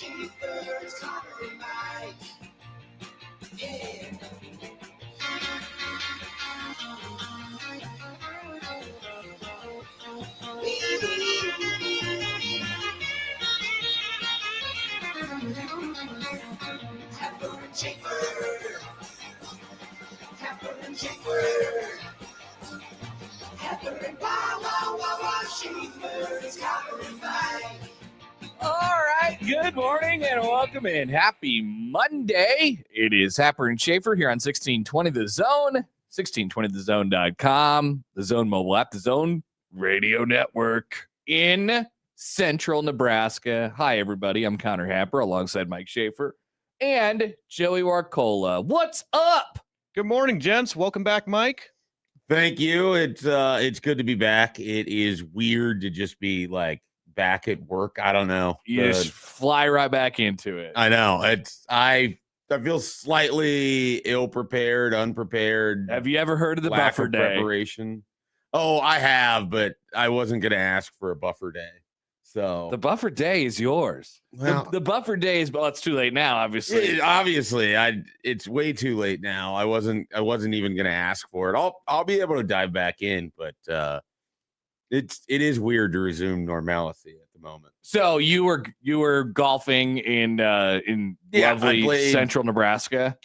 Schaefer, Connor and Mike. Yeah. Happer and Schaefer. Happer and Schaefer. Happer and Schaefer, Connor and Mike. All right, good morning and welcome in. Happy Monday. It is Happer and Schaefer here on 1620 The Zone, 1620thezone.com, the Zone mobile app, the Zone radio network in central Nebraska. Hi, everybody. I'm Connor Happer alongside Mike Schaefer and Joey Warcola. What's up? Good morning, gents. Welcome back, Mike. Thank you. It's good to be back. It is weird to just be like back at work. I don't know. You just fly right back into it. I know. I feel slightly ill-prepared, unprepared. Have you ever heard of the lack buffer of day? Preparation. Oh, I have, but I wasn't going to ask for a buffer day. So The buffer day is yours. Well- the buffer day is, well, it's too late now, obviously. It's way too late now. I wasn't even going to ask for it. I'll be able to dive back in, but it is weird to resume normalcy at the moment. So you were golfing in Yeah, lovely I played- central Nebraska.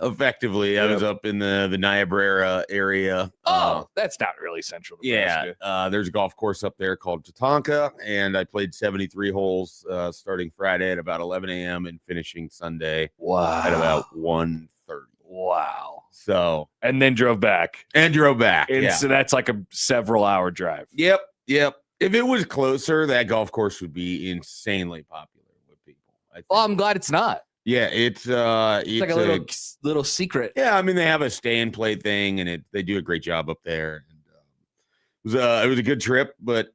Effectively, I was up in the Niobrara area. That's not really central Yeah, Nebraska. there's a golf course up there called Tatanka, and I played 73 holes starting Friday at about 11 a.m. and finishing Sunday Wow. at about 1:30. Wow. So, And then drove back. and drove back. And Yeah. so that's like a several hour drive. Yep. If it was closer, that golf course would be insanely popular with people. I think. Well, I'm glad it's not. Yeah, it's It's like a little secret. yeah. I mean, they have a stay and play thing, and they do a great job up there. And it was a good trip. But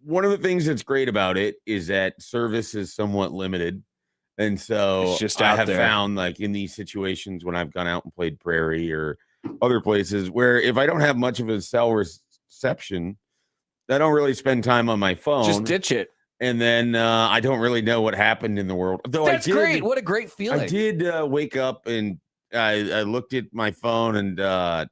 one of the things that's great about it is that service is somewhat limited, and so It's just I out have there. found like in these situations when I've gone out and played Prairie or other places where if I don't have much of a cell reception, I don't really spend time on my phone. Just ditch it. And then I don't really know what happened in the world. Though That's I did, great. What a great feeling. I did wake up and I looked at my phone and kind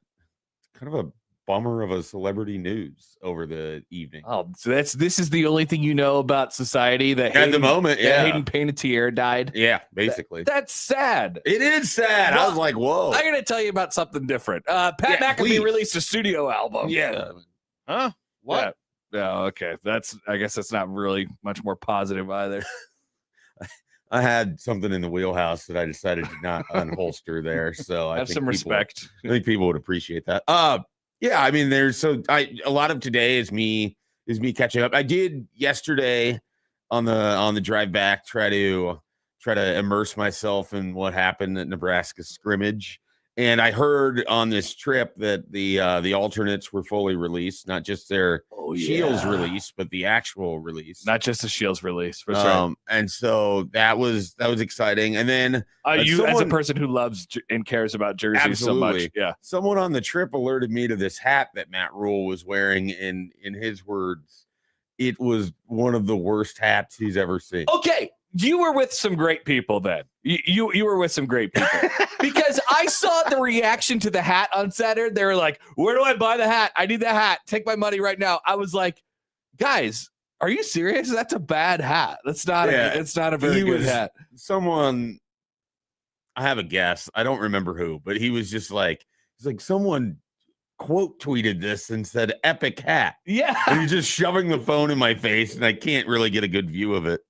of a bummer of a celebrity news over the evening. Oh, so this is the only thing you know about society that At the moment, that yeah. Hayden Panettiere died. Yeah, basically. That's sad. It is sad. I Well, was like, whoa. I'm going to tell you about something different. Pat Yeah, McAfee please. released a studio album. Yeah. Huh? What? Yeah. Oh, okay. I guess that's not really much more positive either. I had something in the wheelhouse that I decided to not unholster there. So I Have think some people- respect. I think people would appreciate that. Yeah, I mean, a lot of today is me catching up. I did yesterday on the drive back try to immerse myself in what happened at Nebraska scrimmage. And I heard on this trip that the alternates were fully released, not just their Shields release, but the actual release. Not just a Shields release. For sure. And so that was exciting. And then You, as a someone- person who loves and cares about jerseys so much. Absolutely. Yeah. someone on the trip alerted me to this hat that Matt Rhule was wearing, and in his words, it was one of the worst hats he's ever seen. Okay. You were with some great people then. You were with some great people. Because I saw the reaction to the hat on Saturday. They were like, where do I buy the hat? I need the hat. Take my money right now. I was like, guys, are you serious? That's a bad hat. That's not it's not a very good hat. Someone, I have a guess. I don't remember who, but he was just like, someone quote tweeted this and said epic hat. Yeah. And he's just shoving the phone in my face, and I can't really get a good view of it.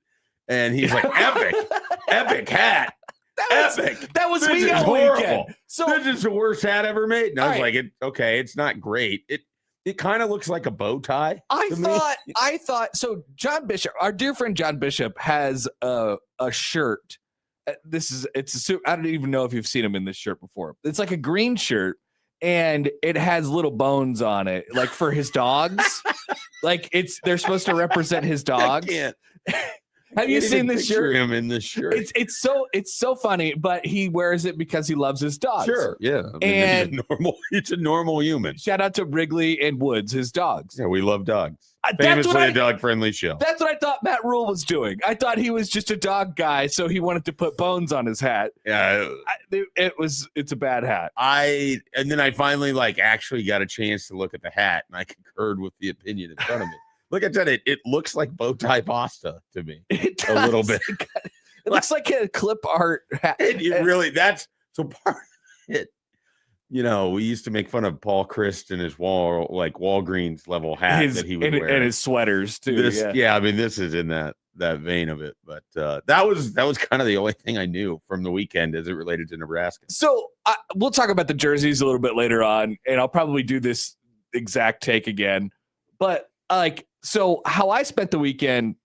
And he's like, epic hat. Epic. That was This me is all horrible. weekend. So This is the worst hat ever made. And I was All right. like, it's not great. It kind of looks like a bow tie. I to me. thought so. John Bishop, our dear friend John Bishop, has a shirt. I don't even know if you've seen him in this shirt before. It's like a green shirt, and it has little bones on it, like for his dogs. Like they're supposed to represent his dogs. I can't. Have you seen this shirt? Him in this shirt. It's so funny, but he wears it because he loves his dogs. Sure, yeah. I mean, And it's a normal human. shout out to Wrigley and Woods, his dogs. Yeah, we love dogs. That's Famously a dog-friendly show. That's what I thought Matt Rhule was doing. I thought he was just a dog guy, so he wanted to put bones on his hat. Yeah, It's a bad hat. And then I finally actually got a chance to look at the hat, and I concurred with the opinion in front of me. Look, I said it looks like bow tie pasta to me. It does. A little bit. It looks like a clip art hat. It really, that's so part of it. We used to make fun of Paul Christ and his Walgreens level hat that he would wear. And his sweaters too. I mean, this is in that vein of it. But that was kind of the only thing I knew from the weekend as it related to Nebraska. So we'll talk about the jerseys a little bit later on, and I'll probably do this exact take again. But so how I spent the weekend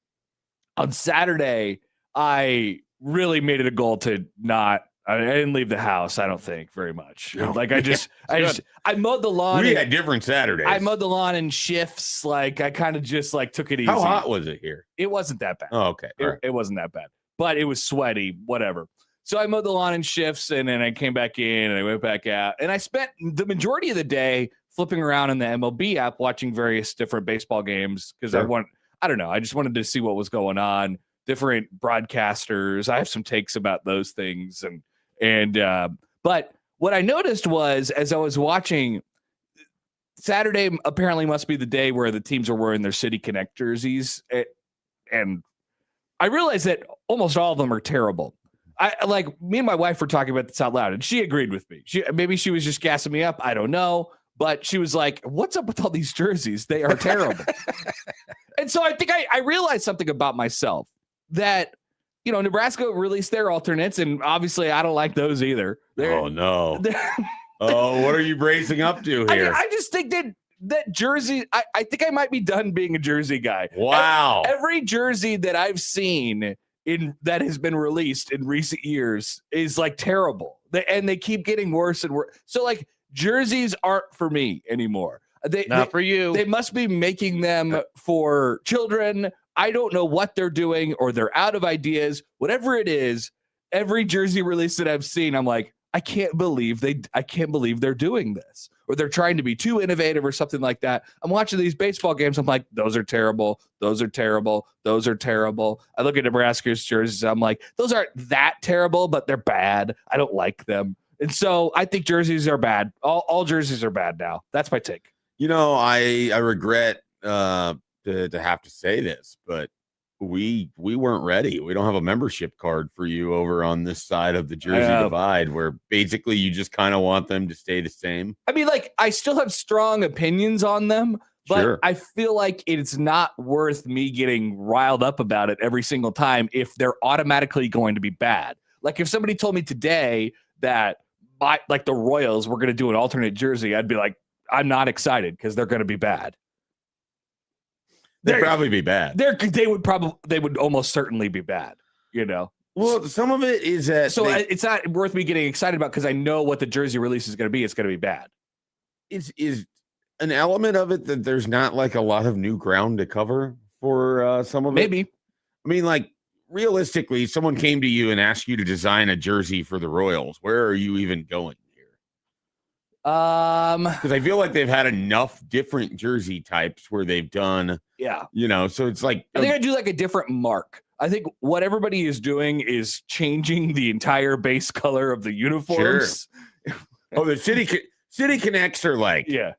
on Saturday, I really made it a goal to not. I didn't leave the house, I don't think, very much. No. I mowed the lawn. We had different Saturdays. I mowed the lawn in shifts. I kind of just took it easy. How hot was it here? It wasn't that bad. Oh, okay. It wasn't that bad, but it was sweaty, whatever. So I mowed the lawn in shifts, and then I came back in and I went back out. And I spent the majority of the day flipping around in the MLB app, watching various different baseball games because Sure. I don't know. I just wanted to see what was going on, different broadcasters. I have some takes about those things. But what I noticed was as I was watching, Saturday apparently must be the day where the teams are wearing their City Connect jerseys. And I realized that almost all of them are terrible. Me and my wife were talking about this out loud, and she agreed with me. Maybe she was just gassing me up. I don't know. But she was like, what's up with all these jerseys? They are terrible. And so I think I realized something about myself that, Nebraska released their alternates, and obviously I don't like those either. Oh, no. What are you bracing up to here? I just think that jersey, I think I might be done being a jersey guy. Wow. Every jersey that I've seen that has been released in recent years is terrible. And they keep getting worse and worse. So jerseys aren't for me anymore. Not for you. They must be making them for children. I don't know what they're doing, or they're out of ideas. Whatever it is, every jersey release that I've seen, I'm like, I can't believe they're doing this, or they're trying to be too innovative or something like that. I'm watching these baseball games. I'm like, those are terrible. Those are terrible. Those are terrible. I look at Nebraska's jerseys. I'm like, those aren't that terrible, but they're bad. I don't like them. And so I think jerseys are bad. All jerseys are bad now. That's my take. I regret to have to say this, but we weren't ready. We don't have a membership card for you over on this side of the jersey divide, where basically you just kind of want them to stay the same. I mean, I still have strong opinions on them, but Sure. I feel like it's not worth me getting riled up about it every single time if they're automatically going to be bad. If somebody told me today that the Royals were going to do an alternate jersey, I'd be like, I'm not excited because they're going to be bad. They'd probably be bad. They would almost certainly be bad, Well, some of it is that it's not worth me getting excited about because I know what the jersey release is going to be. It's going to be bad. is an element of it that there's not a lot of new ground to cover for some of it. Maybe. I mean, realistically, someone came to you and asked you to design a jersey for the Royals. Where are you even going here? Because I feel like they've had enough different jersey types where they've done, so it's I think I do a different mark. I think what everybody is doing is changing the entire base color of the uniforms. Sure. Oh, the City Connects are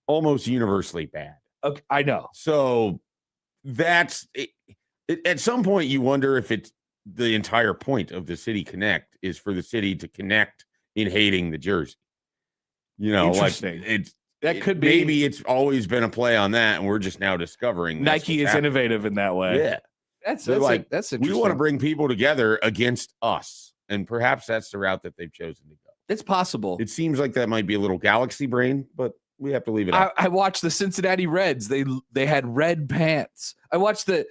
almost universally bad. Okay, I know. So that's it. At some point, you wonder if it's the entire point of the City Connect is for the city to connect in hating the jersey. Interesting. That could be. Maybe it's always been a play on that, and we're just now discovering Nike is innovative in that way. Yeah, that's interesting. We want to bring people together against us, and perhaps that's the route that they've chosen to go. It's possible. It seems like that might be a little galaxy brain, but we have to leave it out. I watched the Cincinnati Reds. They had red pants. I watched the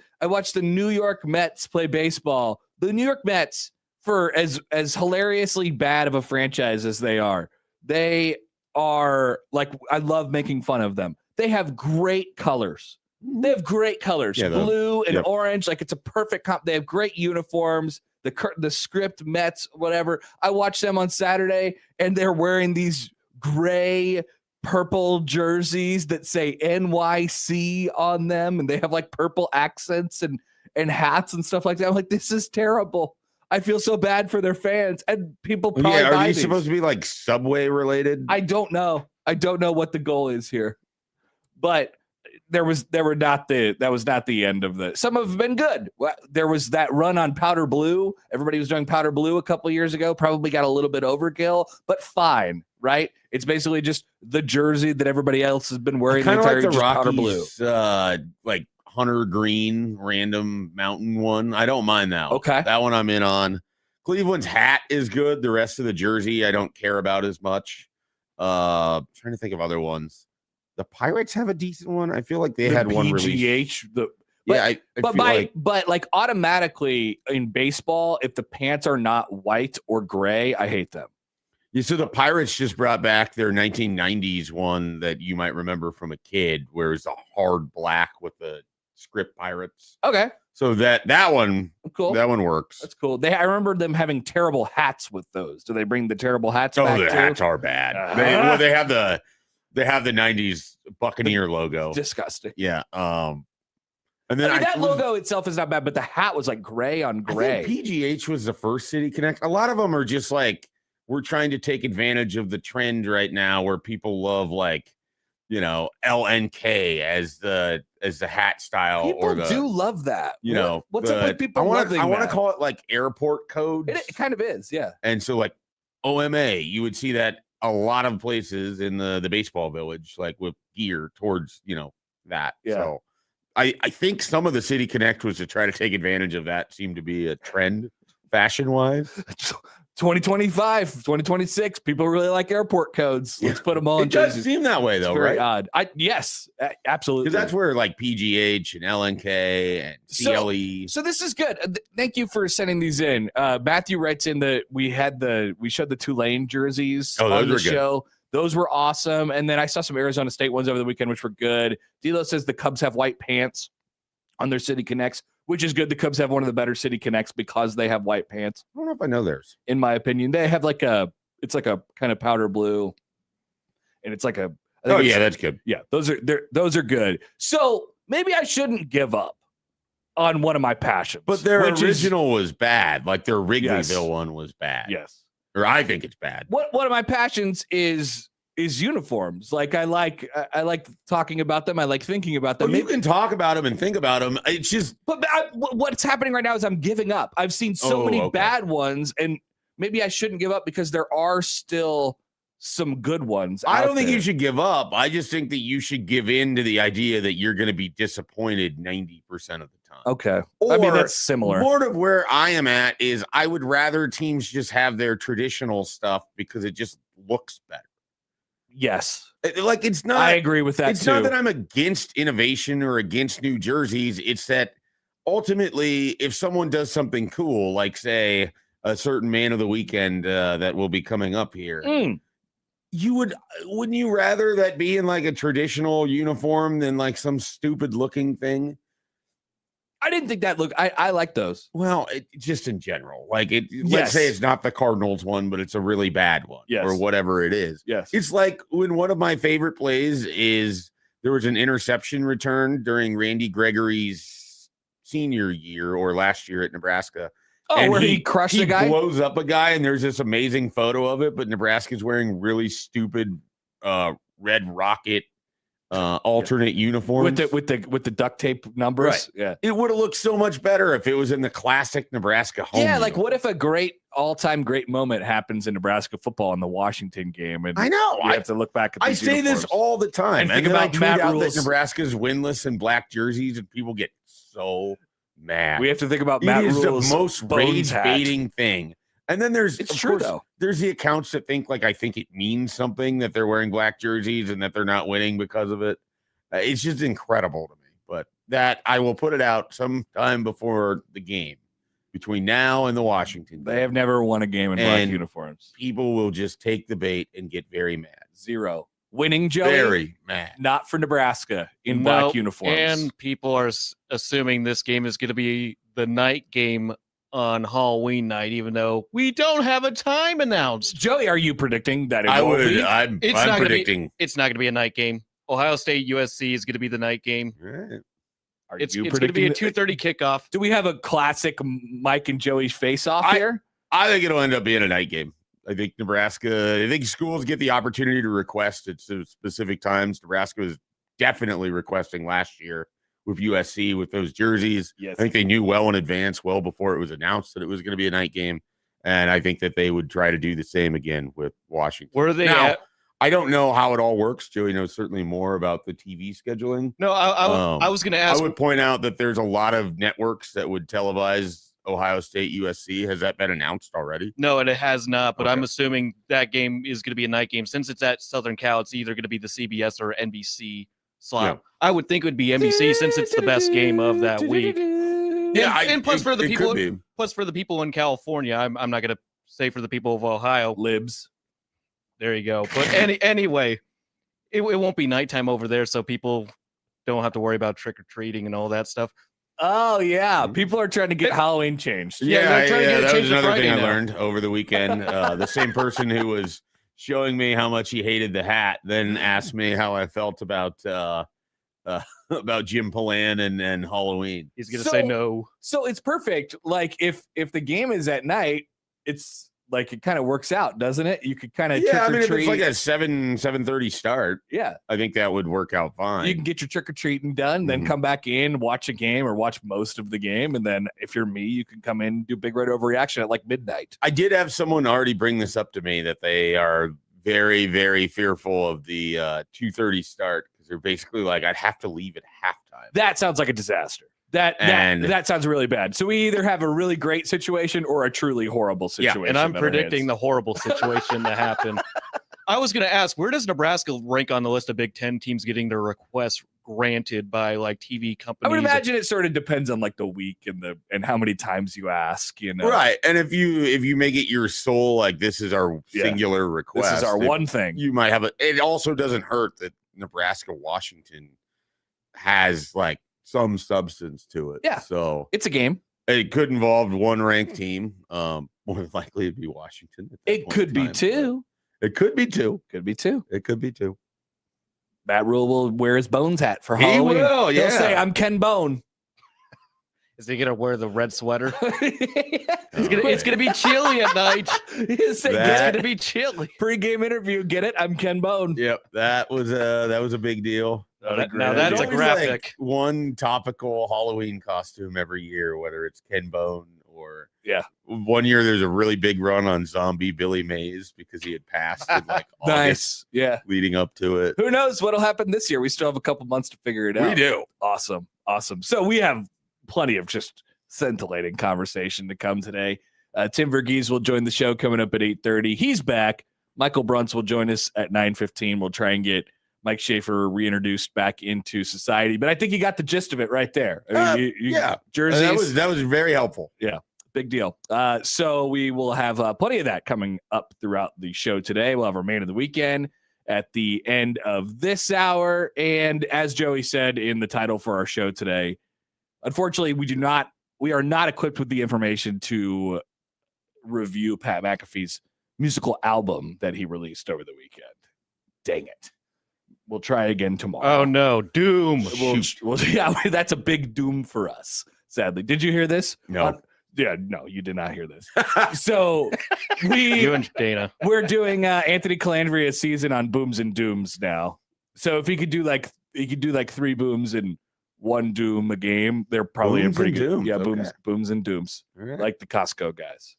New York Mets play baseball. The New York Mets, for as hilariously bad of a franchise as they are I love making fun of them. They have great colors. They have great colors, blue and orange. Like it's a perfect comp. They have great uniforms. The script Mets, whatever. I watched them on Saturday, and they're wearing these gray, purple jerseys that say NYC on them, and they have like purple accents and hats and stuff like that. I'm like, this is terrible. I feel so bad for their fans, and people probably are buy these these. Supposed to be like Subway related? I don't know. I don't know what the goal is here, but that was not the end of the. Some have been good. There was that run on powder blue. Everybody was doing powder blue a couple of years ago. Probably got a little bit overkill, but fine, right? It's basically just the jersey that everybody else has been wearing. Kind of like the Rockies, powder blue. Like hunter green random mountain one. I don't mind that one. Okay, that one I'm in on. Cleveland's hat is good. The rest of the jersey I don't care about as much. Trying to think of other ones. The Pirates have a decent one. I feel like they had one released. But automatically in baseball, if the pants are not white or gray, I hate them. Yeah, so the Pirates just brought back their 1990s one that you might remember from a kid, where it's a hard black with the script Pirates. Okay. So that one, cool. That one works. That's cool. I remember them having terrible hats with those. Do they bring the terrible hats back? Oh, the hats are bad. They have the 90s Buccaneer logo. Disgusting. Yeah. And then that logo itself is not bad, but the hat was like gray on gray. I think PGH was the first City Connect. A lot of them are just like, we're trying to take advantage of the trend right now where people love like, LNK as the hat style. People do love that. What's up with people loving that? I want to call it like airport codes. It kind of is, yeah. And so like OMA, you would see that a lot of places in the baseball village, like with gear towards, that. Yeah. So I think some of the City Connect was to try to take advantage of that. Seemed to be a trend fashion wise. 2025, 2026, people really like airport codes. Let's put them on. It does seem that way though, right? Odd. Yes, absolutely. Because that's where like PGH and LNK and CLE. So this is good. Thank you for sending these in. Matthew writes in that we showed the Tulane jerseys on the show. Those were awesome. And then I saw some Arizona State ones over the weekend, which were good. D'Lo says the Cubs have white pants on their City Connects, which is good. The Cubs have one of the better City Connects because they have white pants. I don't know if I know theirs. In my opinion, they have it's like a kind of powder blue, and it's like a. That's good. Yeah, those are good. So maybe I shouldn't give up on one of my passions. But their original was bad. Like their Wrigleyville one was bad. Yes, or I think it's bad. One of my passions is uniforms. Like I like talking about them. I like thinking about them. You can talk about them and think about them. It's just, but what's happening right now is I'm giving up. I've seen so many bad ones, and maybe I shouldn't give up because there are still some good ones. I don't think you should give up. I just think that you should give in to the idea that you're going to be disappointed 90% of the time. Okay. Or, I mean, that's similar. More of where I am at is I would rather teams just have their traditional stuff because it just looks better. Yes. Like it's not. I agree with that. It's not that I'm against innovation or against new jerseys. It's that ultimately, if someone does something cool, like say a certain man of the weekend that will be coming up here, wouldn't you rather that be in like a traditional uniform than like some stupid looking thing? I didn't think that looked. I like those. Well, just in general, like it. Let's say it's not the Cardinals one, but it's a really bad one, or whatever it is. Yes, it's like when one of my favorite plays is there was an interception return during Randy Gregory's senior year or last year at Nebraska. Oh, where he crushed a guy, blows up a guy, and there's this amazing photo of it. But Nebraska's wearing really stupid Red Rocket alternate uniform with the duct tape numbers. Right. Yeah, it would have looked so much better if it was in the classic Nebraska home. Yeah, like what if a great all-time great moment happens in Nebraska football in the Washington game? And I know I have to look back at. I say uniforms. this all the time, and think about Matt Rhule's. That Nebraska's winless in black jerseys, and people get so mad. We have to think about Matt Rhule's the most rage-baiting thing. And then there's there's the accounts that think like I think it means something that they're wearing black jerseys and that they're not winning because of it. It's just incredible to me. But that I will put it out sometime before the game between now and the Washington game. They have never won a game in black uniforms. People will just take the bait and get very mad. 0. Winning, Joey, Very mad. not for Nebraska in No, black uniforms. And people are assuming this game is going to be the night game on Halloween night, even though we don't have a time announced. Joey, are you predicting that it won't be? I'm It's not gonna be- predicting. It's not going to be a night game. Ohio State USC is going to be the night game. Right. Are It's you going to be a predicting 2:30 kickoff. Do we have a classic Mike and Joey face-off here? I think it'll end up being a night game. I think Nebraska, I think schools get the opportunity to request at specific times. Nebraska was definitely requesting last year with USC with those jerseys. Yes. I think they knew well in advance, well before it was announced that it was going to be a night game. And I think that they would try to do the same again with Washington. Were they Now, at? I don't know how it all works. Joey knows certainly more about the TV scheduling. No, I was going to ask. I would point out that there's a lot of networks that would televise Ohio State USC. Has that been announced already? No, and it has not, but Okay. I'm assuming that game is going to be a night game. Since it's at Southern Cal, it's either going to be the CBS or NBC slot. Yeah. I would think it would be NBC since it's the best game of that week. And plus for the people, could be. plus for the people in California, I'm not going to say for the people of Ohio. Libs. There you go. But anyway, it won't be nighttime over there, so people don't have to worry about trick or treating and all that stuff. Oh, yeah. People are trying to get Halloween changed. Yeah, they're trying to get it that was changed to another thing Friday I now. learned over the weekend. The same person who was showing me how much he hated the hat then asked me how I felt about Jim Palan and Halloween. He's going to say So- no. So it's perfect. Like if the game is at night, it's like it kind of works out, doesn't it? You could kind of Yeah, I trick mean, or if treat. it's like a 7:30 start, Yeah. I think that would work out fine. You can get your trick or treating done, then Mhm. come back in, watch a game or watch most of the game. And then if you're me, you can come in and do Big Red Overreaction at like midnight. I did have someone already bring this up to me that they are very, very fearful of the 2:30 start because they're basically like, I'd have to leave at halftime. That sounds like a disaster. And- That sounds really bad. So we either have a really great situation or a truly horrible Yeah, situation. And I'm that predicting hits. the horrible situation to happen. I was going to ask, where does Nebraska rank on the list of Big Ten teams getting their requests granted by like TV companies? I would imagine it sort of depends on like the week and how many times you ask, you know. Right. And if you make it your sole, like this is our Yeah. singular request. This is our if one thing. You might have it also doesn't hurt that Nebraska, Washington has like some substance to it. Yeah. So It's a game. it could involve one ranked team. More than likely it'd be Washington. at that It point could in be time, two. but It could be two. Could be two. It could be two. Matt Rhule will wear his Bones hat for He Halloween. will, He'll yeah. say, "I'm Ken Bone." Is he going to wear the red sweater? it's It's gonna be chilly at night. He'll say, That- It's "Get going to it." be chilly. Pre-game interview. Get it? I'm Ken Bone. Yep. That was a big deal. Now great that's a idea. There's always, graphic. one topical Halloween costume every year, whether it's Ken Bone or Yeah. One year there's a really big run on zombie Billy Mays because he had passed in like August Nice. Yeah. leading up to it. Who knows what'll happen this year? We still have a couple months to figure it out. We do. Awesome. Awesome. So we have plenty of just scintillating conversation to come today. Tim Verghese will join the show coming up at 8:30. He's back. Michael Bruntz will join us at 9:15. We'll try and get Mike Schaefer reintroduced back into society. But I think you got the gist of it right there. I mean, Yeah. jerseys. That was very helpful. Big deal. So we will have plenty of that coming up throughout the show today. We'll have our man of the weekend at the end of this hour. And as Joey said in the title for our show today, unfortunately, we are not equipped with the information to review Pat McAfee's musical album that he released over the weekend. Dang it. We'll try again tomorrow. Oh no, doom. Yeah, that's a big doom for us, sadly. Did you hear this? No. Yeah, no, you did not hear this. So You and Dana. we're doing Anthony Calandria's season on Booms and Dooms now. So if he could do like 3 booms and 1 doom a game, they're probably Booms a pretty and good. dooms, Yeah, okay. booms and dooms, All right. like the Costco guys,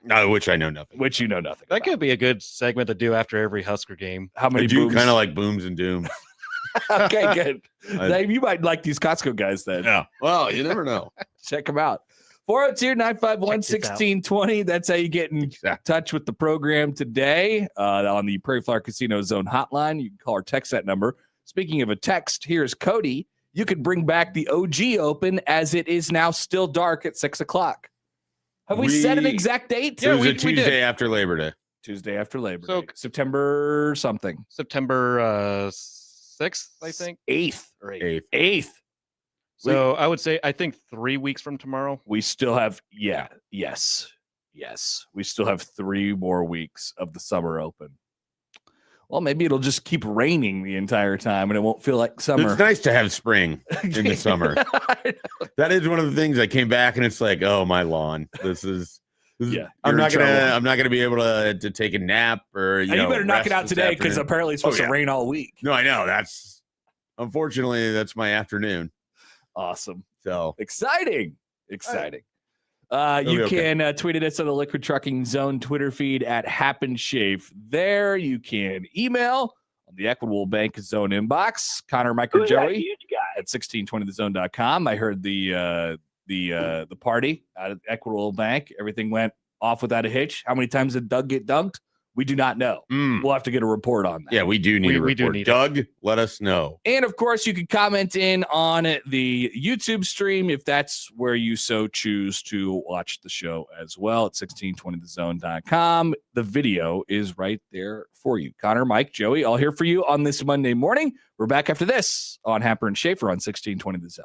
No, which I know nothing. which you know nothing. That about. could be a good segment to do after every Husker game. How I many do booms? kind of like booms and dooms. Okay, good. I- Dave, you might like these Costco guys then. Yeah. Well, you never know. Check them out. 402-951-1620. That's how you get in touch with the program today on the Prairie Flower Casino Zone hotline. You can call or text that number. Speaking of a text, here's Cody. You could bring back the OG Open as it is now still dark at 6 o'clock. Have we set an exact date? It was we a did. Tuesday after Labor Day. Tuesday after Labor So- Day. September something. September 6th, I think. 8th or 8th. 8th. 8th. So I would say, I think 3 weeks from tomorrow. We still have, yes. We still have 3 more weeks of the summer open. Well, maybe it'll just keep raining the entire time and it won't feel like summer. It's nice to have spring in the summer. That is one of the things. I came back and it's like, oh, my lawn. This is Yeah, I'm you're in trouble. I'm not gonna be able to take a nap or And you better knock it rest out this today because afternoon. apparently it's supposed to rain all week. No, I know. Unfortunately, that's my afternoon. Awesome. So Exciting. It'll You be okay. can tweet at us on the Liquid Trucking Zone Twitter feed at HappenSchafe. There you can email on the Equitable Bank Zone inbox. Connor, Mike, or Joey at 1620thezone.com. I heard the party at Equitable Bank. Everything went off without a hitch. How many times did Doug get dunked? We do not know. We'll have to get a report on that. Yeah, we do need a We do report. need it. Doug, let us know. And of course, you can comment in on the YouTube stream if that's where you so choose to watch the show as well at 1620thezone.com. The video is right there for you. Connor, Mike, Joey, all here for you on this Monday morning. We're back after this on Happer and Schaefer on 1620 The Zone.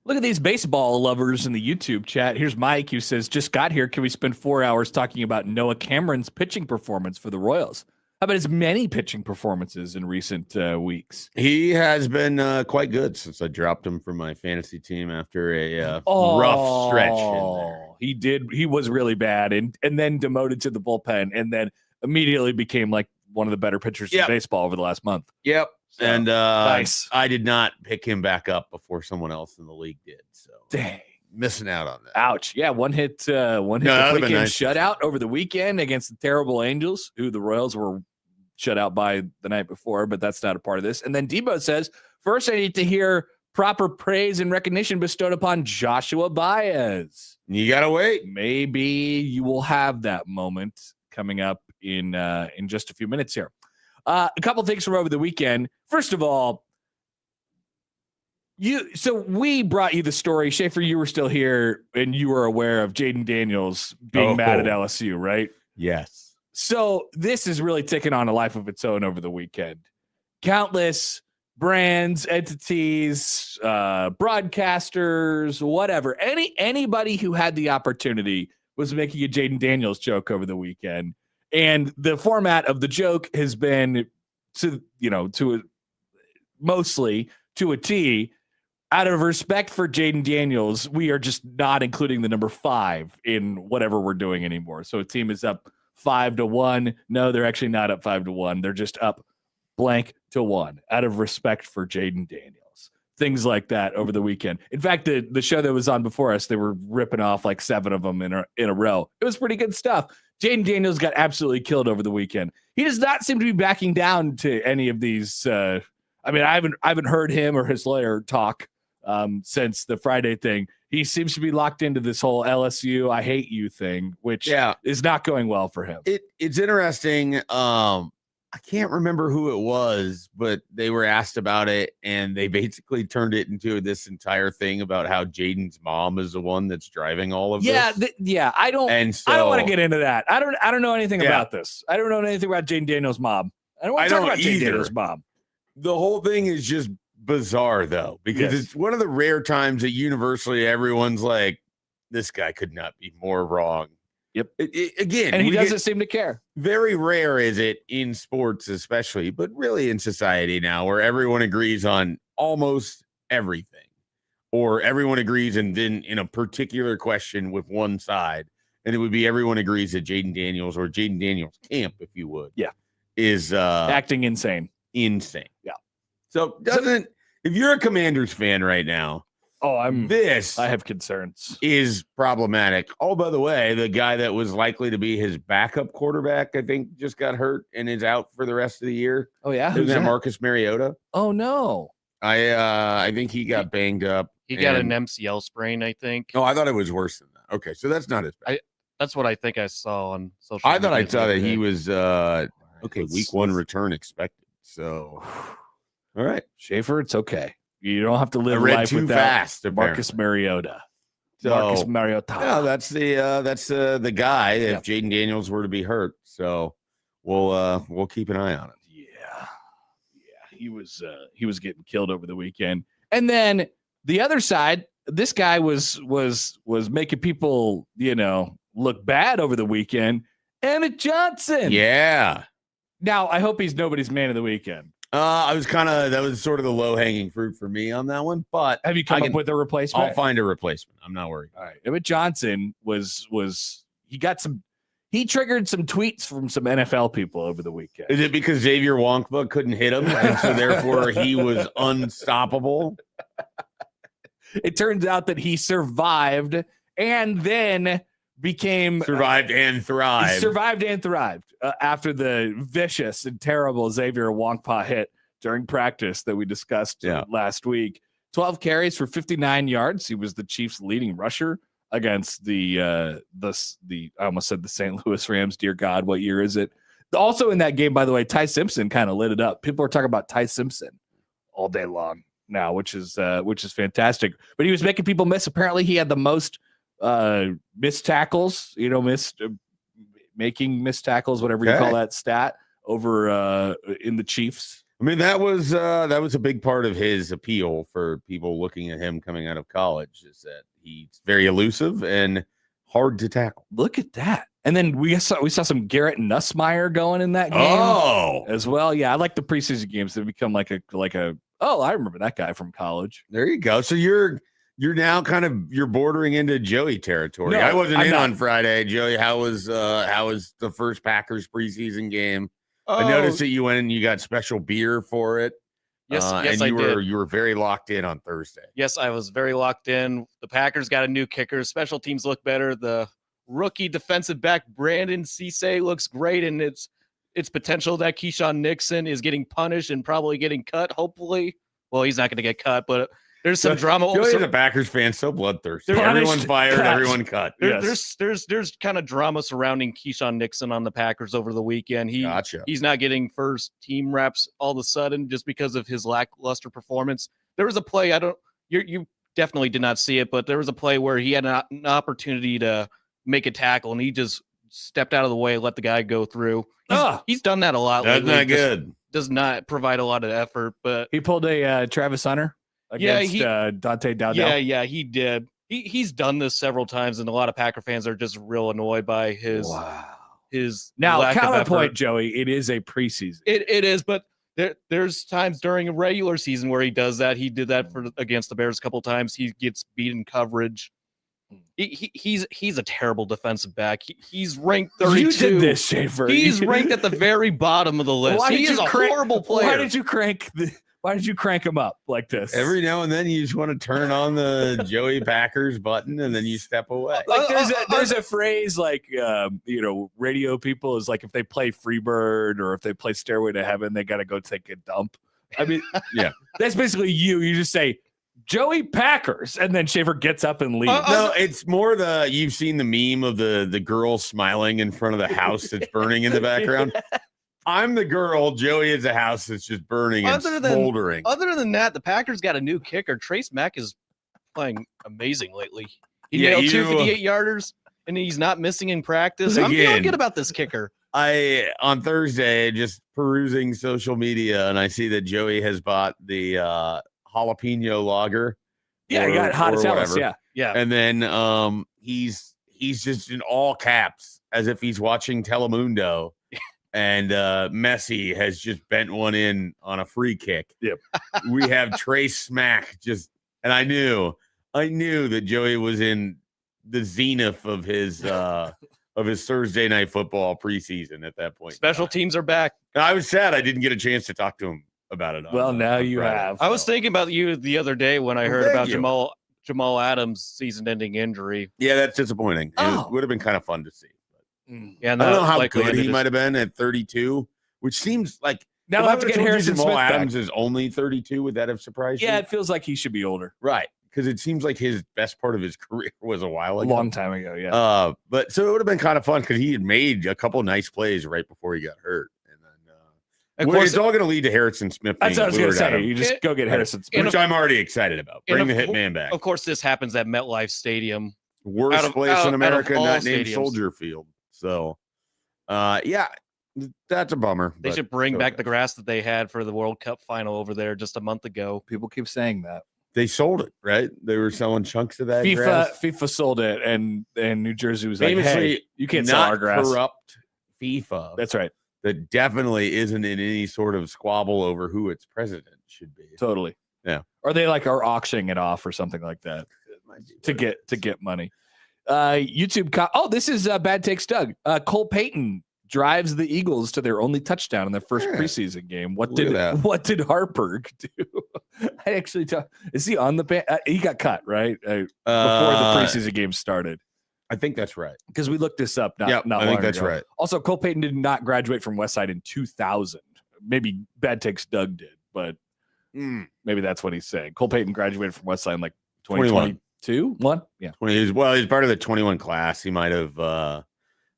Look at these baseball lovers in the YouTube chat. Here's Mike who says, just got here. Can we spend 4 hours talking about Noah Cameron's pitching performance for the Royals? How about his many pitching performances in recent weeks? He has been quite good since I dropped him from my fantasy team after a rough stretch in there. He did. He was really bad and then demoted to the bullpen and then immediately became like one of the better pitchers in baseball over the last month. Yep. So, and nice. I did not pick him back up before someone else in the league did. So dang, missing out on that. Ouch. Yeah, one hit the weekend shutout over the weekend against the terrible Angels, who the Royals were shut out by the night before, but that's not a part of this. And then Debo says, first I need to hear proper praise and recognition bestowed upon Joshua Baez. You gotta wait. Maybe you will have that moment coming up in just a few minutes here. A couple things from over the weekend. First of all, we brought you the story. Schaefer, you were still here and you were aware of Jaden Daniels being mad at LSU, right? Yes. So this is really taking on a life of its own over the weekend. Countless brands, entities, broadcasters, whatever. Anybody who had the opportunity was making a Jaden Daniels joke over the weekend. And the format of the joke has been mostly to a T. Out of respect for Jaden Daniels, we are just not including the number 5 in whatever we're doing anymore. So a team is up 5-1. No, they're actually not up 5-1. They're just up blank to 1 out of respect for Jaden Daniels. Things like that over the weekend. In fact, the show that was on before us, they were ripping off like 7 of them in a row. It was pretty good stuff. Jaden Daniels got absolutely killed over the weekend. He does not seem to be backing down to any of these. I haven't heard him or his lawyer talk since the Friday thing. He seems to be locked into this whole LSU I hate you thing, which is not going well for him. It's interesting. I can't remember who it was, but they were asked about it, and they basically turned it into this entire thing about how Jaden's mom is the one that's driving all of this. I don't want to get into that. I don't know anything about this. I don't know anything about Jaden Daniels' mom. I don't want to talk about Jaden Daniels' mom. The whole thing is just bizarre, though, because it's one of the rare times that universally everyone's like, this guy could not be more wrong. Yep. Again, and he doesn't seem to care. Very rare is it in sports, especially, but really in society now, where everyone agrees on almost everything, or everyone agrees and then in a particular question with one side, and it would be everyone agrees that Jaden Daniels or Jaden Daniels camp, if you would, is acting insane. Insane. Yeah. So if you're a Commanders fan right now, I have concerns. Is problematic. Oh, by the way, the guy that was likely to be his backup quarterback, I think, just got hurt and is out for the rest of the year. Oh, yeah? Who's that? Marcus Mariota? Oh, no. I think he got banged up. He got an MCL sprain, I think. Oh, I thought it was worse than that. Okay, so that's not as bad. That's what I think I saw on social media. I saw that he was week 1 return expected. So, all right. Schaefer, it's okay. You don't have to live life too without fast, Marcus Mariota. So, Marcus Mariota. Yeah, that's the guy if Jaden Daniels were to be hurt. So we'll keep an eye on it. Yeah. He was getting killed over the weekend. And then the other side, this guy was making people, look bad over the weekend. Emmett Johnson. Yeah. Now I hope he's nobody's man of the weekend. That was sort of the low hanging fruit for me on that one. But have you come up with a replacement? I'll find a replacement. I'm not worried. All right. Emmett Johnson he triggered some tweets from some NFL people over the weekend. Is it because Xavier Wonkba couldn't hit him, and so therefore he was unstoppable? It turns out that he survived and then survived and thrived. He survived and thrived after the vicious and terrible Xavier Wonkpa hit during practice that we discussed last week. 12 carries for 59 yards. He was the Chiefs' leading rusher against the I almost said the St. Louis Rams. Dear God, what year is it? Also in that game, by the way, Ty Simpson kind of lit it up. People are talking about Ty Simpson all day long now, which is fantastic. But he was making people miss. Apparently, he had the most missed tackles, making missed tackles, whatever you call that stat over in the Chiefs. I mean, that was a big part of his appeal for people looking at him coming out of college, is that he's very elusive and hard to tackle. Look at that. And then we saw some Garrett Nussmeier going in that game as well. Yeah, I like the preseason games that become like a oh, I remember that guy from college. There you go. So you're now you're bordering into Joey territory. No, I wasn't I'm not. on Friday. Joey, how was the first Packers preseason game? I noticed that you went and you got special beer for it. Yes, and I did. You were very locked in on Thursday. Yes, I was very locked in. The Packers got a new kicker. Special teams look better. The rookie defensive back Brandon Cisse looks great, and it's potential that Keyshawn Nixon is getting punished and probably getting cut. Hopefully, well, he's not going to get cut, but there's some drama. Joey is a Packers fan, so bloodthirsty. Everyone fired, cut. everyone cut. There's kind of drama surrounding Keyshawn Nixon on the Packers over the weekend. Gotcha. He's not getting first team reps all of a sudden just because of his lackluster performance. There was a play, you definitely did not see it, but there was a play where he had an opportunity to make a tackle and he just stepped out of the way, let the guy go through. He's done that a lot. That's lately. not good. Does not provide a lot of effort, but He pulled a Travis Hunter against Dante Dowdell. yeah, he did. He's done this several times, and a lot of Packer fans are just real annoyed by his Now, lack of counterpoint, effort. Joey, it is a preseason. It is, but there's times during a regular season where he does that. He did that against the Bears a couple times. He gets beat in coverage. He's a terrible defensive back. He's ranked 32. You did this, Schaefer. He's ranked at the very bottom of the list. He is a horrible player. Why did you crank him up like this? Every now and then you just want to turn on the Joey Packers button and then you step away. Like there's a phrase like radio people is like if they play Freebird or if they play Stairway to Heaven, they got to go take a dump. I mean, yeah, that's basically you. You just say Joey Packers, and then Schaefer gets up and leaves. No, it's more you've seen the meme of the girl smiling in front of the house that's burning in the background. I'm the girl. Joey is a house that's just burning and smoldering. Other than that, the Packers got a new kicker. Trace Mack is playing amazing lately. He nailed 2 58-yarders, and he's not missing in practice. I'm feeling good about this kicker. On Thursday, just perusing social media, and I see that Joey has bought the jalapeno lager. Yeah, he got hot as hell. Yeah. And then he's just in all caps as if he's watching Telemundo. And Messi has just bent one in on a free kick. Yep. We have Trace Mack and I knew that Joey was in the zenith of his Thursday night football preseason at that point. Special teams are back. I was sad I didn't get a chance to talk to him about it. Well, now you have. I was thinking about you the other day when I heard about Jamal Adams' season-ending injury. Yeah, that's disappointing. It would have been kind of fun to see. Yeah, I don't know how good he might have been at 32, which seems like now I have to get Harrison Jamal Smith Adams back. is only 32. Would that have surprised you? Yeah, it feels like he should be older. Right. Because it seems like his best part of his career was a while ago. A long time ago, yeah. But so it would have been kind of fun because he had made a couple nice plays right before he got hurt. And then of course, it's all going to lead to Harrison Smith. That's what I was going to say. You just go get Harrison Smith. Which I'm already excited about. Bring the hitman back. Of course, this happens at MetLife Stadium. Worst place in America not named stadiums. Soldier Field. So, yeah, that's a bummer. They should bring back the grass that they had for the World Cup final over there just a month ago. People keep saying that. They sold it, right? They were selling chunks of that grass. FIFA sold it, and New Jersey was like, Famously, hey, you can't sell our grass. Corrupt FIFA. That's right. That definitely isn't in any sort of squabble over who its president should be. Totally. Yeah. Or they are auctioning it off or something like that to get money. YouTube. This is Bad Takes Doug. Cole Payton drives the Eagles to their only touchdown in their first preseason game. What did Harper do? I actually is he on the he got cut right before the preseason game started. I think that's right because we looked this up. I think that's right. Also, Cole Payton did not graduate from Westside in 2000. Maybe Bad Takes Doug did, but maybe that's what he's saying. Cole Payton graduated from Westside in like 2021. 1? Yeah. He's part of the 21 class. He might have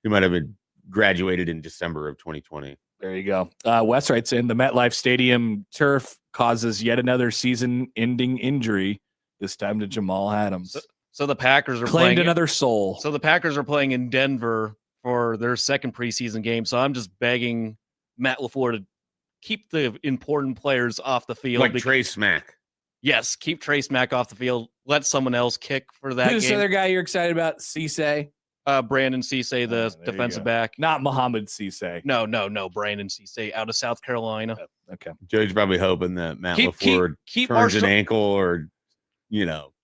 been graduated in December of 2020. There you go. Wes writes in the MetLife Stadium turf causes yet another season-ending injury. This time to Jamal Adams. So the Packers are claimed another soul. So the Packers are playing in Denver for their second preseason game. So I'm just begging Matt LaFleur to keep the important players off the field. Like Trey Smack. Yes, keep Trey Smack off the field. Let someone else kick for that Who's this game. other guy you're excited about? Cisse? Brandon Cisse, the There you defensive go. back. Not Muhammad Cisse. No. Brandon Cisse out of South Carolina. Okay. Joe's probably hoping that Matt Keep LaFleur turns Marshall. an ankle or,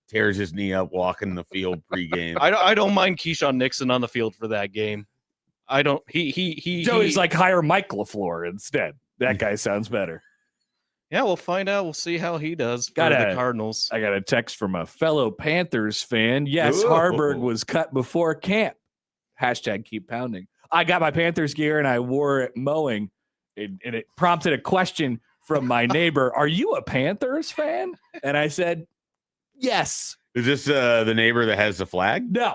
tears his knee up walking the field pregame. I don't mind Keyshawn Nixon on the field for that game. I don't. He. Joey's like, hire Mike LaFleur instead. That guy sounds better. Yeah, we'll find out. We'll see how he does for the Cardinals. I got a text from a fellow Panthers fan. Yes, Ooh. Harvard was cut before camp. Hashtag keep pounding. I got my Panthers gear and I wore it mowing. And it prompted a question from my neighbor. Are you a Panthers fan? And I said, yes. Is this the neighbor that has the flag? No.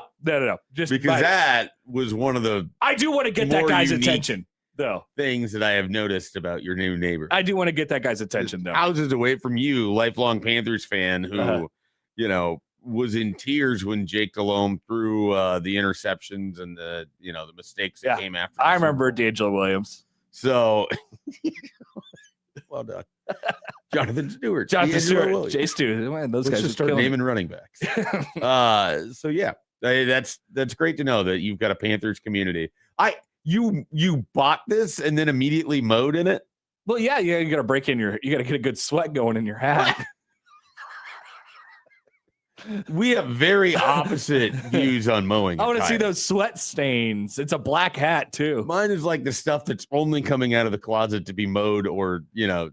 Just Because that was one of the I do want to get that more guy's unique attention, though. things that I have noticed about your new neighbor. I do want to get that guy's attention, though. Houses away from you, lifelong Panthers fan who, was in tears when Jake Delhomme threw the interceptions and the mistakes that came after. I remember D'Angelo Williams. So, well done, Jonathan Stewart. Jonathan D'Angelo Stewart, Williams. Jay Stewart. Man, those Let's guys just are start killing naming running backs. So yeah, that's great to know that you've got a Panthers community. You bought this and then immediately mowed in it. Well, yeah, you got to break in you got to get a good sweat going in your hat. We have very opposite views on mowing. I want to see attire. those sweat stains. It's a black hat too. Mine is like the stuff that's only coming out of the closet to be mowed or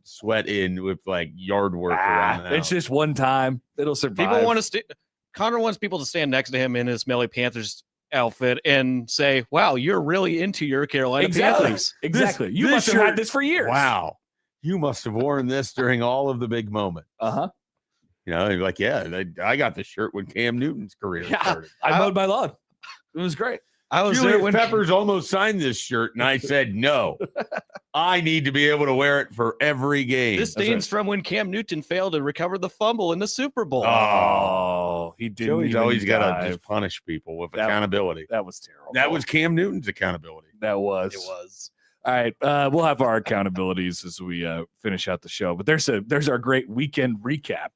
sweat in with like yard work around the house. It's just one time. It'll survive. People want to Connor wants people to stand next to him in his Smelly Panthers outfit and say, "Wow, you're really into your Carolina Panthers." Exactly. You this must have shirt- had this for years. Wow, you must have worn this during all of the big moments. Uh-huh. You're like, yeah, I got this shirt when Cam Newton's career started. I mowed my lawn. It was great. I was there Julius when Peppers almost signed this shirt, and I said, no, I need to be able to wear it for every game. this stains from when Cam Newton failed to recover the fumble in the Super Bowl. Oh, he didn't. Joey's even always got to dive. just punish people with That- accountability. That was terrible. That was Cam Newton's accountability. That was. It was. All right, we'll have our accountabilities as we finish out the show. But there's our great weekend recap.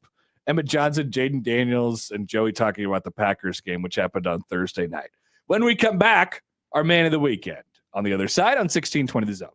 Emmett Johnson, Jaden Daniels, and Joey talking about the Packers game, which happened on Thursday night. When we come back, our man of the weekend on the other side on 1620 The Zone.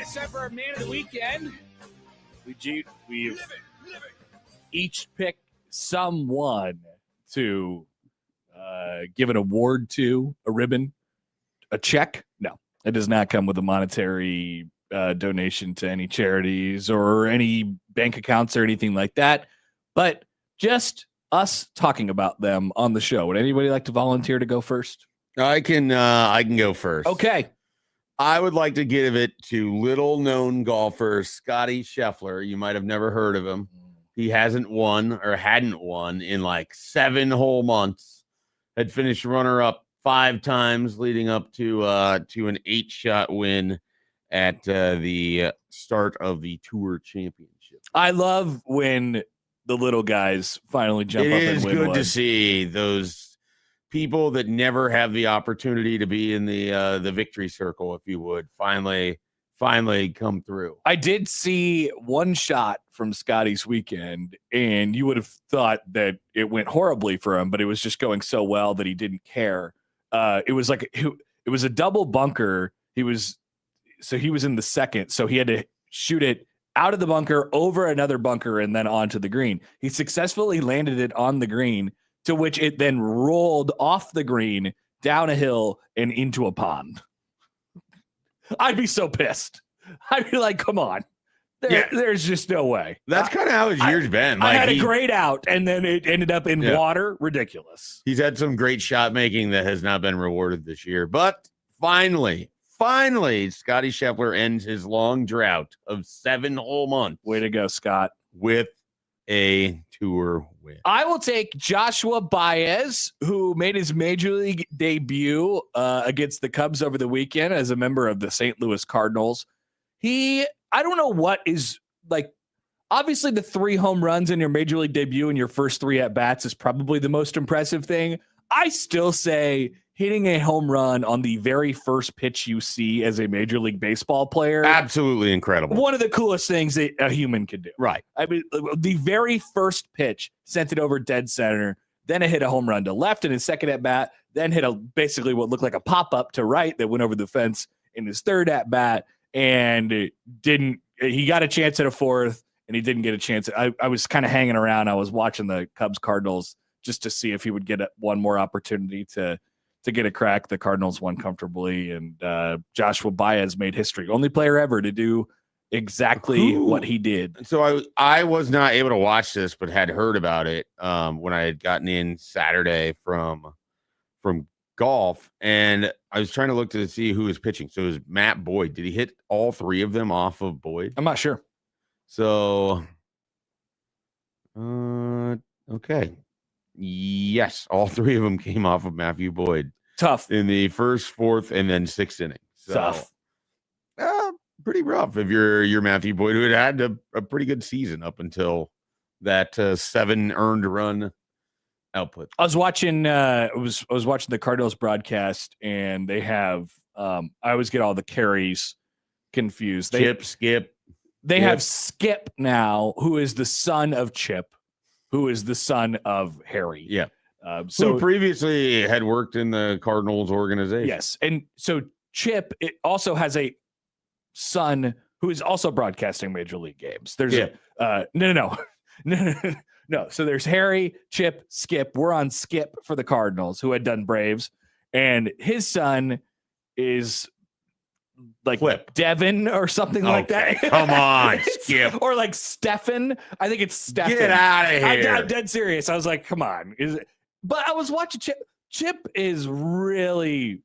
it's time for our man of the weekend. We've each picked someone to give an award to, a ribbon, a check. No, it does not come with a monetary donation to any charities or any bank accounts or anything like that, but just us talking about them on the show. Would anybody like to volunteer to go first? I can go first. Okay. I would like to give it to little known golfer Scotty Scheffler. You might have never heard of him. He hadn't won in like 7 whole months. Had finished runner up 5 times, leading up to an 8-shot win at the start of the Tour Championship. I love when the little guys finally jump up and win. It is good to see those people that never have the opportunity to be in the victory circle, if you would, finally come through. I did see one shot from Scotty's weekend, and you would have thought that it went horribly for him, but it was just going so well that he didn't care. It was a double bunker. He was in the second, so he had to shoot it out of the bunker, over another bunker, and then onto the green. He successfully landed it on the green, to which it then rolled off the green, down a hill, and into a pond. I'd be so pissed. I'd be like, come on. There's just no way. That's kind of how his year's been. I had a great out, and then it ended up in water. Ridiculous. He's had some great shot making that has not been rewarded this year. But finally, Scotty Scheffler ends his long drought of 7 whole months. Way to go, Scott. With a Tour win. I will take Joshua Baez, who made his major league debut against the Cubs over the weekend as a member of the St. Louis Cardinals. I don't know what is like, obviously the 3 home runs in your major league debut in your first 3 at-bats is probably the most impressive thing. I still say hitting a home run on the very first pitch you see as a Major League Baseball player. Absolutely incredible. One of the coolest things that a human could do. Right. I mean, the very first pitch sent it over dead center, then it hit a home run to left in his second at bat, then hit basically what looked like a pop-up to right that went over the fence in his third at bat, and he got a chance at a fourth, and he didn't get a chance. I was kind of hanging around. I was watching the Cubs Cardinals just to see if he would get one more opportunity to get a crack. The Cardinals won comfortably, and Joshua Baez made history. Only player ever to do exactly what he did. So I was not able to watch this, but had heard about it when I had gotten in Saturday from golf, and I was trying to look to see who was pitching. So it was Matt Boyd. Did he hit all 3 of them off of Boyd? I'm not sure. So, okay. Yes, all 3 of them came off of Matthew Boyd. Tough. In the first, 4th, and then 6th inning. So, tough. Pretty rough if you're Matthew Boyd, who had a pretty good season up until that 7 earned run output. I was watching I was watching the Cardinals broadcast, and they have I always get all the carries confused. Skip. They have Skip now, who is the son of Chip, who is the son of Harry. Yeah. So who previously had worked in the Cardinals organization. Yes. And so Chip also has a son who is also broadcasting major league games. There's no. So there's Harry, Chip, Skip. We're on Skip for the Cardinals, who had done Braves. And his son is like Flip. Devin or something like that. Come on, Skip. Or like Stefan. I think it's Stefan. Get out of here. I'm dead serious. I was like, come on. But I was watching Chip. Chip is really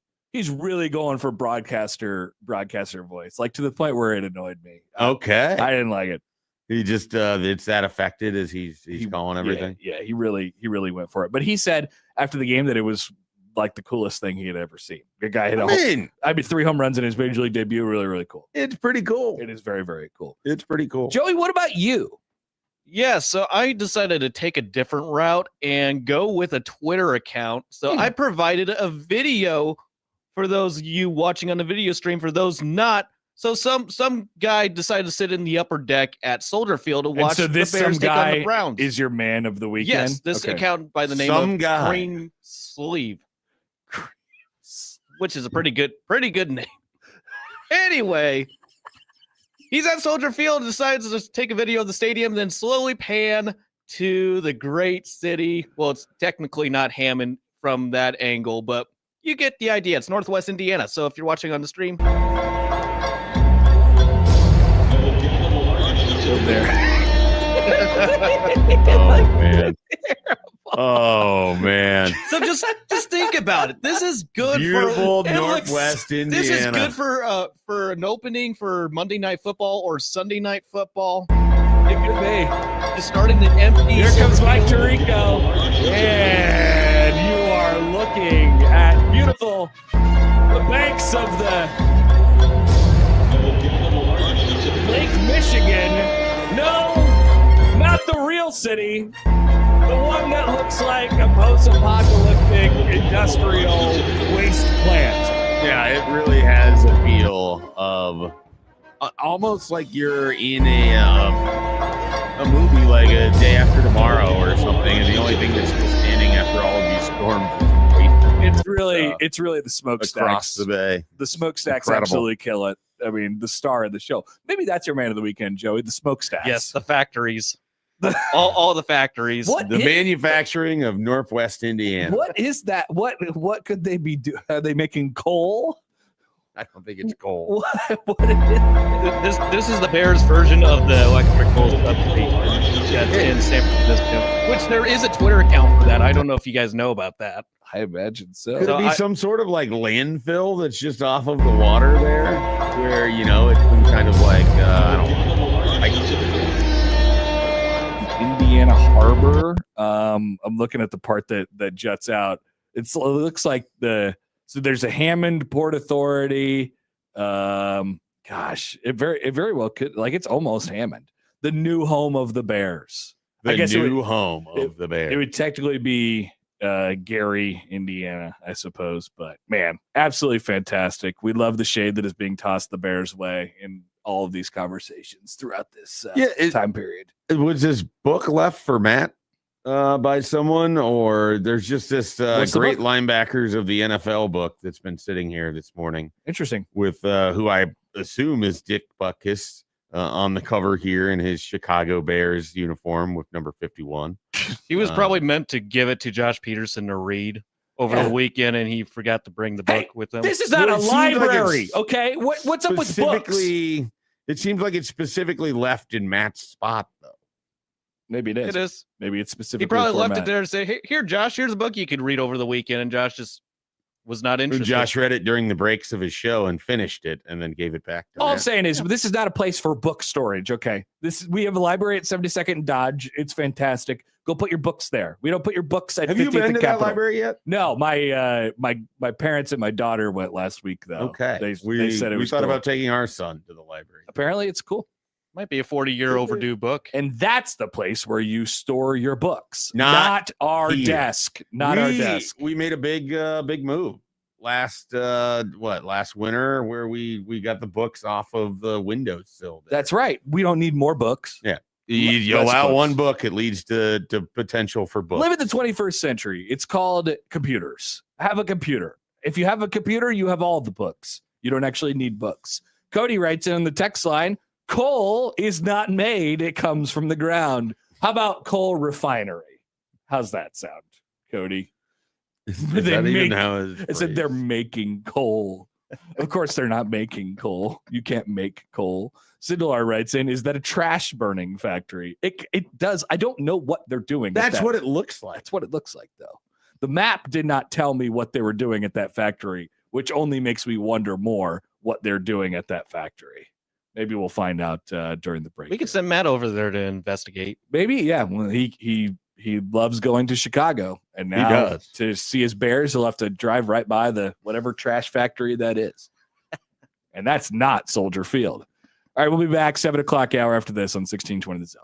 going for broadcaster voice, like to the point where it annoyed me. Okay. I didn't like it. He just it's that affected as he's calling everything. Yeah, he really went for it. But he said after the game that it was like the coolest thing he had ever seen. The guy hit 3 home runs in his major league debut. Really, really cool. It's pretty cool. It is very, very cool. It's pretty cool. Joey, what about you? Yeah, so I decided to take a different route and go with a Twitter account. So I provided a video for those of you watching on the video stream. For those not, so some guy decided to sit in the upper deck at Soldier Field to watch the Bears take on the Browns. Is your man of the weekend? Yes, this account by the name of Green Sleeve, which is a pretty good name. Anyway, He's at Soldier Field, decides to just take a video of the stadium, then slowly pan to the great city. Well, it's technically not Hammond from that angle, but you get the idea. It's Northwest Indiana. So if you're watching on the stream, Oh man. Oh man. so just think about it. This is good Beautiful for it looks- Northwest Indiana. This is good for an opening for Monday Night Football or Sunday Night Football. It could be. Just starting the empty. Here comes Mike Tirico. And you are looking at beautiful the banks of the Lake Michigan. No, not the real city. The one that looks like a post-apocalyptic industrial waste plant. Yeah, it really has a feel of almost like you're in a movie like A Day After Tomorrow or something, and the only thing that's still standing after all of these storms is It's really the smokestacks across the bay. The smokestacks Incredible. absolutely kill it. I mean, the star of the show. Maybe that's your man of the weekend, Joey. The smokestacks. Yes, the factories. all the factories. The manufacturing of Northwest Indiana. What is that? What could they be doing? Are they making coal? I don't think it's coal. What is This is the Bears version of the electrical substation in San Francisco, which there is a Twitter account for that. I don't know if you guys know about that. I imagine so. Could So it be some sort of like landfill that's just off of the water there, where it's been kind of like I don't know, like Indiana Harbor. I'm looking at the part that juts out. It looks like so there's a Hammond Port Authority. Gosh, it very well could, like, it's almost Hammond, the new home of the Bears. the I guess new home of the Bears. It would technically be Gary, Indiana, I suppose. But man, absolutely fantastic. We love the shade that is being tossed the Bears' way in all of these conversations throughout this time period. Was this book left for Matt by someone, or there's just this great linebackers of the NFL book that's been sitting here this morning? Interesting. With who I assume is Dick Butkus on the cover here in his Chicago Bears uniform with number 51. He was probably meant to give it to Josh Peterson to read over the weekend, and he forgot to bring the book with him. This is not a Well, it seems like library, it's okay? What's up with books? It seems like it's specifically left in Matt's spot, though. Maybe it is. It is. Maybe it's specifically. He probably left it Matt. there to say, "Hey, here, Josh, here's a book you could read over the weekend," and Josh just was not interested. Josh read it during the breaks of his show and finished it, and then gave it back to All I'm Matt. saying is this is not a place for book storage. Okay, we have a library at 72nd and Dodge. It's fantastic. Go put your books there. We don't put your books at 50th Have you been and to that Capitol. library yet? No, my parents and my daughter went last week though. Okay, they we said it was thought cool. about taking our son to the library. Apparently, it's cool. Might be a 40-year overdue book. And that's the place where you store your books, Not our here. desk, not our desk. We made a big move last winter where we got the books off of the windowsill. That's right. We don't need more books. Yeah. You Less allow books. one book, it leads to potential for books. Live in the 21st century. It's called computers. Have a computer. If you have a computer, you have all the books. You don't actually need books. Cody writes in the text line, coal is not made. It comes from the ground. How about coal refinery? How's that sound, Cody? Is that even how it's I said they're making coal. Of course, they're not making coal. You can't make coal. Sindelar writes in, is that a trash burning factory? It does. I don't know what they're doing. That's what it looks like. That's what it looks like, though. The map did not tell me what they were doing at that factory, which only makes me wonder more what they're doing at that factory. Maybe we'll find out during the break. We could send Matt over there to investigate. Maybe, yeah. Well, he loves going to Chicago, and now does. to see his Bears, he'll have to drive right by the whatever trash factory that is, and that's not Soldier Field. All right, we'll be back 7:00 hour after this on 1620 The Zone.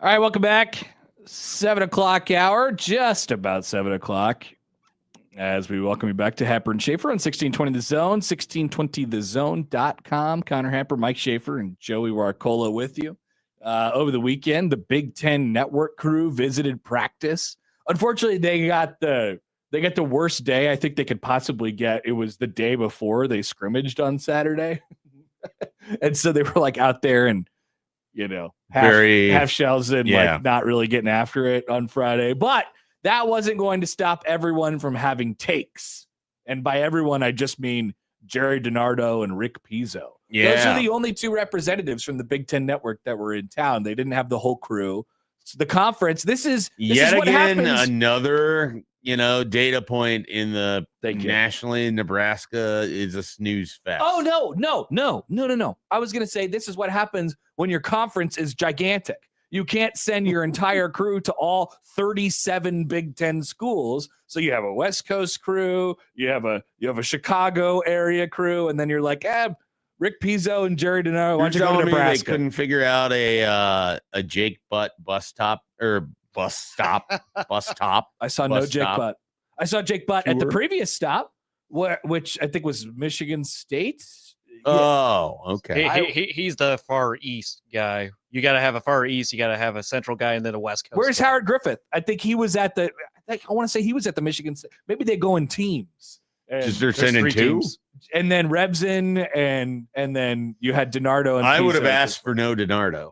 All right, welcome back. 7 o'clock hour, just about 7 o'clock. As we welcome you back to Happer and Schaefer on 1620 The Zone, 1620thezone.com. Connor Happer, Mike Schaefer, and Joey Warcola with you. Over the weekend, the Big Ten Network crew visited practice. Unfortunately, they got the worst day I think they could possibly get. It was the day before they scrimmaged on Saturday. And so they were like out there and, half shells and like not really getting after it on Friday. But that wasn't going to stop everyone from having takes. And by everyone, I just mean Jerry DiNardo and Rick Pizzo. Yeah. Those are the only two representatives from the Big Ten Network that were in town. They didn't have the whole crew. So the conference, this is what happens. Another, data point in the nationally Nebraska is a snooze fest. Oh, no. I was going to say this is what happens when your conference is gigantic. You can't send your entire crew to all 37 Big Ten schools. So you have a West Coast crew, you have a Chicago area crew, and then you're like, Rick Pizzo and Jerry DiNardo, why don't you go to Nebraska? They couldn't figure out a Jake Butt bus stop. I saw no Jake Butt. I saw Jake Butt at the previous stop, which I think was Michigan State. Oh, okay. He's the far east guy. You got to have a far east. You got to have a central guy, and then a West Coast. Where's guy. Howard Griffith? I think he was at I want to say he was at the Michigan State. Maybe they go in teams. Just they're sending 2 teams. And then Rebson, and then you had DiNardo. And I would have asked for no DiNardo.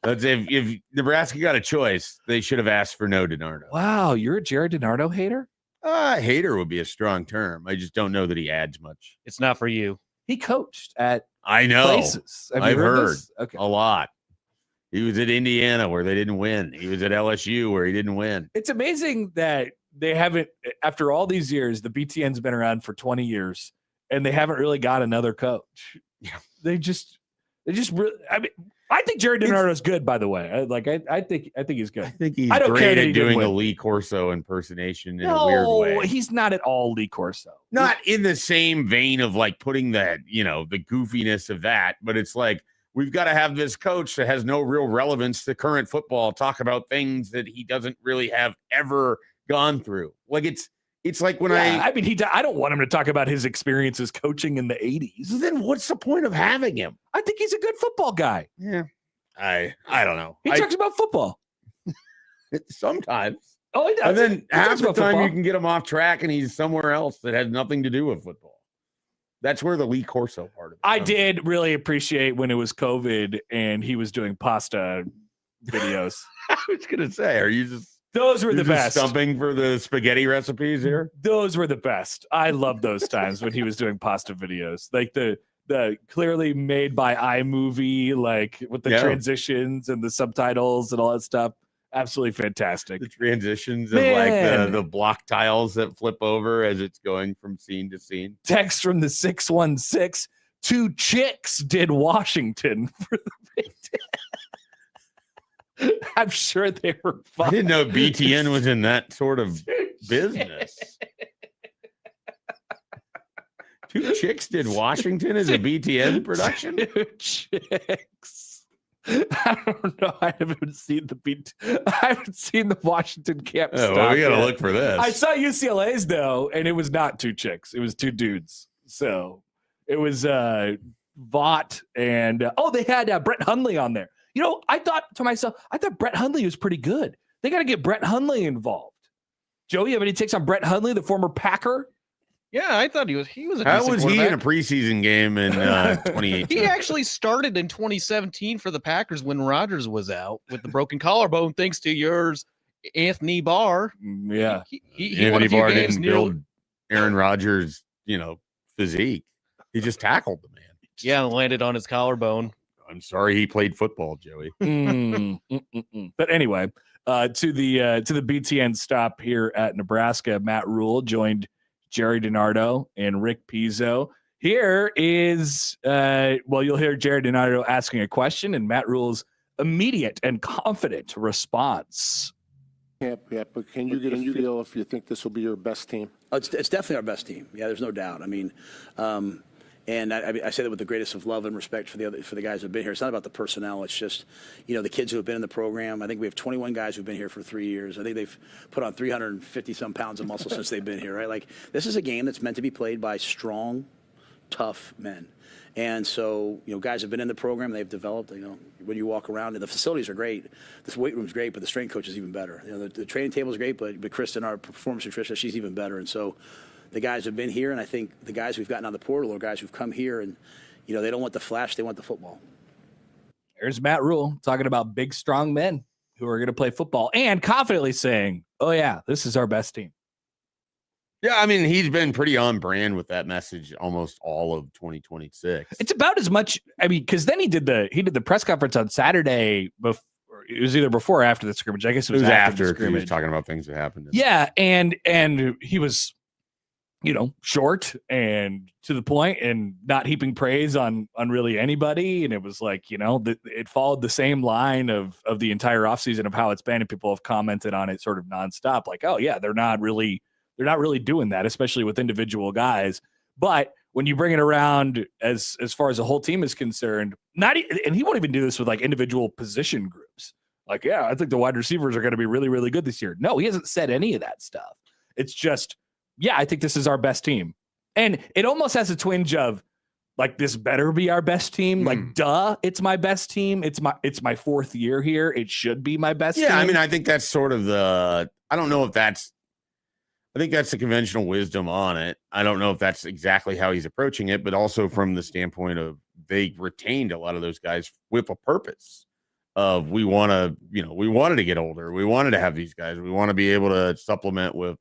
That's if Nebraska got a choice, they should have asked for no DiNardo. Wow, you're a Jerry DiNardo hater? Hater would be a strong term. I just don't know that he adds much. It's not for you. He coached at places. I've heard okay. A lot. He was at Indiana where they didn't win. He was at LSU where he didn't win. It's amazing that they haven't, after all these years, the BTN's been around for 20 years, and they haven't really got another coach. Yeah. They just really, I think Jerry DiNardo is good, by the way. I think he's good. I think he's great great at doing a Lee Corso impersonation in a weird way. No, he's not at all Lee Corso. Not in the same vein of like putting that, the goofiness of that, but it's like, we've got to have this coach that has no real relevance to current football talk about things that he doesn't really have ever gone through. Like it's like when I don't want him to talk about his experiences coaching in the 80s. Then what's the point of having him? I think he's a good football guy. Yeah. I don't know. He talks about football. Sometimes. Oh, he does. And then half the time football. you can get him off track and he's somewhere else that has nothing to do with football. That's where the Lee Corso part of it. I did really appreciate when it was COVID and he was doing pasta videos. I was going to say, are you just... Those were the best. Stumping for the spaghetti recipes here? Those were the best. I love those times when he was doing pasta videos. Like the clearly made by iMovie, like with the transitions and the subtitles and all that stuff. Absolutely fantastic. The transitions of like the block tiles that flip over as it's going from scene to scene. Text from the 616. 2 chicks did Washington for the Big Ten. I'm sure they were fun. I didn't know BTN was in that sort of business. 2 chicks did Washington as a BTN production? 2 chicks. I don't know. I haven't seen the Washington camp. Oh, well, we gotta look for this. I saw UCLA's though, and it was not 2 chicks. It was 2 dudes. So it was Vaught and they had Brett Hundley on there. I thought to myself, Brett Hundley was pretty good. They got to get Brett Hundley involved. Joey, you have any takes on Brett Hundley, the former Packer? Yeah, I thought he was a How was he in a preseason game in 2018? He actually started in 2017 for the Packers when Rodgers was out with the broken collarbone, thanks to yours, Anthony Barr. Yeah. He Anthony Barr didn't build Aaron Rodgers, physique. He just tackled the man. Yeah, landed on his collarbone. I'm sorry he played football, Joey. But anyway, to the BTN stop here at Nebraska, Matt Rhule joined Jerry DiNardo and Rick Pizzo. Here is, you'll hear Jerry DiNardo asking a question and Matt Rhule's immediate and confident response. Yeah, but can you get a feel if you think this will be your best team? It's definitely our best team. Yeah, there's no doubt. I mean, And I say that with the greatest of love and respect for the guys who have been here. It's not about the personnel. It's just, the kids who have been in the program. I think we have 21 guys who've been here for 3 years. I think they've put on 350 some pounds of muscle since they've been here, right? Like, this is a game that's meant to be played by strong, tough men. And so, guys have been in the program. They've developed, when you walk around, and the facilities are great. This weight room's great, but the strength coach is even better. The training table is great, but Kristen, our performance nutritionist, she's even better. And so the guys have been here, and I think the guys we've gotten on the portal are guys who've come here, and, they don't want the flash, they want the football. There's Matt Rhule talking about big, strong men who are going to play football and confidently saying, oh, yeah, this is our best team. Yeah, I mean, he's been pretty on brand with that message almost all of 2026. It's about as much. I mean, because then he did the press conference on Saturday. It was either before or after the scrimmage. I guess it was after the scrimmage. He was talking about things that happened. Yeah, and he was, short and to the point and not heaping praise on really anybody. And it was like, it followed the same line of the entire offseason of how it's been, and people have commented on it sort of nonstop. Like, oh yeah, they're not really doing that, especially with individual guys. But when you bring it around as far as the whole team is concerned, and he won't even do this with like individual position groups. Like, yeah, I think the wide receivers are going to be really, really good this year. No, he hasn't said any of that stuff. It's just, yeah, I think this is our best team. And it almost has a twinge of like, this better be our best team. Like, duh, it's my best team. It's my fourth year here. It should be my best team. I mean, I think that's sort of I don't know if I think that's the conventional wisdom on it. I don't know if that's exactly how he's approaching it, but also from the standpoint of they retained a lot of those guys with a purpose of we wanted to get older. We wanted to have these guys. We want to be able to supplement with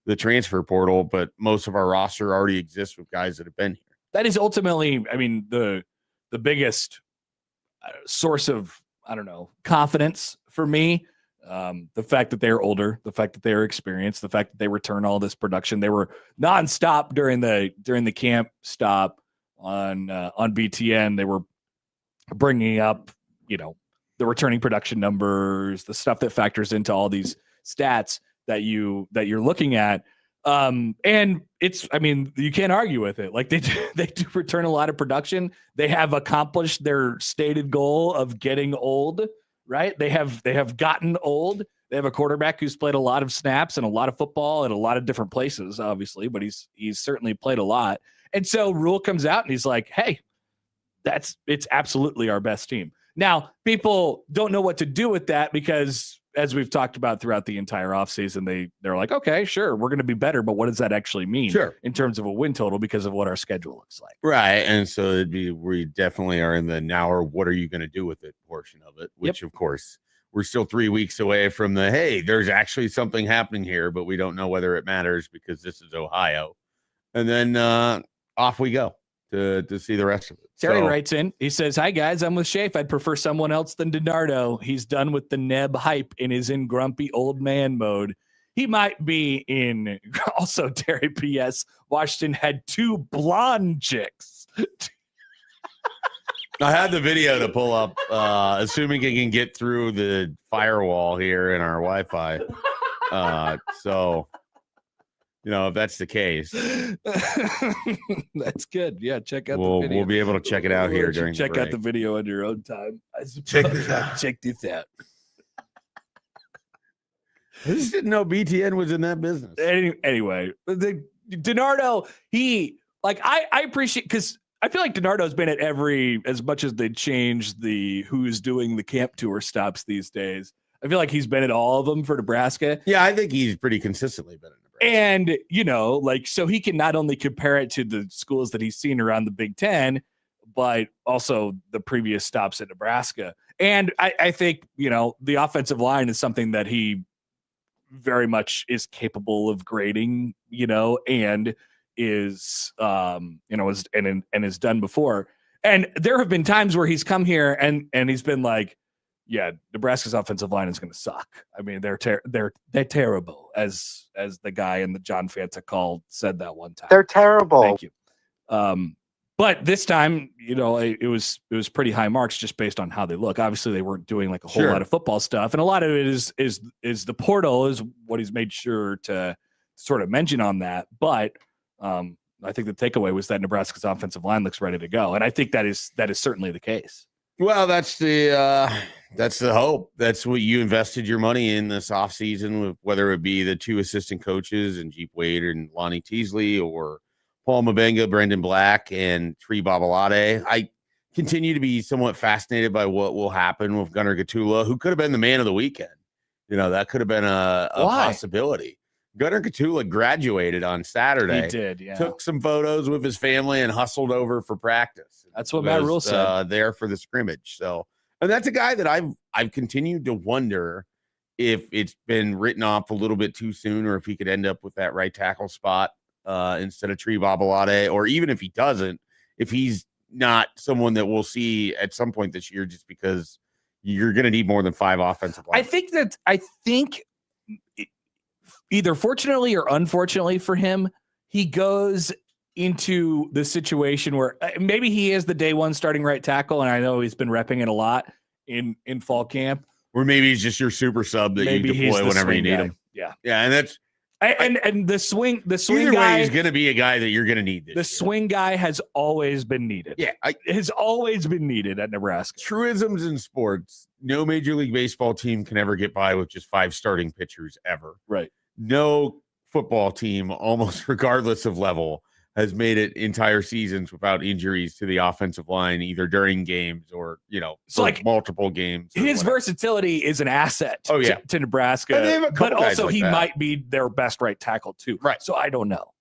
the transfer portal, but most of our roster already exists with guys that have been here. That is ultimately, I mean, the biggest source of, confidence for me. The fact that they're older, the fact that they're experienced, the fact that they return all this production. They were nonstop during the camp stop on BTN. They were bringing up, the returning production numbers, the stuff that factors into all these stats that you're looking at. And you can't argue with it. Like they do return a lot of production. They have accomplished their stated goal of getting old. Right. They have gotten old. They have a quarterback who's played a lot of snaps and a lot of football in a lot of different places, obviously, but he's certainly played a lot. And so Rhule comes out and he's like, hey, it's absolutely our best team. Now, people don't know what to do with that because, as we've talked about throughout the entire offseason, they're like, okay, sure, we're going to be better, but what does that actually mean in terms of a win total because of what our schedule looks like? Right. And so we definitely are in the now or what are you going to do with it portion of it, which of course we're still 3 weeks away from hey, there's actually something happening here, but we don't know whether it matters because this is Ohio. And then off we go to see the rest of it. Terry writes in, he says, hi guys, I'm with Schaefer. I'd prefer someone else than DiNardo. He's done with the Neb hype and is in grumpy old man mode. He might be in. Also, Terry P.S. Washington had 2 blonde chicks. I had the video to pull up, assuming it can get through the firewall here in our Wi-Fi. So, if that's the case, that's good. Yeah, check out the video. We'll be able to check it out here during the break. Check out the video on your own time. Check this out. Check this out. I just didn't know BTN was in that business. Anyway, DiNardo, I appreciate, because I feel like DiNardo's been at as much as they changed the who's doing the camp tour stops these days. I feel like he's been at all of them for Nebraska. Yeah, I think he's pretty consistently been in Nebraska. And, so he can not only compare it to the schools that he's seen around the Big Ten, but also the previous stops at Nebraska. And I think, the offensive line is something that he very much is capable of grading, and is, has done before. And there have been times where he's come here and he's been like, yeah, Nebraska's offensive line is going to suck. I mean, they're terrible, as the guy in the John Fanta call said that one time. They're terrible. Thank you. But this time, it was pretty high marks just based on how they look. Obviously, they weren't doing like a whole lot of football stuff, and a lot of it is the portal is what he's made sure to sort of mention on that. But I think the takeaway was that Nebraska's offensive line looks ready to go. And I think that is certainly the case. Well, that's the hope. That's what you invested your money in this offseason, whether it be the 2 assistant coaches and Jeep Wade and Lonnie Teasley, or Paul Mabenga, Brendan Black, and Tree Babalade. I continue to be somewhat fascinated by what will happen with Gunnar Gatula, who could have been the man of the weekend. That could have been a possibility. Gunnar Gatula graduated on Saturday. He did, yeah. Took some photos with his family and hustled over for practice. That's what Matt Rhule said. There for the scrimmage. So, and that's a guy that I've continued to wonder if it's been written off a little bit too soon, or if he could end up with that right tackle spot instead of Tree Babalade, or even if he doesn't, if he's not someone that we'll see at some point this year, just because you're going to need more than 5 offensive line. I think either fortunately or unfortunately for him, he goes into the situation where maybe he is the day one starting right tackle, and I know he's been repping it a lot in fall camp. Or maybe he's just your super sub that you deploy whenever you need him. Yeah, and that's and the swing either guy, way, he's going to be a guy that you're going to need. The swing guy has always been needed. Yeah, has always been needed at Nebraska. Truisms in sports: no Major League Baseball team can ever get by with just 5 starting pitchers ever. Right. No football team, almost regardless of level, has made it entire seasons without injuries to the offensive line, either during games or, so like multiple games. His versatility is an asset to Nebraska, but also he might be their best right tackle too. Right. So I don't know,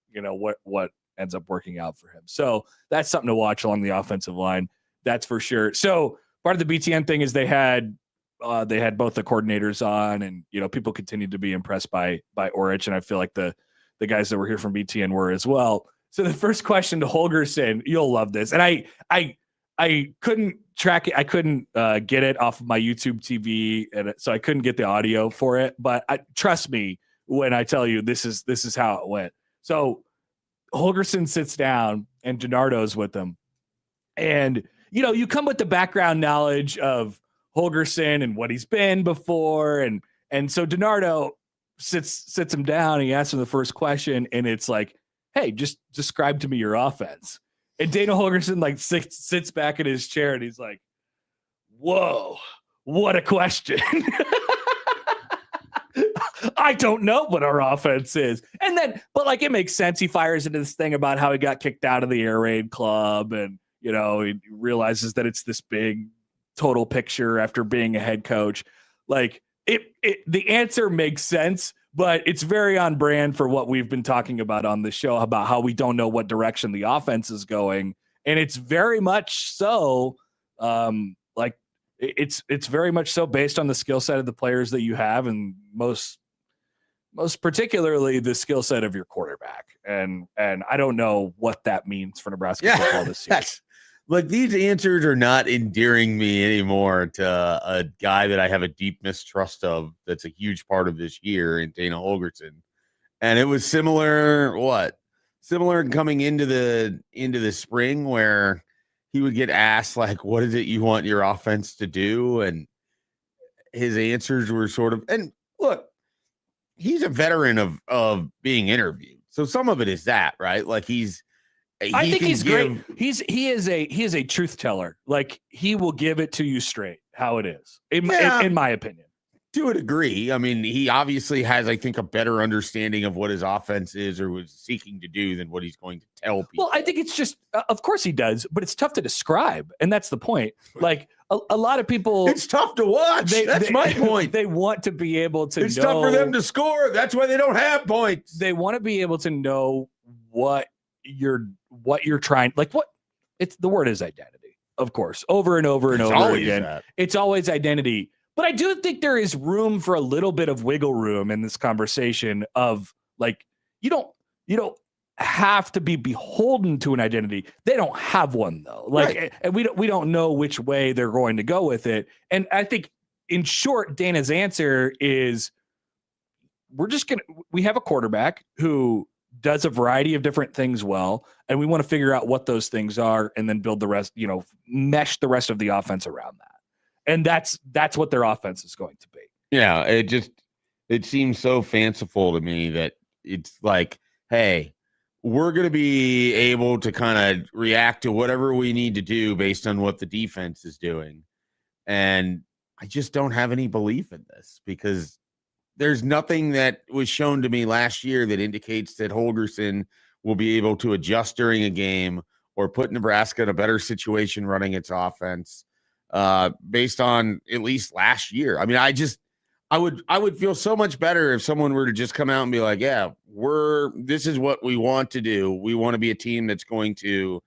what ends up working out for him. So that's something to watch along the offensive line. That's for sure. So part of the BTN thing is they had both the coordinators on, and, people continued to be impressed by Orich. And I feel like the guys that were here from BTN were as well. So the first question to Holgorsen, you'll love this. And I couldn't track it. I couldn't get it off of my YouTube TV. And so I couldn't get the audio for it, but trust me when I tell you, this is how it went. So Holgorsen sits down and DiNardo's with him. And, you come with the background knowledge of Holgorsen and what he's been before. And so DiNardo sits him down. And he asks him the first question, and it's like, hey, just describe to me your offense. And Dana Holgorsen sits back in his chair and he's like, whoa, what a question. I don't know what our offense is. And then, but it makes sense. He fires into this thing about how he got kicked out of the air raid club, and, he realizes that it's this big total picture after being a head coach. The answer makes sense, but it's very on brand for what we've been talking about on the show, about how we don't know what direction the offense is going. And it's very much so, it's very much so based on the skill set of the players that you have, and most particularly the skill set of your quarterback. And I don't know what that means for Nebraska football this year. These answers are not endearing me anymore to a guy that I have a deep mistrust of. That's a huge part of this year in Dana Holgorsen. And it was similar coming into the spring, where he would get asked, what is it you want your offense to do? And his answers were sort of, and look, he's a veteran of being interviewed. So some of it is that, right? I think he's great. He is a truth teller. He will give it to you straight how it is, in my opinion. To a degree. I mean, he obviously has, I think, a better understanding of what his offense is or was seeking to do than what he's going to tell people. Well, I think it's just, of course he does, but it's tough to describe, and that's the point. A lot of people, it's tough to watch. That's my point. They want to be able to. It's tough for them to score. That's why they don't have points. They want to be able to know what you're trying, it's the word is identity, of course, over and over and over again. It's always identity. But I do think there is room for a little bit of wiggle room in this conversation of you don't have to be beholden to an identity. They don't have one though. And we don't know which way they're going to go with it. And I think in short, Dana's answer is we have a quarterback who does a variety of different things well, and we want to figure out what those things are and then build the rest, mesh the rest of the offense around that. And that's what their offense is going to be. Yeah, it seems so fanciful to me that it's hey, we're going to be able to kind of react to whatever we need to do based on what the defense is doing. And I just don't have any belief in this because there's nothing that was shown to me last year that indicates that Holgorsen will be able to adjust during a game or put Nebraska in a better situation running its offense based on at least last year. I mean, I would feel so much better if someone were to just come out and be like, yeah, this is what we want to do. We want to be a team that's going to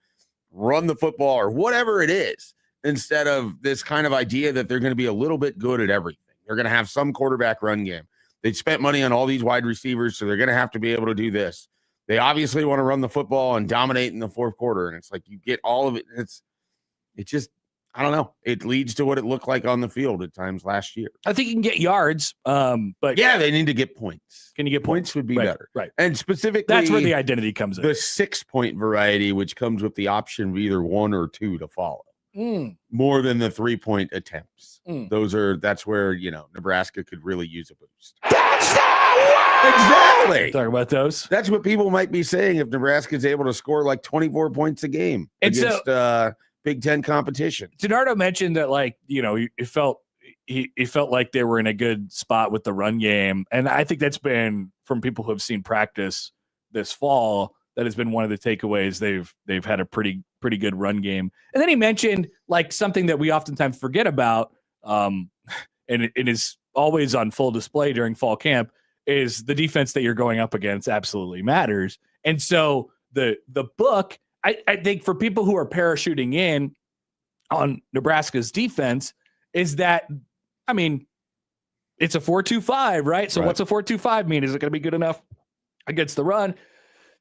run the football or whatever it is, instead of this kind of idea that they're going to be a little bit good at everything. They're going to have some quarterback run game. They spent money on all these wide receivers, so they're going to have to be able to do this. They obviously want to run the football and dominate in the fourth quarter. And it's like you get all of it. It just, I don't know. It leads to what it looked like on the field at times last year. I think you can get yards, but yeah, they need to get points. Can you get points? Would be right, better. Right. And specifically, that's where the identity comes in. The 6-point variety, which comes with the option of either 1 or 2 to follow. More than the 3-point attempts. That's where, Nebraska could really use a boost. Exactly. Talk about those. That's what people might be saying if Nebraska is able to score like 24 points a game against Big Ten competition. DiNardo mentioned that, it felt like they were in a good spot with the run game. And I think that's been, from people who have seen practice this fall, that has been one of the takeaways. They've had a pretty good run game. And then he mentioned something that we oftentimes forget about, and it is always on full display during fall camp, is the defense that you're going up against absolutely matters. And so the book, I think for people who are parachuting in on Nebraska's defense is that, I mean, it's a 4-2-5, right? So what's a 4-2-5 mean? Is it going to be good enough against the run?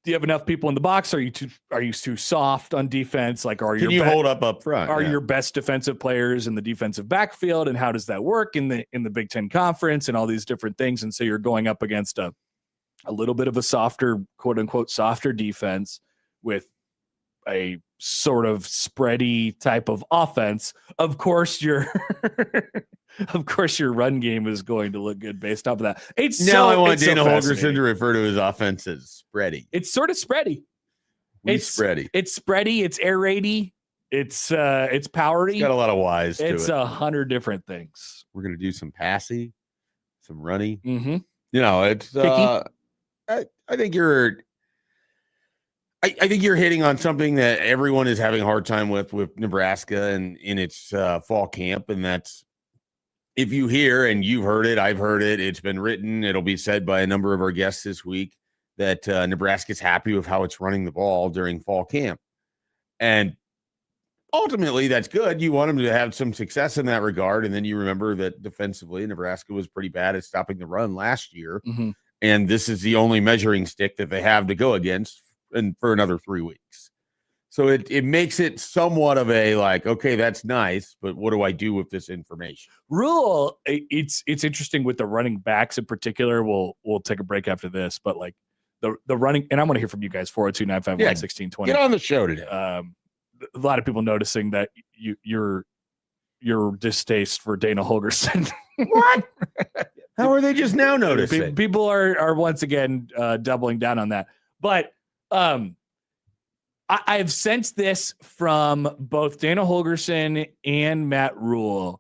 Do you have enough people in the box? Are you too soft on defense? Can you hold up front? Are your best defensive players in the defensive backfield? And how does that work in the Big Ten Conference and all these different things? And so you're going up against a little bit of a softer, quote unquote, softer defense with a sort of spready type of offense. Of course, your run game is going to look good based off of that. I want Dana Holgorsen to refer to his offense as spready. It's sort of spready. It's spready. It's spready. It's air raidy. It's powery. It's got a lot of Y's to it. It's 100 different things. We're gonna do some passy, some runny. Mm-hmm. It's I think you're hitting on something that everyone is having a hard time with Nebraska and in its fall camp, and that's, if you hear, and you've heard it, I've heard it, it's been written, it'll be said by a number of our guests this week, that Nebraska's happy with how it's running the ball during fall camp. And ultimately, that's good. You want them to have some success in that regard. And then you remember that defensively, Nebraska was pretty bad at stopping the run last year. Mm-hmm. And this is the only measuring stick that they have to go against for another 3 weeks. So it makes it somewhat of a okay, that's nice, but what do I do with this information? Rhule, it's interesting with the running backs in particular. We'll take a break after this, but the running, and I want to hear from you guys. 402-951-1620. Get on the show today. A lot of people noticing that your distaste for Dana Holgorsen. What? How are they just now noticing? People are once again doubling down on that. But I've sensed this from both Dana Holgorsen and Matt Rhule,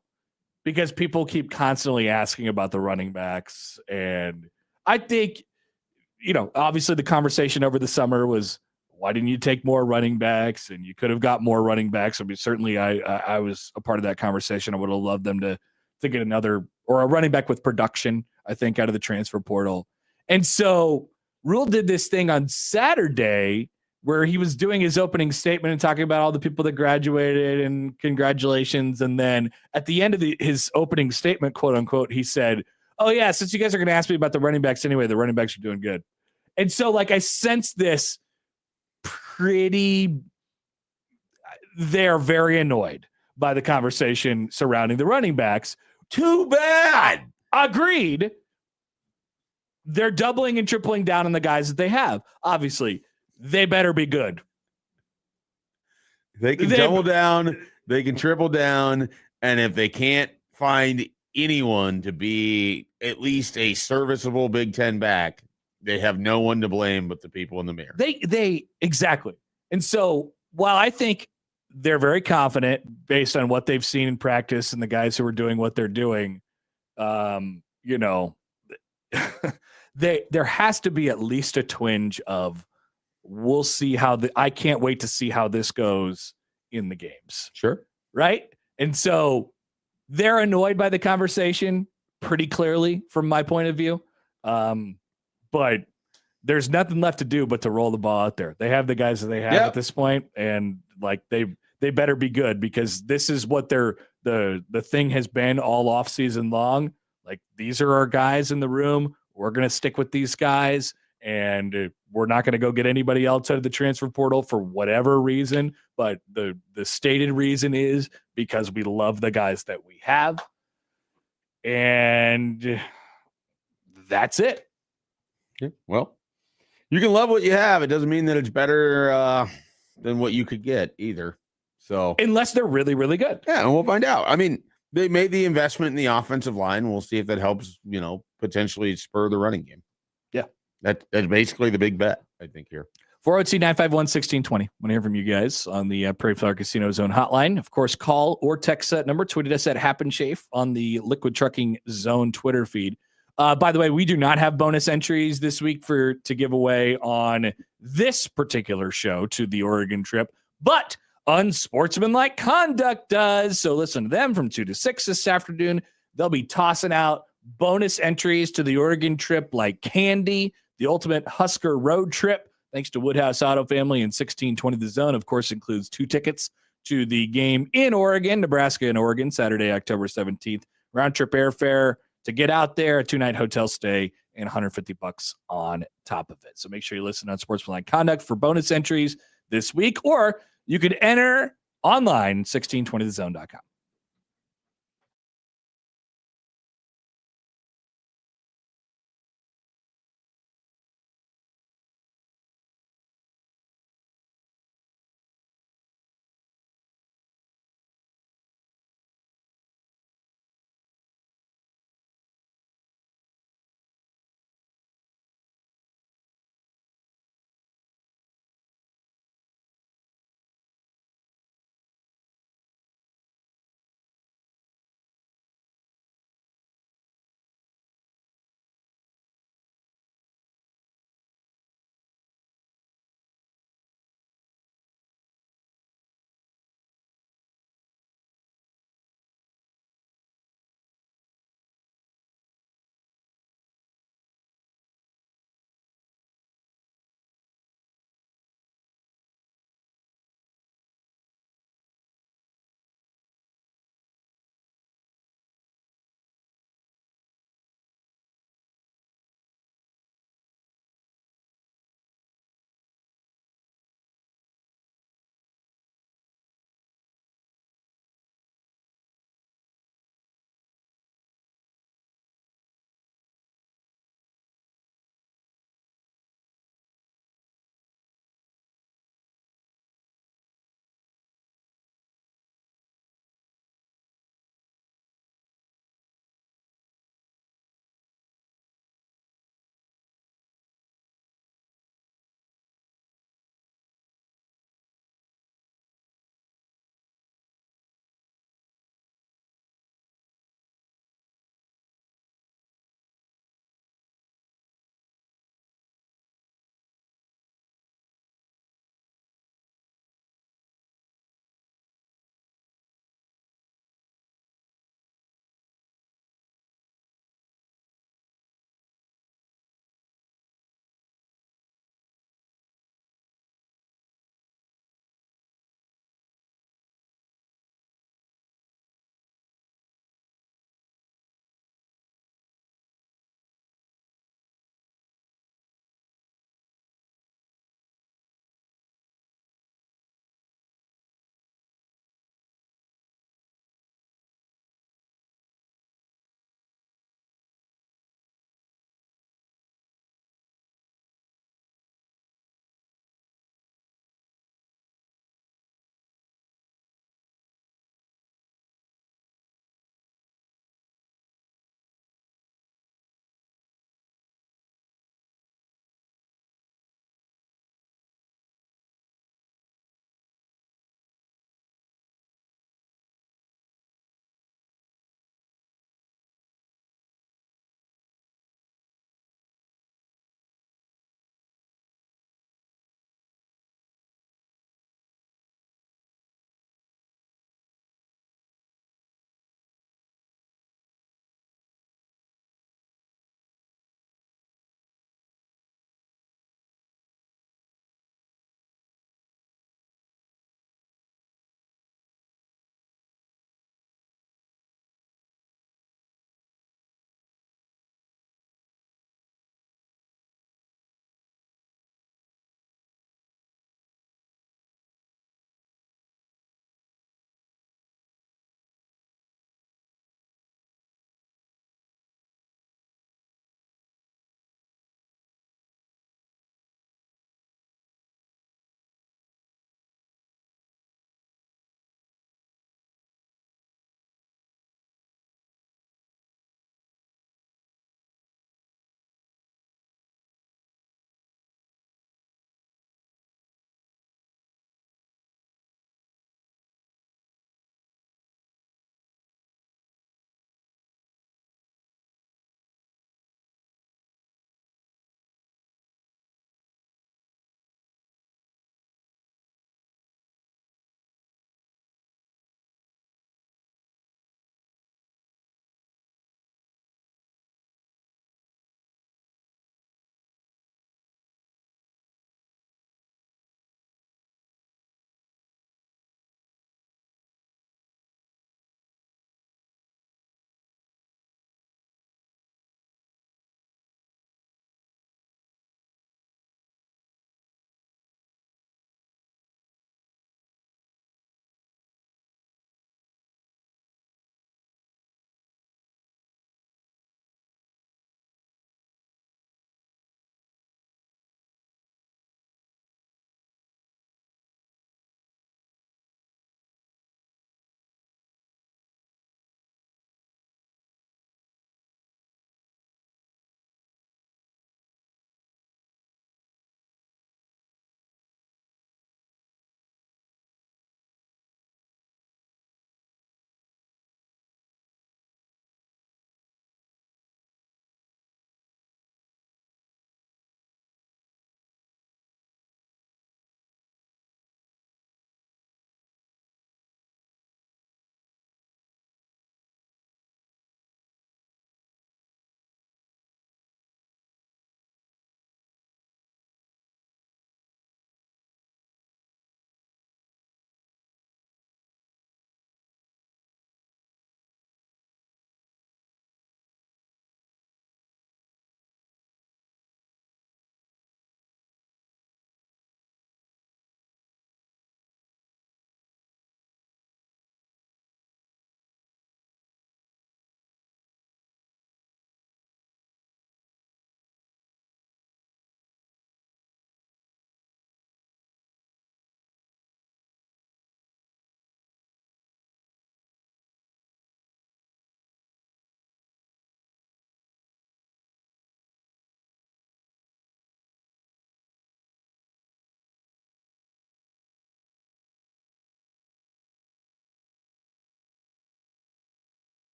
because people keep constantly asking about the running backs. And I think, obviously the conversation over the summer was, why didn't you take more running backs? And you could have got more running backs. I mean, certainly I was a part of that conversation. I would have loved them to get another, or a running back with production, I think, out of the transfer portal. And so Rhule did this thing on Saturday where he was doing his opening statement and talking about all the people that graduated and congratulations. And then at the end of his opening statement, quote unquote, he said, oh yeah, since you guys are going to ask me about the running backs anyway, the running backs are doing good. And so I sense this they're very annoyed by the conversation surrounding the running backs. Too bad. Agreed. They're doubling and tripling down on the guys that they have. Obviously, they better be good. They can double down. They can triple down. And if they can't find anyone to be at least a serviceable Big Ten back, they have no one to blame but the people in the mirror. They exactly. And so while I think they're very confident based on what they've seen in practice and the guys who are doing what they're doing, you know, there has to be at least a twinge of we'll see how I can't wait to see how this goes in the games. Sure. Right. And so they're annoyed by the conversation pretty clearly from my point of view. But there's nothing left to do but to roll the ball out there. They have the guys that they have at this point, and like they better be good, because this is what the thing has been all off season long. Like, these are our guys in the room. We're going to stick with these guys, and we're not going to go get anybody else out of the transfer portal for whatever reason. But the stated reason is because we love the guys that we have. And that's it. Yeah, well, you can love what you have. It doesn't mean that it's better than what you could get either. So unless they're really, really good. Yeah, and we'll find out. I mean, they made the investment in the offensive line. We'll see if that helps, potentially spur the running game. Yeah. That's basically the big bet, I think, here. 402-951-1620. Want to hear from you guys on the Prairie Flower Casino Zone hotline. Of course, call or text that number. Tweeted us at HappenSchafe on the Liquid Trucking Zone Twitter feed. By the way, we do not have bonus entries this week to give away on this particular show to the Oregon trip, but Unsportsmanlike Conduct does. So listen to them from 2 to 6 this afternoon. They'll be tossing out bonus entries to the Oregon trip like candy. The ultimate Husker road trip, thanks to Woodhouse Auto Family and 1620 The Zone, of course, includes 2 tickets to the game in Oregon, Nebraska and Oregon, Saturday, October 17th. Round trip airfare to get out there, a 2-night hotel stay, and $150 on top of it. So make sure you listen on Sportsmanlike Conduct for bonus entries this week, or you could enter online, 1620thezone.com.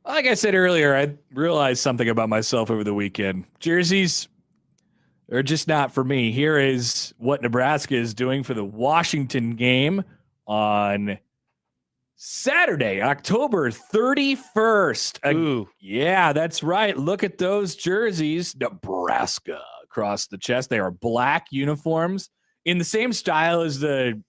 Like I said earlier, I realized something about myself over the weekend. Jerseys are just not for me. Here is what Nebraska is doing for the Washington game on Saturday, October 31st. Ooh. Yeah, that's right. Look at those jerseys. Nebraska across the chest. They are black uniforms in the same style as the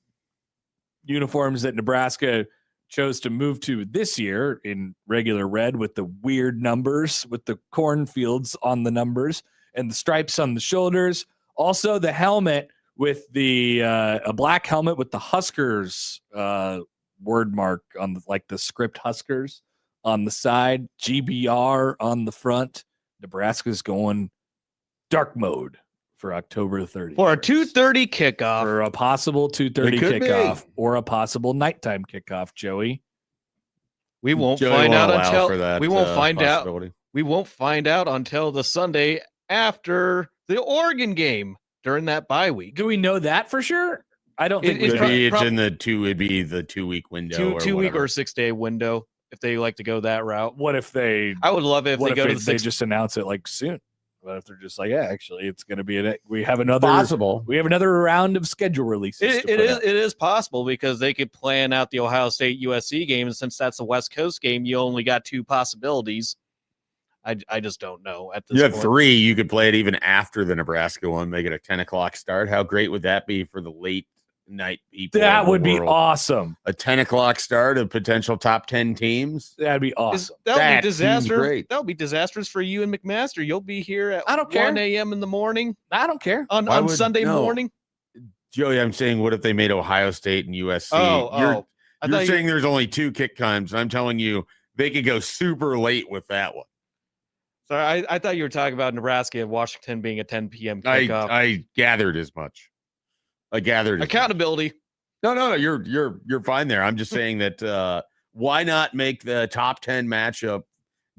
uniforms that Nebraska chose to move to this year in regular red with the weird numbers, with the cornfields on the numbers and the stripes on the shoulders. Also, the helmet with the a black helmet with the Huskers word mark on the script Huskers on the side, GBR on the front. Nebraska's going dark mode for October 30th. For a 2:30 kickoff. For a possible 2:30 kickoff or a possible nighttime kickoff, Joey. We won't Joey find won't out allow until for that, we won't find out. possibility. We won't find out until the Sunday after the Oregon game during that bye week. Do we know that for sure? I don't think It's we pro- do. It's in the two. It'd be the 2 week window. Two week whatever. or 6 day window if they like to go that route. What if they I would love it if what they if go to they the just announce it like soon? What if they're just like, yeah, actually it's gonna be we have another Possible. we have another round of schedule releases. It is possible because they could plan out the Ohio State USC game, and since that's a West Coast game, you only got 2 possibilities. I just don't know at this You have point. 3. You could play it even after the Nebraska one. Make it a 10 o'clock start. How great would that be for the late night people? That of the would be world? awesome. A 10 o'clock start of potential top 10 teams. That'd be awesome. That would That be seems disaster. great. That would be disastrous for you and McMaster. You'll be here at I don't care. 1 a.m. in the morning I don't care. on Why would- Sunday no. morning. Joey, I'm saying, what if they made Ohio State and USC? I You're thought saying there's only 2 kick times. I'm telling you, they could go super late with that one. Sorry, I thought you were talking about Nebraska and Washington being a 10 p.m. kickoff. I gathered as much. I gathered as much. Accountability. No, you're fine there. I'm just saying that why not make the top 10 matchup,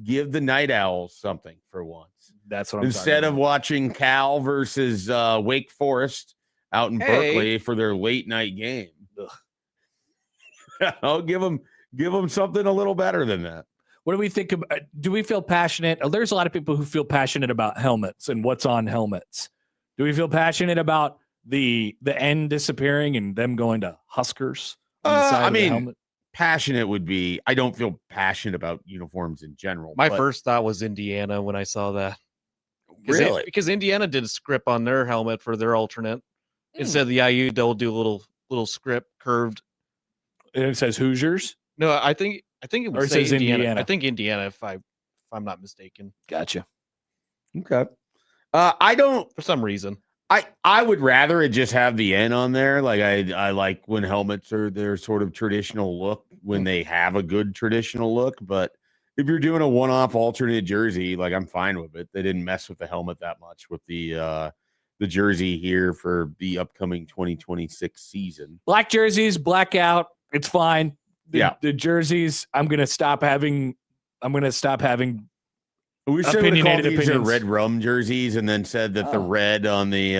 give the Night Owls something for once. That's what I'm Instead talking of watching Cal versus Wake Forest out in Hey. Berkeley for their late night game. I'll give them something a little better than that. What do we think of? Do we feel passionate? There's a lot of people who feel passionate about helmets and what's on helmets. Do we feel passionate about the end disappearing and them going to Huskers on the side I of the mean, helmet? passionate would be. I don't feel passionate about uniforms in general. My but first thought was Indiana when I saw that. really, Because Indiana did a script on their helmet for their alternate. Instead of the IU, they'll do a little script curved. And it says Hoosiers. No, I think it Or would it say says Indiana. I think Indiana, if I'm not mistaken, Gotcha. okay. I don't. for some reason. I would rather it just have the N on there. Like I like when helmets are their sort of traditional look when they have a good traditional look. But if you're doing a one-off alternate jersey, like I'm fine with it. They didn't mess with the helmet that much with the jersey here for the upcoming 2026 season. Black jerseys, blackout. It's fine. The jerseys. I'm gonna stop having. I wish they would have called Opinionated these opinions. red rum jerseys and then said that the Oh. red on the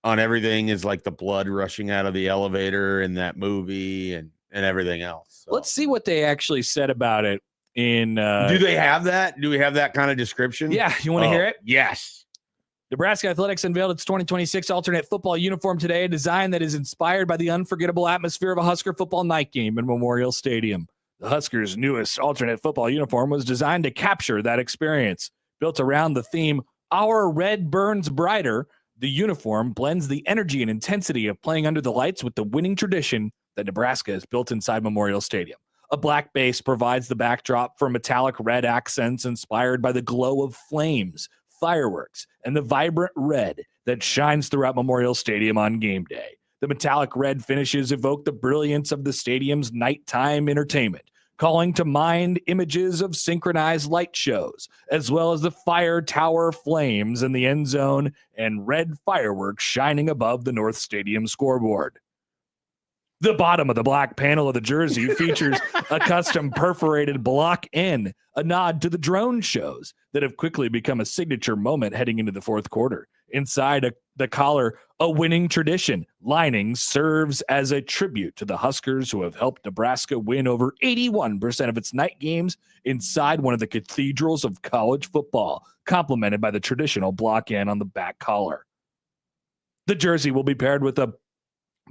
on everything is like the blood rushing out of the elevator in that movie and everything else. So. Let's see what they actually said about it in. Do they have that? Do we have that kind of description? Yeah, you want to hear it? Yes. Nebraska Athletics unveiled its 2026 alternate football uniform today, a design that is inspired by the unforgettable atmosphere of a Husker football night game in Memorial Stadium. The Huskers' newest alternate football uniform was designed to capture that experience. Built around the theme, Our Red Burns Brighter, the uniform blends the energy and intensity of playing under the lights with the winning tradition that Nebraska has built inside Memorial Stadium. A black base provides the backdrop for metallic red accents inspired by the glow of flames, fireworks, and the vibrant red that shines throughout Memorial Stadium on game day. The metallic red finishes evoke the brilliance of the stadium's nighttime entertainment, calling to mind images of synchronized light shows, as well as the fire tower flames in the end zone and red fireworks shining above the North Stadium scoreboard. The bottom of the black panel of the jersey features a custom perforated block N, a nod to the drone shows that have quickly become a signature moment heading into the fourth quarter. Inside, a the collar a winning tradition. Lining serves as a tribute to the Huskers who have helped Nebraska win over 81% of its night games inside one of the cathedrals of college football, complemented by the traditional block end on the back collar. The jersey will be paired with a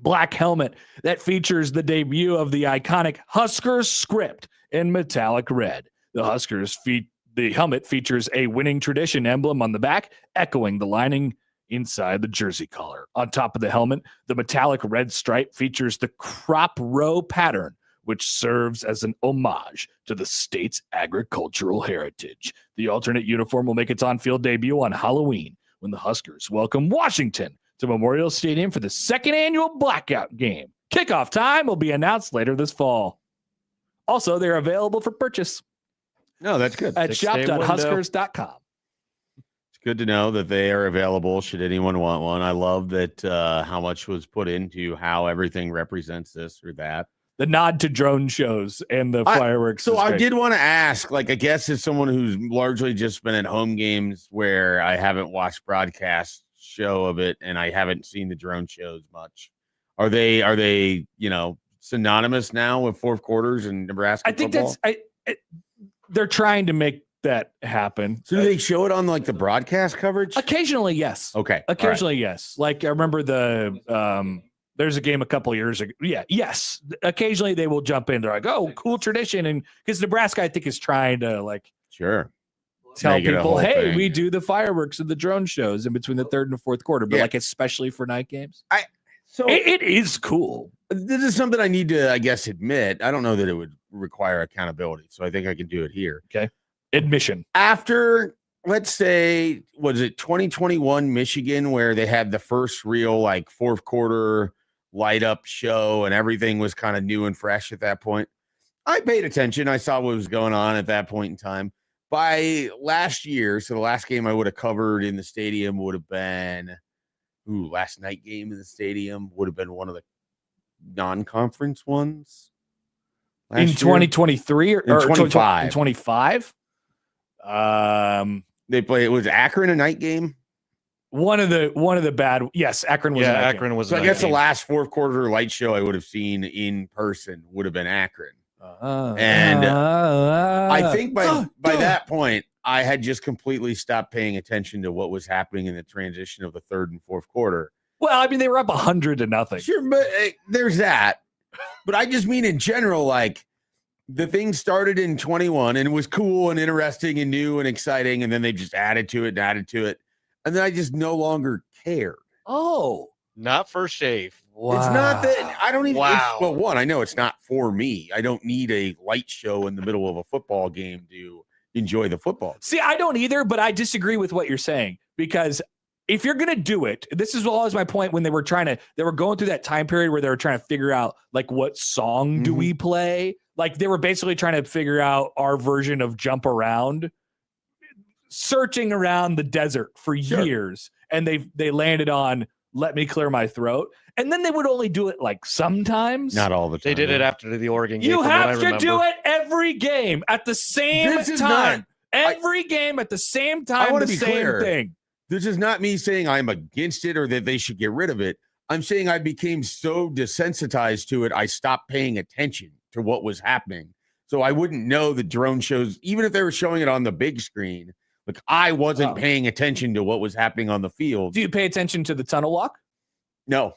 black helmet that features the debut of the iconic Husker script in metallic red. The helmet features a winning tradition emblem on the back, echoing the lining inside the jersey collar. On top of the helmet, the metallic red stripe features the crop row pattern, which serves as an homage to the state's agricultural heritage. The alternate uniform will make its on-field debut on Halloween when the Huskers welcome Washington to Memorial Stadium for the second annual blackout game. Kickoff time will be announced later this fall. Also, they're available for purchase No, that's good. at shop.huskers.com. It's good to know that they are available should anyone want one. I love that how much was put into how everything represents this or that. The nod to drone shows and the fireworks. So is I great. did want to ask, like, I guess as someone who's largely just been at home games where I haven't watched broadcast show of it and I haven't seen the drone shows much. Are they synonymous now with fourth quarters in Nebraska I think football? they're trying to make that happen. So do they show it on like the broadcast coverage? Occasionally, yes. Okay. Occasionally, yes. Like I remember there's a game a couple of years ago. Yeah, yes. Occasionally they will jump in. They're like, "Oh, cool tradition," and because Nebraska, I think, is trying to like Sure. tell Make it a people, whole "Hey, thing. we do the fireworks and the drone shows in between the third and fourth quarter," but Yeah. like especially for night games. So It is cool. this is something I need to, I guess, admit. I don't know that it would require accountability, so I think I can do it here. Admission. After, let's say, was it 2021 Michigan, where they had the first real like fourth quarter light up show and everything was kind of new and fresh at that point? I paid attention. I saw what was going on at that point in time. By last year, so the last game I would have covered in the stadium would have been, last night game in the stadium would have been one of the non-conference ones. In 2023 or In 25. 25. They play. It was Akron a night game. One of the bad. Yes, Akron was. Yeah, a night game. Akron was. So a I night guess the game. last fourth quarter light show I would have seen in person would have been Akron. And I think by that point, I had just completely stopped paying attention to what was happening in the transition of the third and fourth quarter. Well, I mean, they were up 100-0. Sure, but there's that. But I just mean in general, like the thing started in 21 and it was cool and interesting and new and exciting. And then they just added to it and added to it. And then I just no longer cared. Oh, Not for Schaefer. wow. It's not that I don't even. Wow. Well, one, I know it's not for me. I don't need a light show in the middle of a football game to enjoy the football. See, I don't either, but I disagree with what you're saying because if you're gonna do it, this is always my point when they were going through that time period where they were trying to figure out like what song do we play? Like they were basically trying to figure out our version of Jump Around, searching around the desert for years, and they landed on Let Me Clear My Throat. And then they would only do it like sometimes. Not all the time. They did it after the Oregon game. You from what I have to do remember. it every game at the same This is time. not- Every game at the same I time, wanna the be same clear. thing. This is not me saying I'm against it or that they should get rid of it. I'm saying I became so desensitized to it, I stopped paying attention to what was happening. So I wouldn't know the drone shows, even if they were showing it on the big screen. Like I wasn't paying attention to what was happening on the field. Do you pay attention to the tunnel walk? No,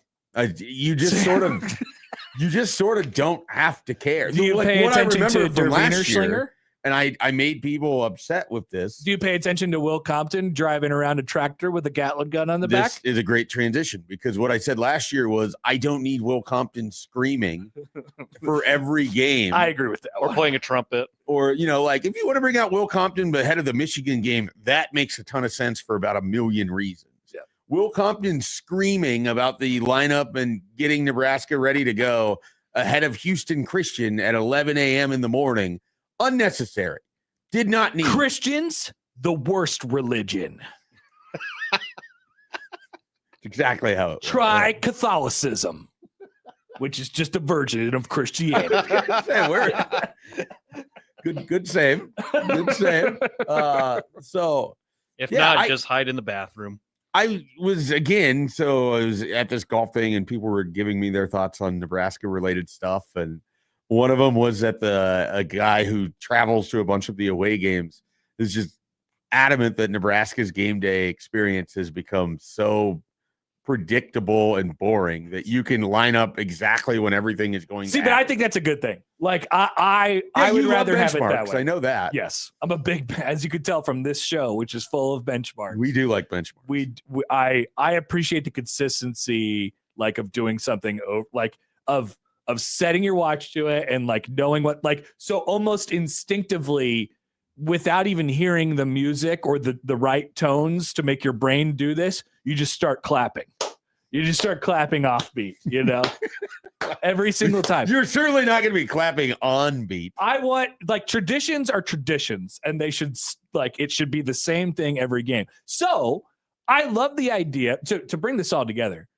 you just sort of don't have to care. Do you Like, pay what I attention to remember from Der Wiener last year, Schlinger? and I made people upset with this. Do you pay attention to Will Compton driving around a tractor with a Gatling gun on the back? This is a great transition because what I said last year was I don't need Will Compton screaming for every game. I agree with that. Or one. playing a trumpet. Or, like if you want to bring out Will Compton ahead of the Michigan game, that makes a ton of sense for about a million reasons. Yeah. Will Compton screaming about the lineup and getting Nebraska ready to go ahead of Houston Christian at 11 a.m. in the morning, unnecessary. Did not need. Christians, the worst religion. Exactly how it Try Catholicism, which is just a version of Christianity. Good save. Good save. So If Yeah, not, I- just hide in the bathroom. I was again, so I was at this golf thing and people were giving me their thoughts on Nebraska related stuff. And one of them was that a guy who travels to a bunch of the away games is just adamant that Nebraska's game day experience has become so predictable and boring that you can line up exactly when everything is going. See, but I think that's a good thing. Like I would rather have it that way. I know that. Yes, I'm a big, as you could tell from this show, which is full of benchmarks. We do like benchmarks. I appreciate the consistency, like of doing something, like of setting your watch to it and like knowing what, like, so almost instinctively, without even hearing the music or the right tones to make your brain do this, you just start clapping. You just start clapping offbeat, you know, every single time. You're certainly not going to be clapping on beat. I want, like, traditions are traditions, and they should, like, it should be the same thing every game. So I love the idea to bring this all together.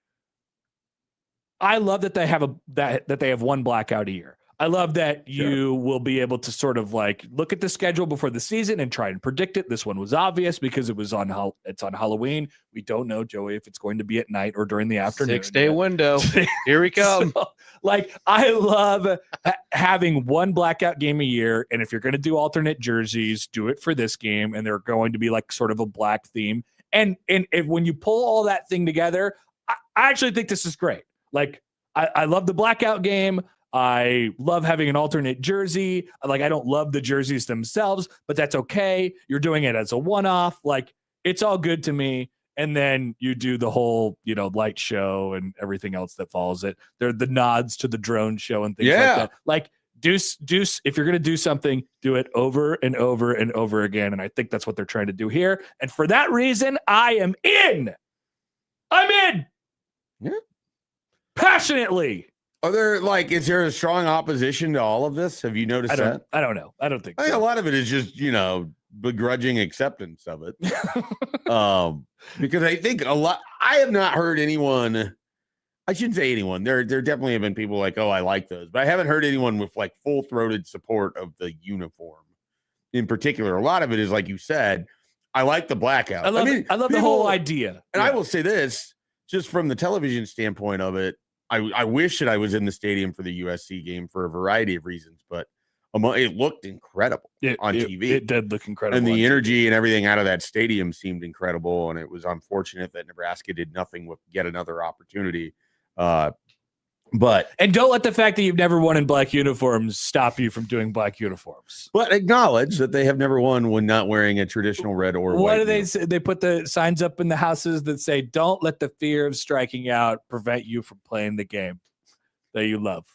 I love that they have that they have one blackout a year. I love that you will be able to sort of like look at the schedule before the season and try and predict it. This one was obvious because it's on Halloween. We don't know, Joey, if it's going to be at night or during the afternoon. 6-day window. Here we come. So, like, I love having one blackout game a year. And if you're going to do alternate jerseys, do it for this game. And they're going to be like sort of a black theme. And if, when you pull all that thing together, I actually think this is great. Like, I love the blackout game. I love having an alternate jersey. Like, I don't love the jerseys themselves, but that's okay. You're doing it as a one-off. Like, it's all good to me. And then you do the whole, you know, light show and everything else that follows it. They're the nods to the drone show and things like that. Like, deuce, if you're going to do something, do it over and over and over again. And I think that's what they're trying to do here. And for that reason, I am in. I'm in. Yeah. Passionately. Are there, like, is there a strong opposition to all of this? Have you noticed that? I don't know. I don't think I think so. a lot of it is just, you know, begrudging acceptance of it. Because I think I have not heard anyone, I shouldn't say anyone. There definitely have been people like, oh, I like those, but I haven't heard anyone with like full-throated support of the uniform in particular. A lot of it is, like you said, I like the blackout. I love the whole idea. And I will say this, just from the television standpoint of it, I wish that I was in the stadium for the USC game for a variety of reasons, but it looked incredible on TV. It did look incredible. And the energy and everything out of that stadium seemed incredible. And it was unfortunate that Nebraska did nothing with yet another opportunity. And don't let the fact that you've never won in black uniforms stop you from doing black uniforms. But acknowledge that they have never won when not wearing a traditional red or white. What do they say? They put the signs up in the houses that say, don't let the fear of striking out prevent you from playing the game that you love.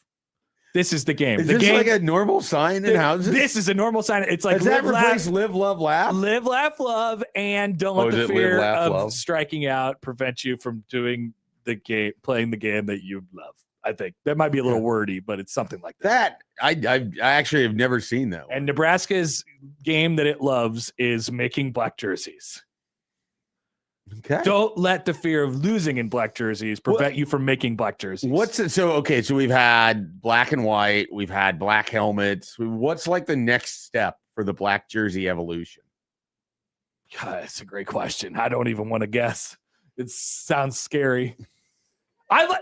This is the game. Is the this game, like a normal sign in houses? This is a normal sign. It's like Does that replace live, love, laugh? Live, laugh, love, and don't let the fear of striking out prevent you from doing the game, playing the game that you love. I think that might be a little wordy, but it's something like that. I actually have never seen that one. And Nebraska's game that it loves is making black jerseys. Okay. Don't let the fear of losing in black jerseys prevent you from making black jerseys. So we've had black and white, we've had black helmets. What's like the next step for the black jersey evolution? God, that's a great question. I don't even want to guess. It sounds scary.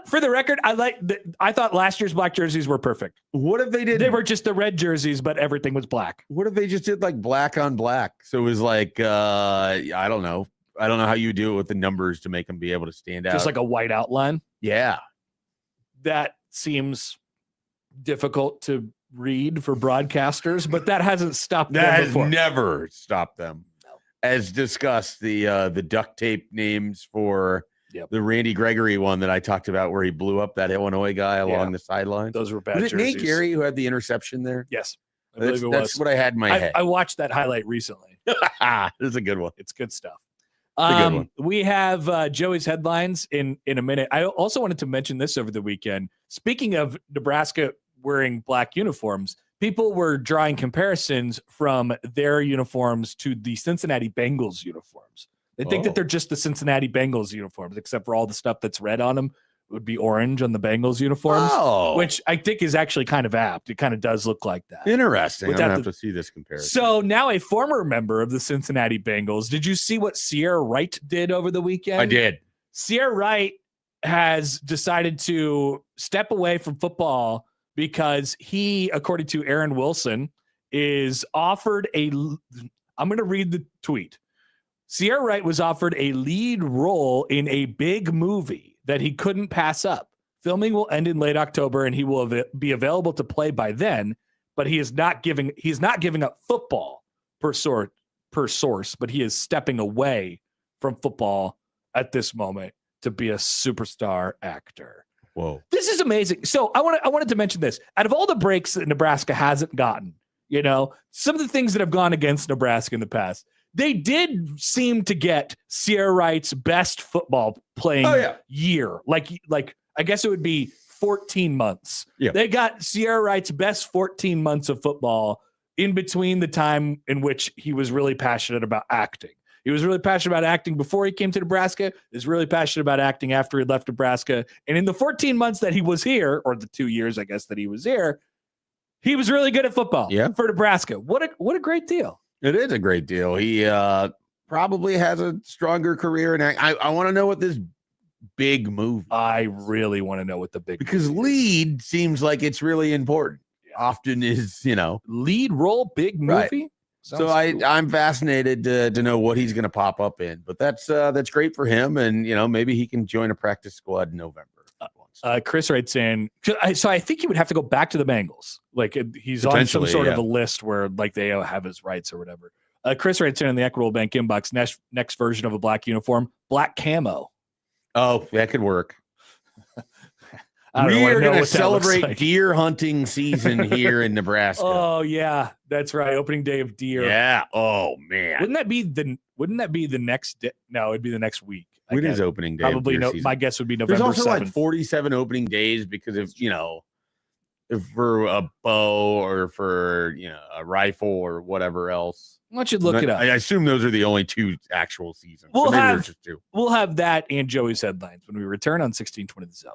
For the record, I thought last year's black jerseys were perfect. What if they did? They were just the red jerseys, but everything was black. What if they just did like black on black? So it was like, I don't know. I don't know how you do it with the numbers to make them be able to stand out. Just like a white outline. Yeah. That seems difficult to read for broadcasters, but that hasn't stopped them before. That has never stopped them. No. As discussed, the duct tape names for the Randy Gregory one that I talked about where he blew up that Illinois guy along the sideline. Those were bad Was it jerseys. Nate Gary who had the interception there? Yes. I believe it was. That's what I had in my head. I watched that highlight recently. This is a good one. It's good stuff. It's a good one. We have Joey's headlines in a minute. I also wanted to mention this over the weekend. Speaking of Nebraska wearing black uniforms, people were drawing comparisons from their uniforms to the Cincinnati Bengals uniforms. They think that they're just the Cincinnati Bengals uniforms, except for all the stuff that's red on them, would be orange on the Bengals uniforms, which I think is actually kind of apt. It kind of does look like that. Interesting. I'm Without going to have to see this comparison. So now a former member of the Cincinnati Bengals. Did you see what Sierra Wright did over the weekend? I did. Sierra Wright has decided to step away from football because he, according to Aaron Wilson, is offered I'm going to read the tweet. Sierra Wright was offered a lead role in a big movie that he couldn't pass up. Filming will end in late October, and he will be available to play by then. But he's not giving up football per source. But he is stepping away from football at this moment to be a superstar actor. Whoa, this is amazing. So I wanted to mention this. Out of all the breaks that Nebraska hasn't gotten, some of the things that have gone against Nebraska in the past, they did seem to get Sierra Wright's best football playing year. Like I guess it would be 14 months. Yeah. They got Sierra Wright's best 14 months of football in between the time in which he was really passionate about acting. He was really passionate about acting before he came to Nebraska. He was really passionate about acting after he left Nebraska. And in the 14 months that he was here, or the 2 years, I guess, that he was here, he was really good at football for Nebraska. What a great deal. It is a great deal. He probably has a stronger career. And I want to know what this big movie. I really want to know what the big because lead seems like it's really important. Often is, lead role, big movie. Right. So cool. I'm fascinated to know what he's going to pop up in, but that's great for him. And, maybe he can join a practice squad in November. Chris writes in, so I think he would have to go back to the Bengals. Like he's on some sort of a list where like they have his rights or whatever. Chris writes in the Equitable Bank inbox, next version of a black uniform, black camo. Oh, that could work. We are going to celebrate deer hunting season here in Nebraska. Oh yeah, that's right. Opening day of deer. Yeah. Oh man. Wouldn't that be the next day? No, it'd be the next week. When is opening day? Probably no. Season? My guess would be November. There's also 7th. like 47 opening days because if for a bow or for a rifle or whatever else. Why don't you look it up? I assume those are the only 2 actual seasons. We'll have that and Joey's headlines when we return on 1620 The Zone.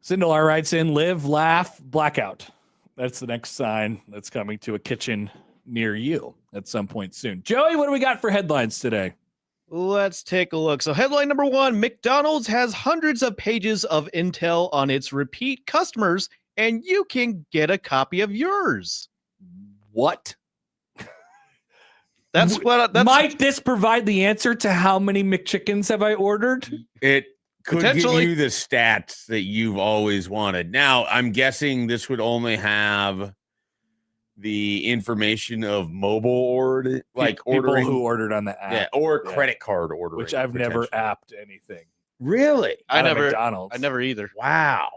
Sindelar writes in, live, laugh, blackout. That's the next sign that's coming to a kitchen near you at some point soon. Joey, what do we got for headlines today? Let's take a look. So headline number 1, McDonald's has hundreds of pages of intel on its repeat customers, and you can get a copy of yours. What? That's Might this provide the answer to how many McChickens have I ordered? It could give Potentially. you the stats that you've always wanted. Now, I'm guessing this would only have the information of mobile order, like People ordering, who ordered on the app. yeah, or Yeah. credit card ordering, Which I've never potentially. apped anything. Really. I out of never McDonald's. I never either. Wow.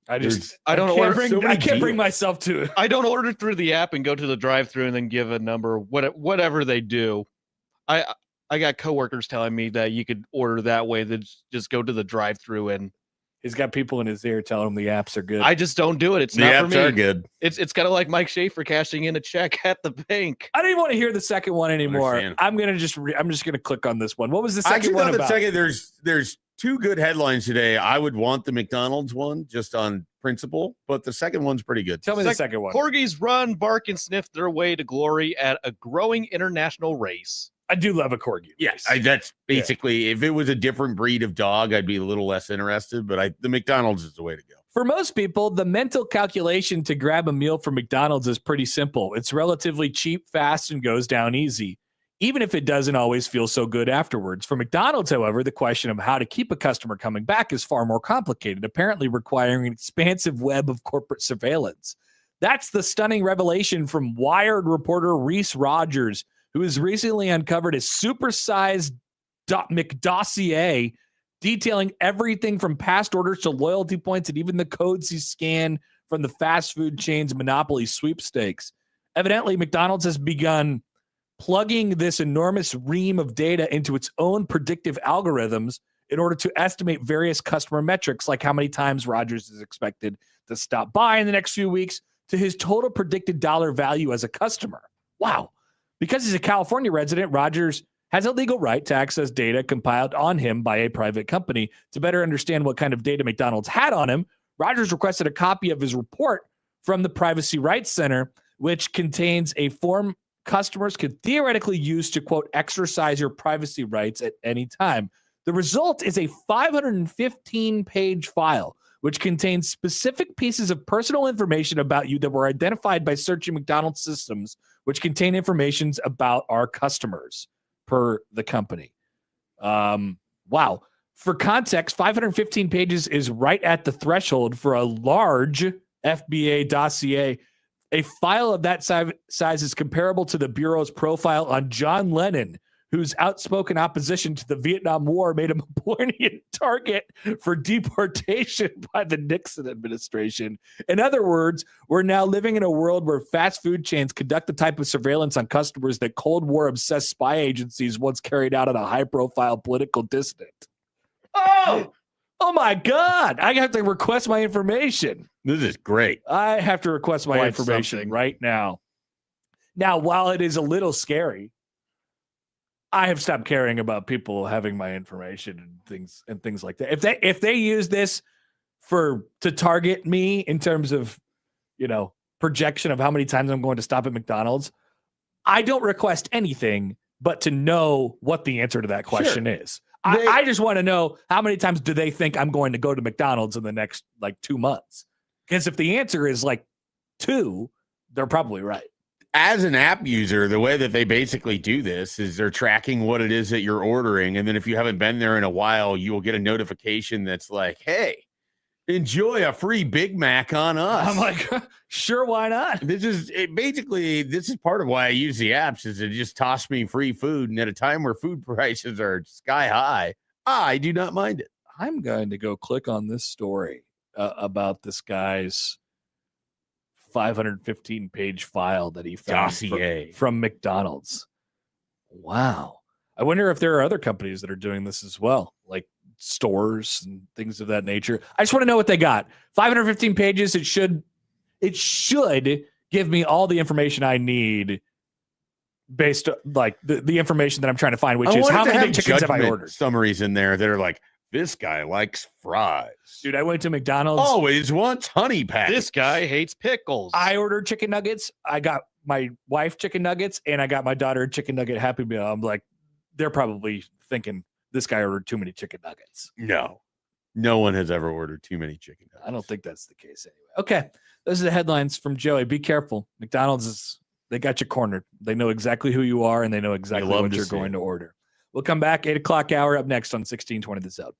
I just I don't can't order bring, so many I can't bring deals. myself to it. I don't order through the app and go to the drive-through and then give a number. Whatever they do, I got coworkers telling me that you could order that way. That just go to the drive-through, and He's got people in his ear telling him the apps are good. I just don't do it. It's The not for apps me. are good. It's kind of like Mike Schaefer cashing in a check at the bank. I don't even want to hear the second one anymore. Understand. I'm just gonna click on this one. What was the second Actually, one no, the about? second, there's two good headlines today. I would want the McDonald's one just on principle, but the second one's pretty good. Tell me the second one. Corgis run, bark, and sniff their way to glory at a growing international race. I do love a corgi. Yes, that's basically, if it was a different breed of dog, I'd be a little less interested, but the McDonald's is the way to go. For most people, the mental calculation to grab a meal from McDonald's is pretty simple. It's relatively cheap, fast, and goes down easy, even if it doesn't always feel so good afterwards. For McDonald's, however, the question of how to keep a customer coming back is far more complicated, apparently requiring an expansive web of corporate surveillance. That's the stunning revelation from Wired reporter Reese Rogers, who has recently uncovered a supersized McDossier detailing everything from past orders to loyalty points and even the codes he scanned from the fast food chain's Monopoly sweepstakes. Evidently, McDonald's has begun plugging this enormous ream of data into its own predictive algorithms in order to estimate various customer metrics, like how many times Rogers is expected to stop by in the next few weeks to his total predicted dollar value as a customer. Wow. Because he's a California resident, Rogers has a legal right to access data compiled on him by a private company. To better understand what kind of data McDonald's had on him, Rogers requested a copy of his report from the Privacy Rights Center, which contains a form customers could theoretically use to, quote, exercise your privacy rights at any time. The result is a 515-page file, which contains specific pieces of personal information about you that were identified by searching McDonald's systems, which contain information about our customers per the company. Wow. For context, 515 pages is right at the threshold for a large FBA dossier. A file of that size is comparable to the Bureau's profile on John Lennon, whose outspoken opposition to the Vietnam War made him a poignant target for deportation by the Nixon administration. In other words, we're now living in a world where fast food chains conduct the type of surveillance on customers that Cold War-obsessed spy agencies once carried out on a high-profile political dissident. Oh my God. I have to request my information. This is great. I have to request my Quite information something. right now. Now, while it is a little scary, I have stopped caring about people having my information and things like that. If they use this to target me in terms of, projection of how many times I'm going to stop at McDonald's, I don't request anything but to know what the answer to that question is. I just want to know how many times do they think I'm going to go to McDonald's in the next 2 months? Because if the answer is 2, they're probably right. As an app user, the way that they basically do this is they're tracking what it is that you're ordering. And then if you haven't been there in a while, you will get a notification that's like, hey, enjoy a free Big Mac on us. I'm like, sure, why not? This is part of why I use the apps is to just toss me free food. And at a time where food prices are sky high, I do not mind it. I'm going to go click on this story about this guy's 515-page file that he found Dossier. from McDonald's. Wow. I wonder if there are other companies that are doing this as well, like stores and things of that nature. I just want to know what they got. 515 pages. It should give me all the information I need based on the information that I'm trying to find, which is how many big chickens have I ordered? Summaries in there that are like This guy likes fries. Dude, I went to McDonald's. Always wants honey packets. This guy hates pickles. I ordered chicken nuggets. I got my wife chicken nuggets, and I got my daughter a chicken nugget Happy Meal. I'm like, they're probably thinking this guy ordered too many chicken nuggets. No one has ever ordered too many chicken nuggets. I don't think that's the case anyway. Okay, those are the headlines from Joey. Be careful. McDonald's they got you cornered. They know exactly who you are, and they know exactly love what to you're see going it. to order. We'll come back 8 o'clock hour up next on 1620 The Zone.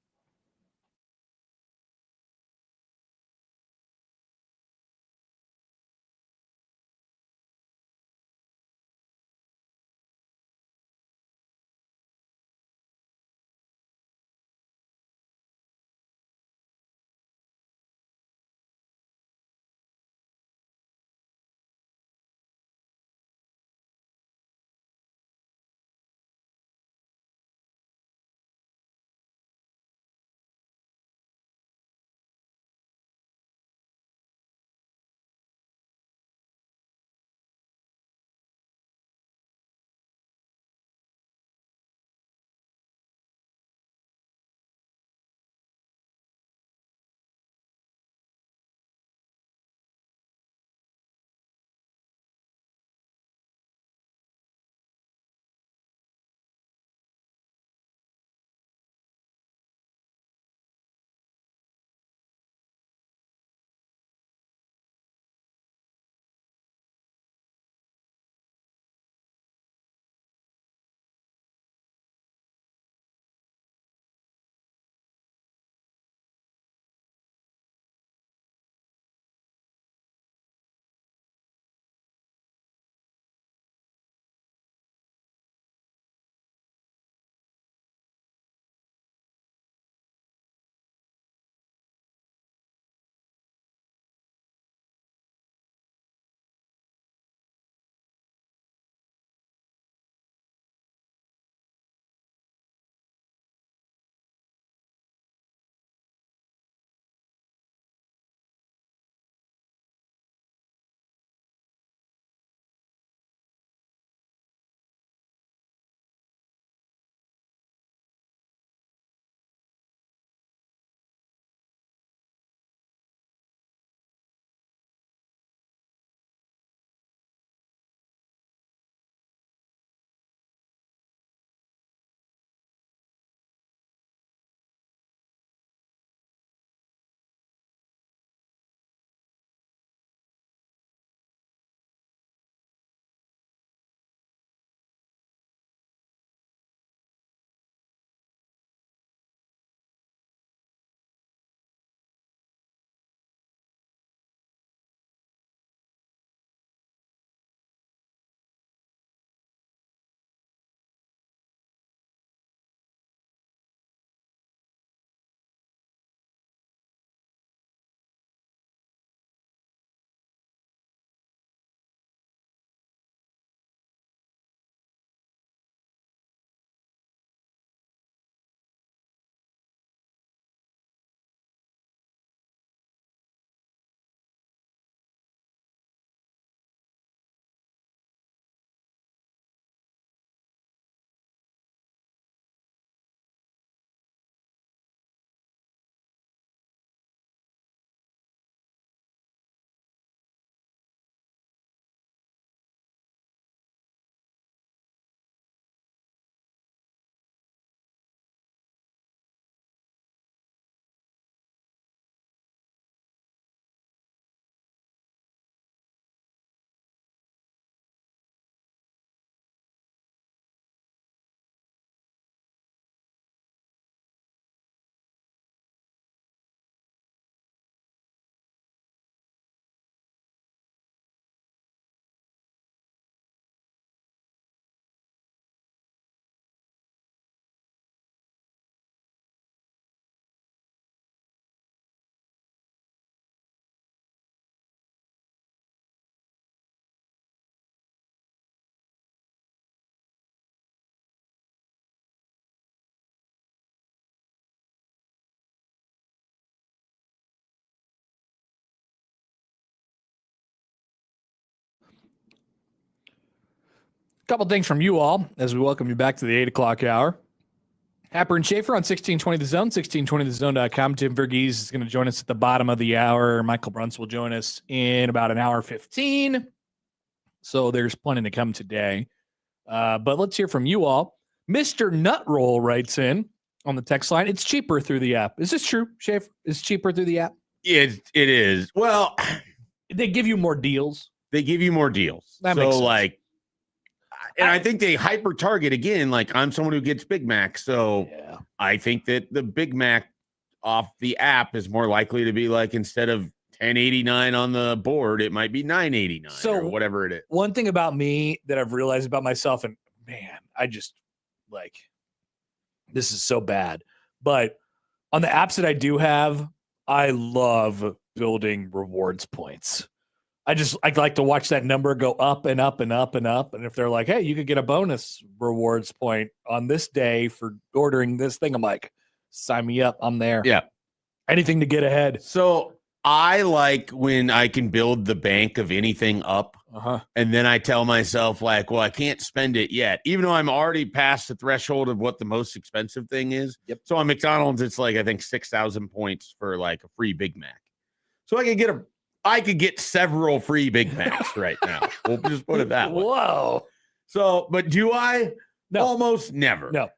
Couple things from you all as we welcome you back to the 8 o'clock hour. Happer and Schaefer on 1620 The Zone, 1620thezone.com. Tim Verghese is going to join us at the bottom of the hour. Michael Bruns will join us in about an hour 15. So there's plenty to come today. But let's hear from you all. Mr. Nutroll writes in on the text line. It's cheaper through the app. Is this true, Schaefer? It's cheaper through the app? It is. Well, they give you more deals. They give you more deals. That makes sense. Like, and I think they hyper target again. Like, I'm someone who gets Big Mac, so Yeah. I think that the Big Mac off the app is more likely to be like, instead of $10.89 on the board, it might be $9.89 or whatever it is. One thing about me that I've realized about myself, and man, I just like, this is so bad. But on the apps that I do have, I love building rewards points. I like to watch that number go up and up and up and up. And if they're like, hey, you could get a bonus rewards point on this day for ordering this thing, I'm like, sign me up. I'm there. Yeah. Anything to get ahead. So I like when I can build the bank of anything up. And then I tell myself, like, well, I can't spend it yet, even though I'm already past the threshold of what the most expensive thing is. Yep. So on McDonald's, it's like, I think 6,000 points for like a free Big Mac. So I could get several free Big Macs right now. We'll just put it that way. Whoa. So, but do I? No. Almost never. No.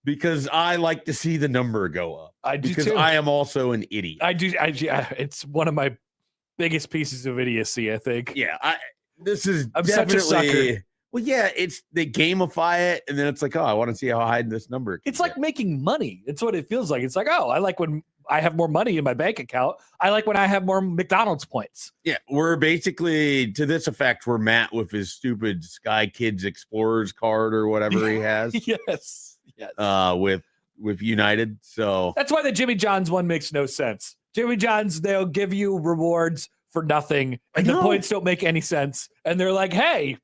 Because I like to see the number go up. I do because too. I am also an idiot. It's one of my biggest pieces of idiocy, I think. Yeah. I'm such a sucker. Well, yeah, they gamify it, and then it's like, oh, I want to see how high this number can It's like get. making money. It's what it feels like. It's like, oh, I like when I have more money in my bank account. I like when I have more McDonald's points. Yeah, we're basically to this effect. We're Matt with his stupid Sky Kids Explorers card or whatever he has. Yes. With United. So that's why the Jimmy John's one makes no sense. Jimmy John's, they'll give you rewards for nothing, and the points don't make any sense. And they're like, hey,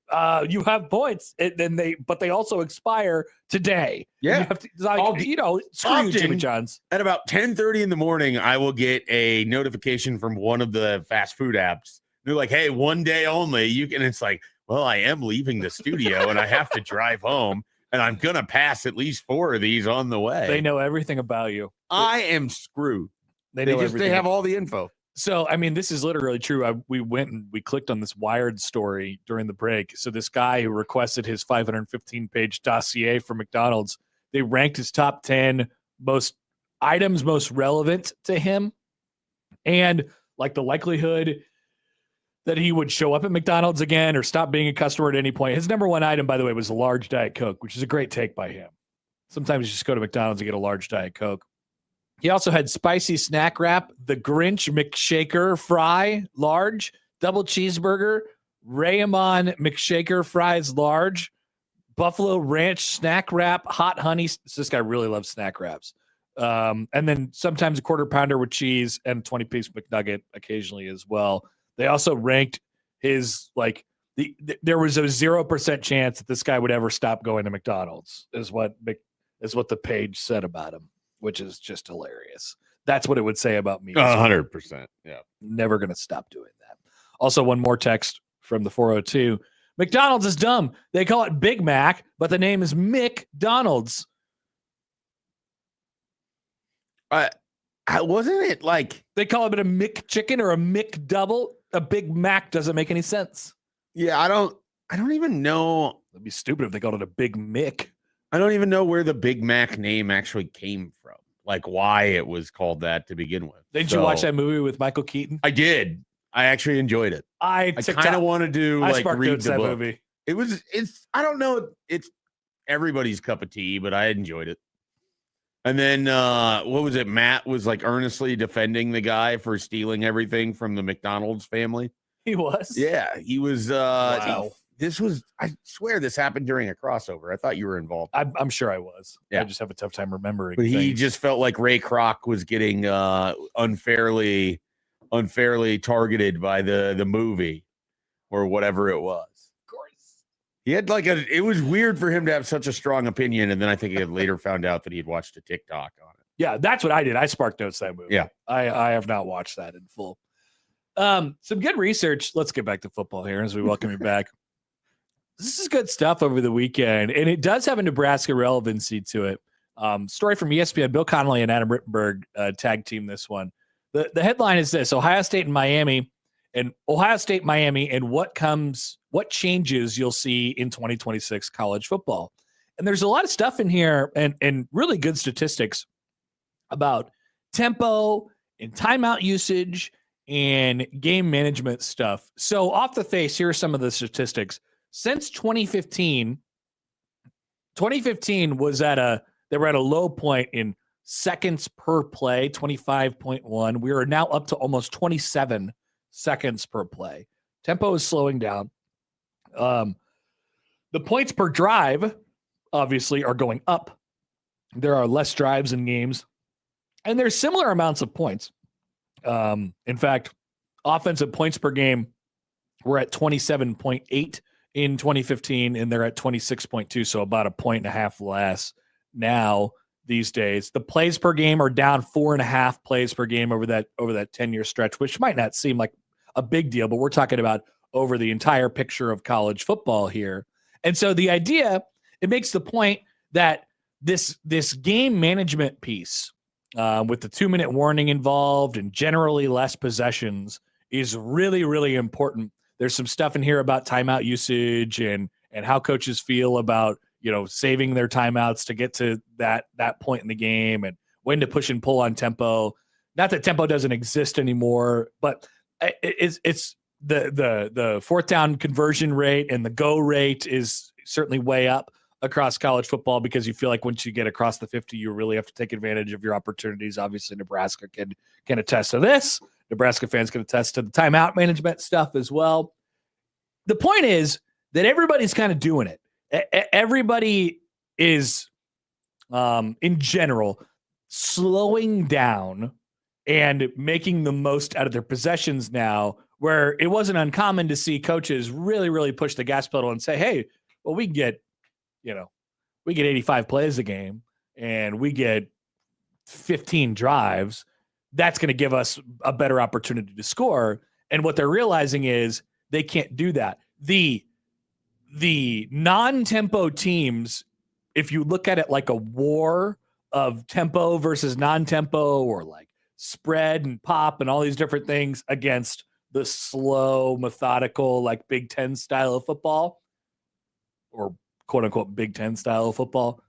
you have points, but they also expire today. Yeah. You have to, like, screw you, Jimmy John's. At about 10:30 in the morning, I will get a notification from one of the fast food apps. They're like, hey, one day only. You can. It's like, well, I am leaving the studio and I have to drive home, and I'm gonna pass at least 4 of these on the way. They know everything about you. I am screwed. They know everything. They have all the info. So, I mean, this is literally true. We went and we clicked on this Wired story during the break. So this guy who requested his 515-page dossier for McDonald's, they ranked his top 10 most relevant to him, and like the likelihood that he would show up at McDonald's again or stop being a customer at any point. His number one item, by the way, was a large Diet Coke, which is a great take by him. Sometimes you just go to McDonald's and get a large Diet Coke. He also had spicy snack wrap, the Grinch McShaker fry, large, double cheeseburger, Raymond McShaker fries, large, Buffalo Ranch snack wrap, hot honey. So this guy really loves snack wraps. And then sometimes a quarter pounder with cheese and a 20-piece McNugget occasionally as well. They also ranked his, like, there was a 0% chance that this guy would ever stop going to McDonald's, is what the page said about him, which is just hilarious. That's what it would say about me. 100%. Yeah. Never going to stop doing that. Also, one more text from the 402. McDonald's is dumb. They call it Big Mac, but the name is McDonald's. Wasn't it like they call it a McChicken or a McDouble? A Big Mac doesn't make any sense. Yeah, I don't even know. It'd be stupid if they called it a Big Mick. I don't even know where the Big Mac name actually came from. Like why it was called that to begin with. Didn't you watch that movie with Michael Keaton? I did. I actually enjoyed it. I kind of want to do like read the book. Movie. It's I don't know. It's everybody's cup of tea, but I enjoyed it. And then what was it? Matt was like earnestly defending the guy for stealing everything from the McDonald's family. He was. Yeah, he was. Wow. I swear this happened during a crossover. I thought you were involved. I'm sure I was. Yeah. I just have a tough time remembering. But he just felt like Ray Kroc was getting unfairly targeted by the movie or whatever it was. Of course. He had it was weird for him to have such a strong opinion. And then I think he had later found out that he had watched a TikTok on it. Yeah, that's what I did. I spark notes that movie. Yeah. I have not watched that in full. Some good research. Let's get back to football here as we welcome you back. This is good stuff over the weekend, and it does have a Nebraska relevancy to it. Story from ESPN, Bill Connolly and Adam Rittenberg tag team this one. The headline is this: Ohio State, Miami, and what changes you'll see in 2026 college football. And there's a lot of stuff in here and really good statistics about tempo and timeout usage and game management stuff. So off the face, here are some of the statistics. Since 2015 was they were at a low point in seconds per play, 25.1. We are now up to almost 27 seconds per play. Tempo is slowing down. The points per drive, obviously, are going up. There are less drives in games, and there's similar amounts of points. In fact, offensive points per game were at 27.8 in 2015, and they're at 26.2, so about a point and a half less now these days. The plays per game are down 4.5 plays per game over that 10-year stretch, which might not seem like a big deal, but we're talking about over the entire picture of college football here. And so the idea, it makes the point that this game management piece, with the 2-minute warning involved and generally less possessions, is really, really important. There's some stuff in here about timeout usage and how coaches feel about, saving their timeouts to get to that point in the game and when to push and pull on tempo. Not that tempo doesn't exist anymore, but it's the fourth down conversion rate and the go rate is certainly way up across college football because you feel like once you get across the 50, you really have to take advantage of your opportunities. Obviously, Nebraska can attest to this. Nebraska fans can attest to the timeout management stuff as well. The point is that everybody's kind of doing it. Everybody is, in general, slowing down and making the most out of their possessions now, where it wasn't uncommon to see coaches really, really push the gas pedal and say, hey, well, we get 85 plays a game and we get 15 drives. That's going to give us a better opportunity to score. And what they're realizing is they can't do that. The non-tempo teams, if you look at it like a war of tempo versus non-tempo or like spread and pop and all these different things against the slow, methodical, like Big Ten style of football or quote unquote Big Ten style of football,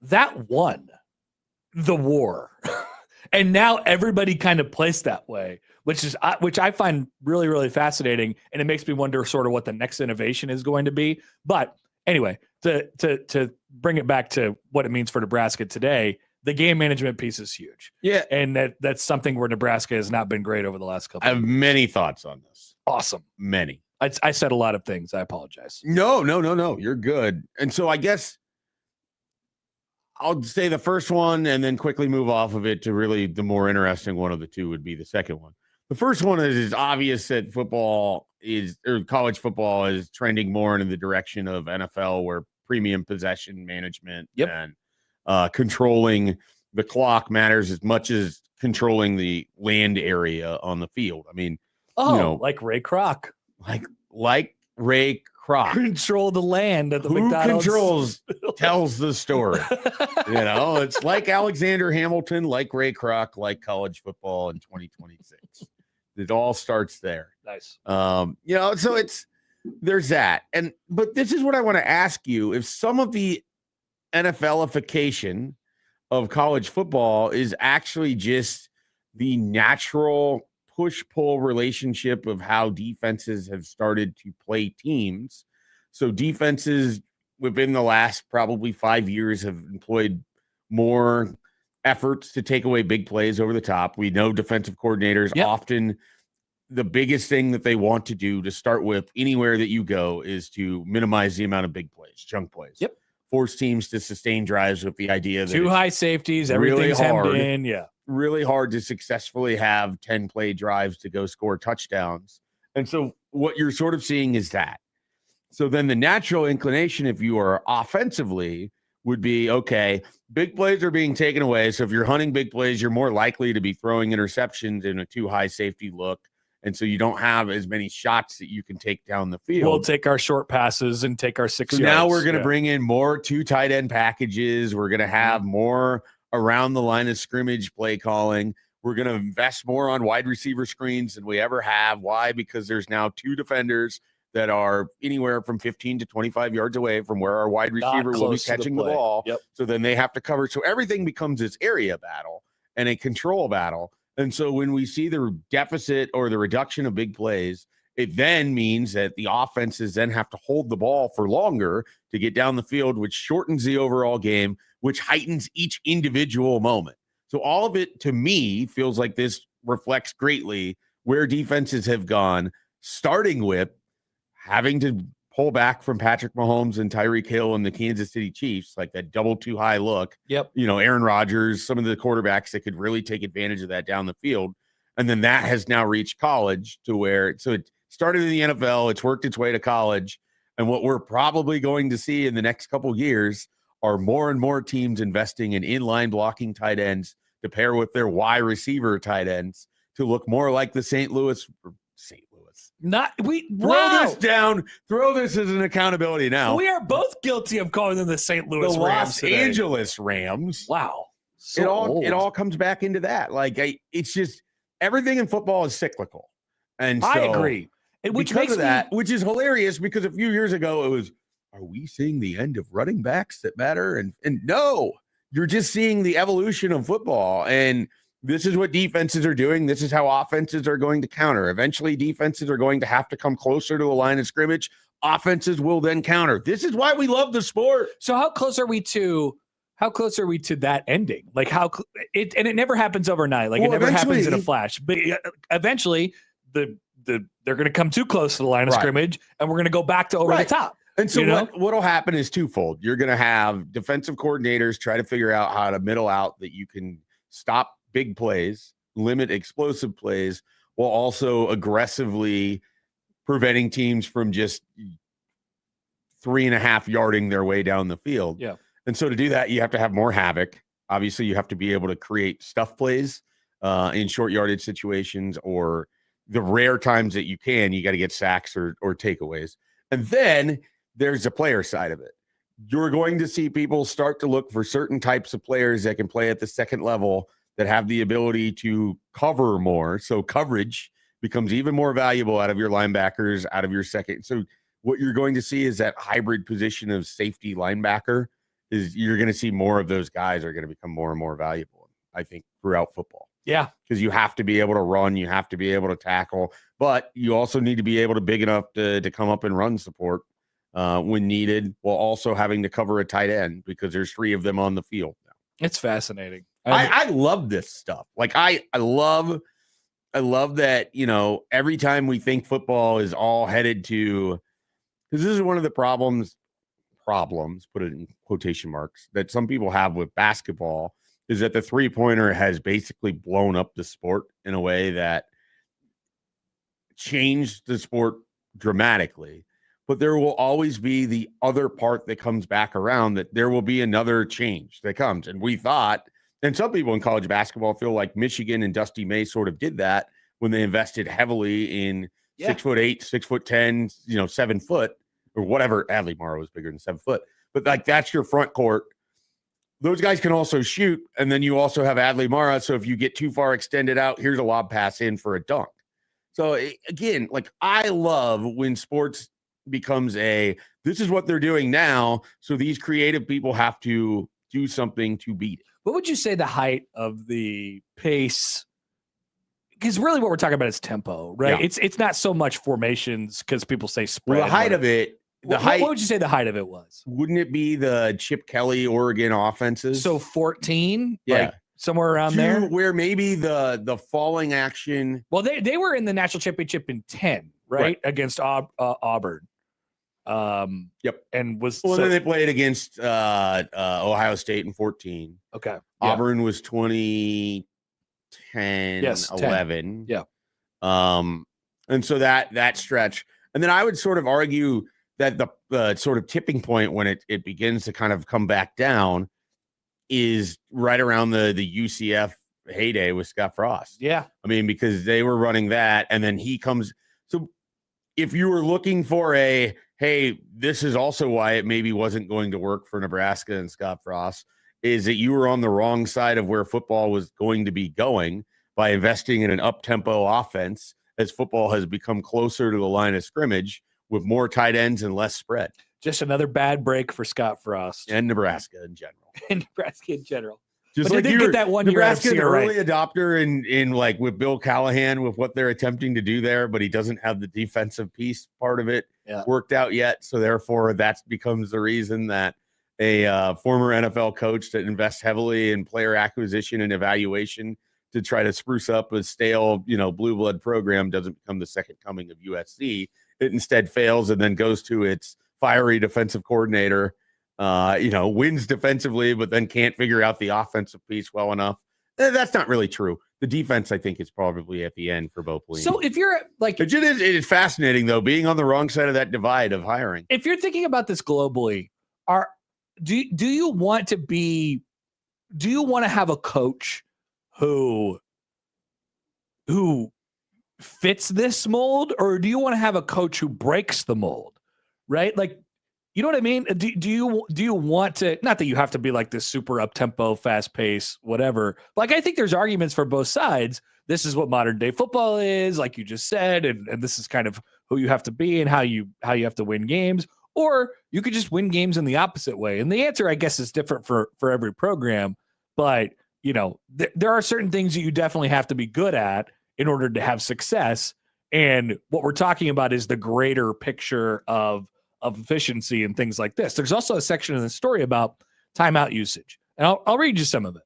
that won the war. And now everybody kind of plays that way, which I find really, really fascinating. And it makes me wonder sort of what the next innovation is going to be. But anyway, to bring it back to what it means for Nebraska today, the game management piece is huge. Yeah. And that's something where Nebraska has not been great over the last couple of years. I have many thoughts on this. Awesome. Many. I said a lot of things. I apologize. No. You're good. And so I guess I'll say the first one and then quickly move off of it to really the more interesting one of the two would be the second one. The first one is obvious that college football is trending more in the direction of NFL, where premium possession management and controlling the clock matters as much as controlling the land area on the field. I mean, like Ray Kroc. Like Ray Kroc. Control the land at the Who McDonald's. controls tells the story. It's like Alexander Hamilton, like Ray Kroc, like college football in 2026. It all starts there. Nice. So there's that. But this is what I want to ask you. If some of the NFLification of college football is actually just the natural push-pull relationship of how defenses have started to play teams. So defenses within the last probably 5 years have employed more efforts to take away big plays over the top. We know defensive coordinators often the biggest thing that they want to do to start with anywhere that you go is to minimize the amount of big plays, chunk plays. Yep. Force teams to sustain drives with the idea that too high safeties, everything's hemmed in. Yeah. Really hard to successfully have 10 play drives to go score touchdowns. And so what you're sort of seeing is that. So then the natural inclination, if you are offensively, would be, okay, big plays are being taken away. So if you're hunting big plays, you're more likely to be throwing interceptions in a too high safety look And so you don't have as many shots that you can take down the field. We'll take our short passes and take our 6 So yards. now we're going to bring in more 2 tight end packages. We're going to have more around the line of scrimmage play calling. We're going to invest more on wide receiver screens than we ever have. Why? Because there's now 2 defenders that are anywhere from 15 to 25 yards away from where our wide receiver will be catching the ball. Yep. So then they have to cover. So everything becomes this area battle and a control battle. And so when we see the deficit or the reduction of big plays, it then means that the offenses then have to hold the ball for longer to get down the field, which shortens the overall game, which heightens each individual moment. So all of it, to me, feels like this reflects greatly where defenses have gone, starting with having to pull back from Patrick Mahomes and Tyreek Hill and the Kansas City Chiefs, like that double too high look. Yep. You know, Aaron Rodgers, some of the quarterbacks that could really take advantage of that down the field. And then that has now reached college to where, so it started in the NFL, it's worked its way to college. And what we're probably going to see in the next couple of years are more and more teams investing in inline blocking tight ends to pair with their wide receiver tight ends to look more like the St. Louis. Throw this as an accountability now. We are both guilty of calling them the St. Louis The Rams Los today. Angeles Rams. Wow. It all comes back into that. Like it's just everything in football is cyclical. And so, I agree. Which makes which is hilarious because a few years ago it was, are we seeing the end of running backs that matter? And no, you're just seeing the evolution of football. And this is what defenses are doing. This is how offenses are going to counter. Eventually, defenses are going to have to come closer to the line of scrimmage. Offenses will then counter. This is why we love the sport. So how close are we to that ending? Like and it never happens overnight. Like it never happens in a flash. But eventually, they're going to come too close to the line of scrimmage, and we're going to go back to over the top. And so what'll happen is twofold. You're going to have defensive coordinators try to figure out how to middle out that you can stop big plays, limit explosive plays, while also aggressively preventing teams from just 3.5 yarding their way down the field. Yeah. And so to do that, you have to have more havoc. Obviously, you have to be able to create stuff plays in short yardage situations, or the rare times that you can, you got to get sacks or takeaways. And then there's the player side of it. You're going to see people start to look for certain types of players that can play at the second level that have the ability to cover more. So coverage becomes even more valuable out of your linebackers, out of your second. So what you're going to see is that hybrid position of safety linebacker is you're going to see more of those guys are going to become more and more valuable, I think, throughout football. Yeah. Because you have to be able to run, you have to be able to tackle, but you also need to be able to big enough to come up and run support when needed, while also having to cover a tight end because there's 3 of them on the field now. It's fascinating. I love this stuff. Like I love that, you know, every time we think football is all headed to, because this is one of the problems, put it in quotation marks, that some people have with basketball is that the 3-pointer has basically blown up the sport in a way that changed the sport dramatically. But there will always be the other part that comes back around, that there will be another change that comes. And we thought, and some people in college basketball feel like Michigan and Dusty May sort of did that when they invested heavily in 6'8", 6'10", 7 foot or whatever. Adley Morrow was bigger than 7 foot, but like that's your front court. Those guys can also shoot. And then you also have Adley Morrow. So if you get too far extended out, here's a lob pass in for a dunk. So again, like I love when sports becomes this is what they're doing now. So these creative people have to do something to beat it. What would you say the height of the pace? Because really what we're talking about is tempo, right? Yeah. It's not so much formations because people say spread. Well, the height of it, what would you say the height of it was? Wouldn't it be the Chip Kelly Oregon offenses? So 14? Yeah. Like somewhere around there? Where maybe the falling action. Well, they were in the national championship in 10, right? Against Auburn. Yep. And was then they played against Ohio State in 14. Okay. Auburn was 2010, Yes, 11. 10. Yeah. And so that stretch. And then I would sort of argue that the sort of tipping point when it begins to kind of come back down is right around the UCF heyday with Scott Frost. Yeah. I mean, because they were running that, and then he comes. So if you were looking for a, hey, this is also why it maybe wasn't going to work for Nebraska and Scott Frost, is that you were on the wrong side of where football was going to be going by investing in an up-tempo offense as football has become closer to the line of scrimmage with more tight ends and less spread. Just another bad break for Scott Frost. And Nebraska in general. And Nebraska in general. Just but like they did get that 1 year Nebraska's an right. early adopter in like with Bill Callahan with what they're attempting to do there, but he doesn't have the defensive piece part of it worked out yet. So therefore, that becomes the reason that a former NFL coach that invests heavily in player acquisition and evaluation to try to spruce up a stale, blue blood program doesn't become the second coming of USC. It instead fails and then goes to its fiery defensive coordinator. Wins defensively, but then can't figure out the offensive piece well enough. That's not really true. The defense, I think, is probably at the end for both leagues. So if you're like, it is fascinating though, being on the wrong side of that divide of hiring. If you're thinking about this globally, do you want to have a coach who fits this mold, or do you want to have a coach who breaks the mold? Right? Like, you know what I mean? Do you want to, not that you have to be like this super up tempo, fast pace, whatever. Like, I think there's arguments for both sides. This is what modern day football is, like you just said, and this is kind of who you have to be and how you have to win games. Or you could just win games in the opposite way. And the answer, I guess, is different for every program. But, there are certain things that you definitely have to be good at in order to have success. And what we're talking about is the greater picture of efficiency and things like this. There's also a section in the story about timeout usage. And I'll read you some of it.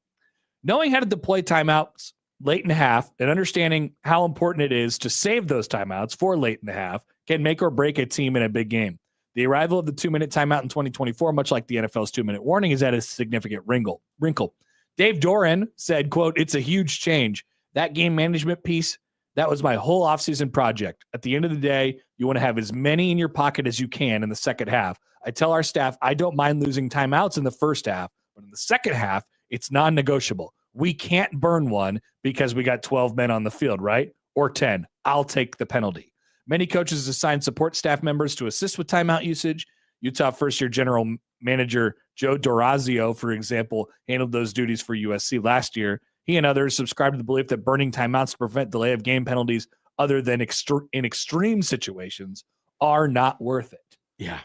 Knowing how to deploy timeouts late in the half and understanding how important it is to save those timeouts for late in the half can make or break a team in a big game. The arrival of the 2-minute timeout in 2024, much like the NFL's 2-minute warning, is at a significant wrinkle. Dave Doran said, quote, "It's a huge change. That game management piece, that was my whole offseason project. At the end of the day, you want to have as many in your pocket as you can in the second half. I tell our staff, I don't mind losing timeouts in the first half, but in the second half, it's non-negotiable. We can't burn one because we got 12 men on the field, right? Or 10. I'll take the penalty." Many coaches assign support staff members to assist with timeout usage. Utah first-year general manager Joe Dorazio, for example, handled those duties for USC last year. He and others subscribe to the belief that burning timeouts to prevent delay of game penalties other than in extreme situations are not worth it. Yeah.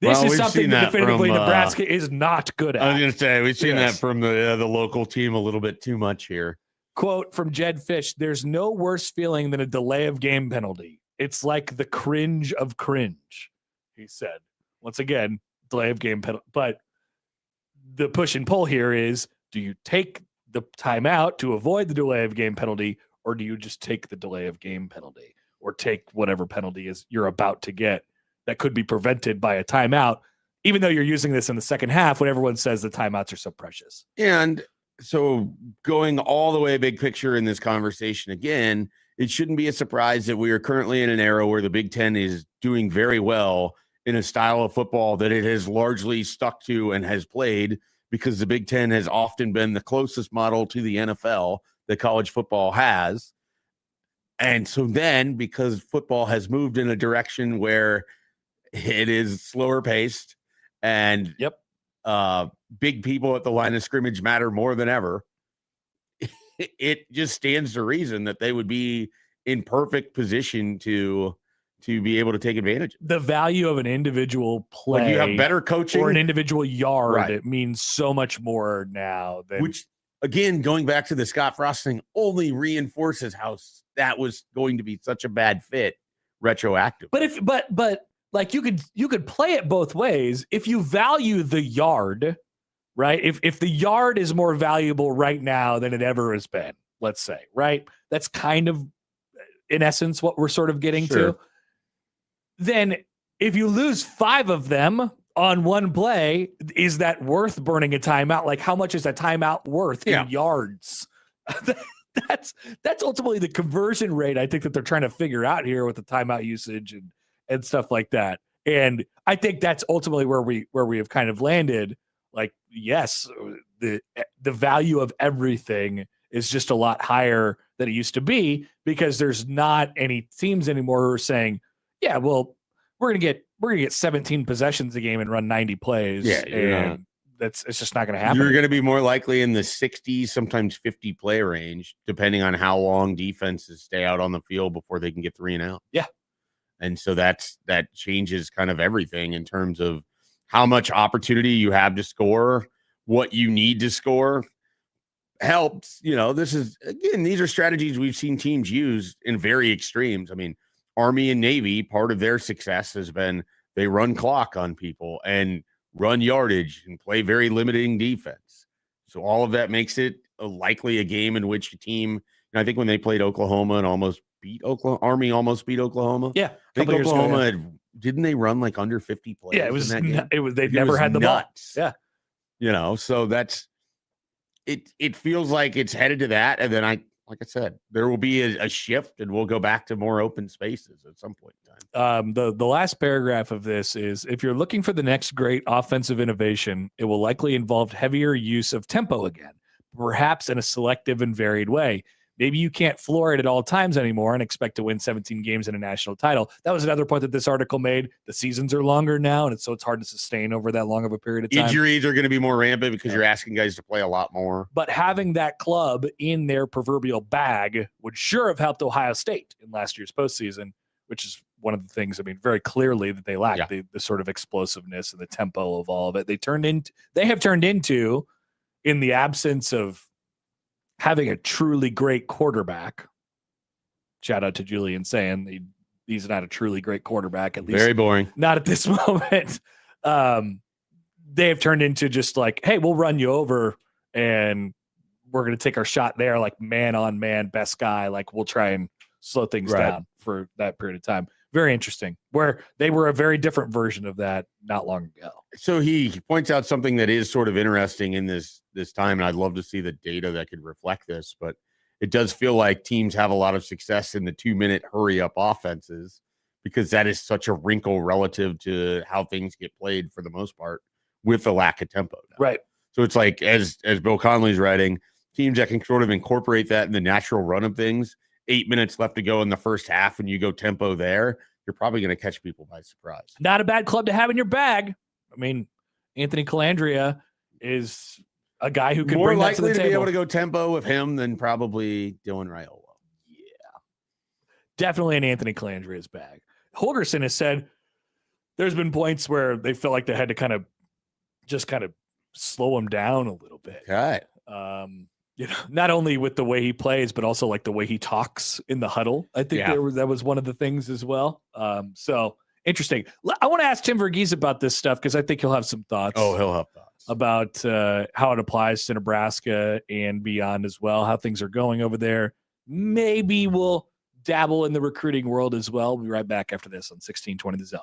This is something that definitively Nebraska is not good at. I was going to say, we've seen that from the local team a little bit too much here. Quote from Jed Fish, "There's no worse feeling than a delay of game penalty. It's like the cringe of cringe," he said. Once again, delay of game penalty. But the push and pull here is, do you take the timeout to avoid the delay of game penalty, or do you just take the delay of game penalty, or take whatever penalty is you're about to get that could be prevented by a timeout, even though you're using this in the second half when everyone says the timeouts are so precious? And so going all the way big picture in this conversation again, it shouldn't be a surprise that we are currently in an era where the Big Ten is doing very well in a style of football that it has largely stuck to and has played, because the Big Ten has often been the closest model to the NFL that college football has. And so then, because football has moved in a direction where it is slower paced and big people at the line of scrimmage matter more than ever, it just stands to reason that they would be in perfect position to be able to take advantage. The value of an individual play, when you have better coaching or an individual yard, it means so much more now. Which, again, going back to the Scott Frost thing, only reinforces how that was going to be such a bad fit retroactive. But like you could play it both ways. If you value the yard, right? If the yard is more valuable right now than it ever has been, let's say, right? That's kind of, in essence, what we're sort of getting to. Then if you lose 5 of them on one play, is that worth burning a timeout? Like, how much is a timeout worth in yards? That's ultimately the conversion rate I think that they're trying to figure out here with the timeout usage and stuff like that. And I think that's ultimately where we have kind of landed. Like, yes, the value of everything is just a lot higher than it used to be because there's not any teams anymore who are saying, yeah, well, we're gonna get 17 possessions a game and run 90 plays. Yeah, and it's just not gonna happen. You're going to be more likely in the 60, sometimes 50 play range, depending on how long defenses stay out on the field before they can get 3 and out. Yeah. And so that changes kind of everything in terms of how much opportunity you have to score, what you need to score. Helps, this is, again, these are strategies we've seen teams use in very extremes. I mean, Army and Navy, part of their success has been they run clock on people and run yardage and play very limiting defense. So all of that makes it likely a game in which a team, I think when they played Oklahoma and almost beat Oklahoma, Army almost beat Oklahoma. Yeah. I think Oklahoma didn't they run like under 50 plays? Yeah, they It never was had the nuts. ball. Yeah. So that's it feels like it's headed to that. And then like I said, there will be a shift and we'll go back to more open spaces at some point in time. The last paragraph of this is, if you're looking for the next great offensive innovation, it will likely involve heavier use of tempo again, perhaps in a selective and varied way. Maybe you can't floor it at all times anymore and expect to win 17 games in a national title. That was another point that this article made. The seasons are longer now, and it's hard to sustain over that long of a period of time. Injuries are going to be more rampant because you're asking guys to play a lot more. But having that club in their proverbial bag would sure have helped Ohio State in last year's postseason, which is one of the things, very clearly that they lack, the sort of explosiveness and the tempo of all of it. They have turned into, in the absence of having a truly great quarterback, shout out to Julian saying he's not a truly great quarterback, at least very boring. Not at this moment. They have turned into just like, hey, we'll run you over and we're going to take our shot there, like man on man, best guy. Like we'll try and slow things down for that period of time. Very interesting, where they were a very different version of that not long ago. So he points out something that is sort of interesting in this time, and I'd love to see the data that could reflect this, but it does feel like teams have a lot of success in the 2-minute hurry up offenses because that is such a wrinkle relative to how things get played for the most part with the lack of tempo now. Right. So it's like, as Bill Conley's writing, teams that can sort of incorporate that in the natural run of things, 8 minutes left to go in the first half and you go tempo there, you're probably going to catch people by surprise. Not a bad club to have in your bag. Anthony Calandria is a guy who could more bring that likely to the to table. be able to go tempo with him than probably Dylan Rhule. Yeah. Definitely in Anthony Calandria's bag. Holgerson has said there's been points where they felt like they had to kind of slow him down a little bit. Okay. Not only with the way he plays, but also like the way he talks in the huddle. I think that was one of the things as well. So interesting. I want to ask Tim Verghese about this stuff because I think he'll have some thoughts. Oh, he'll have thoughts about how it applies to Nebraska and beyond as well, how things are going over there. Maybe we'll dabble in the recruiting world as well. We'll be right back after this on 1620 The Zone.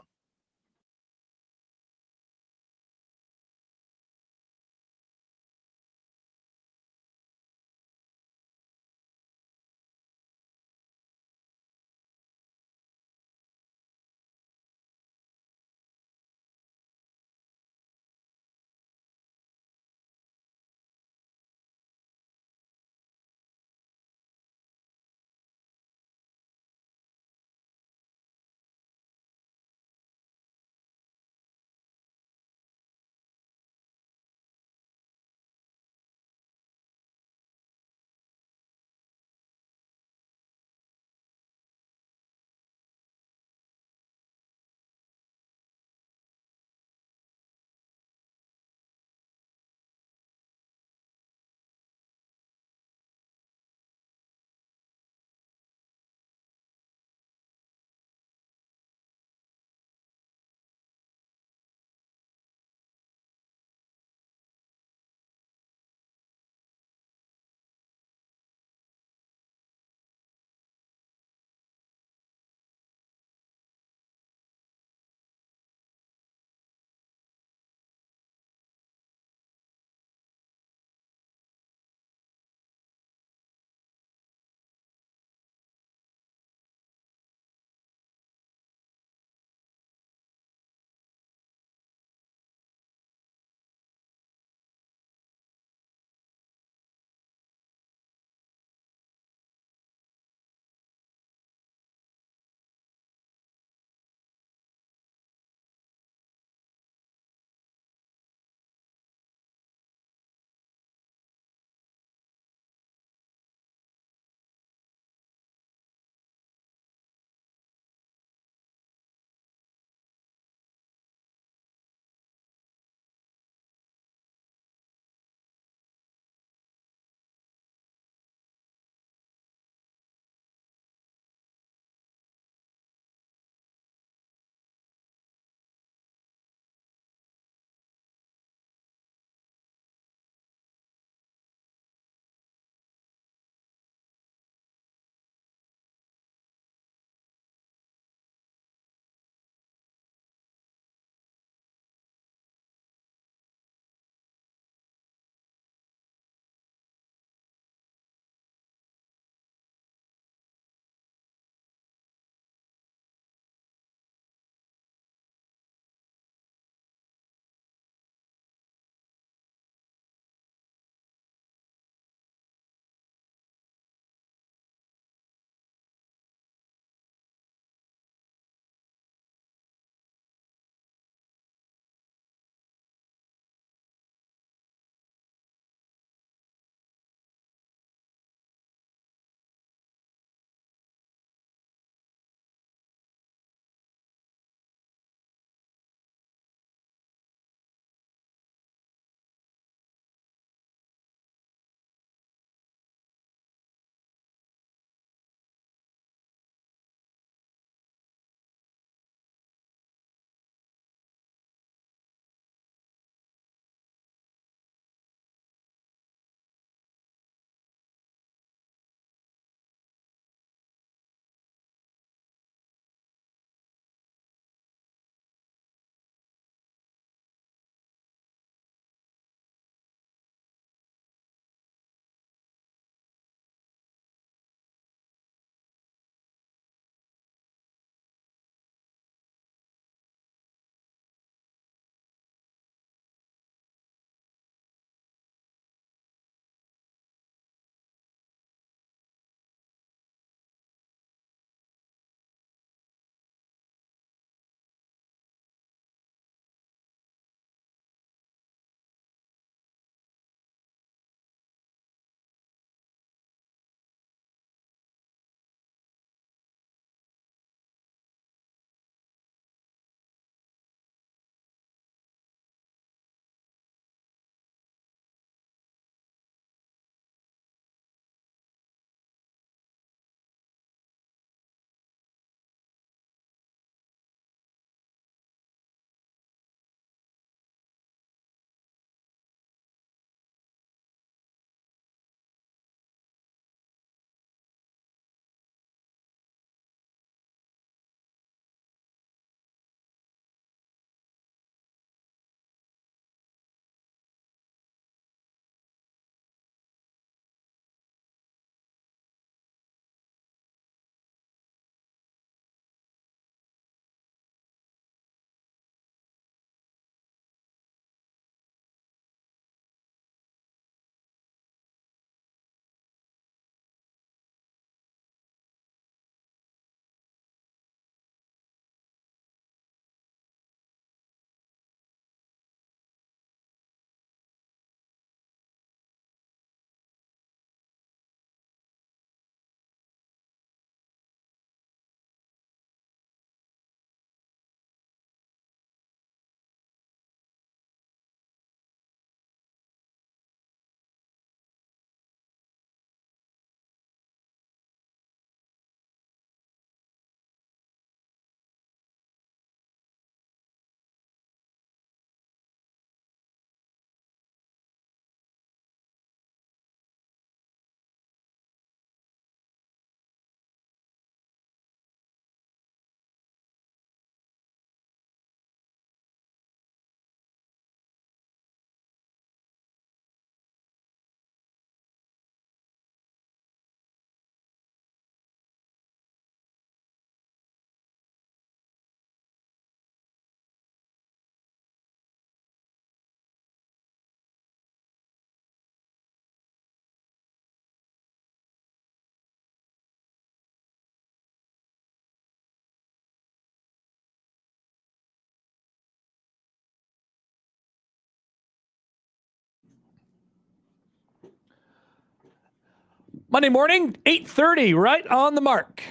Monday morning, 8:30, right on the mark.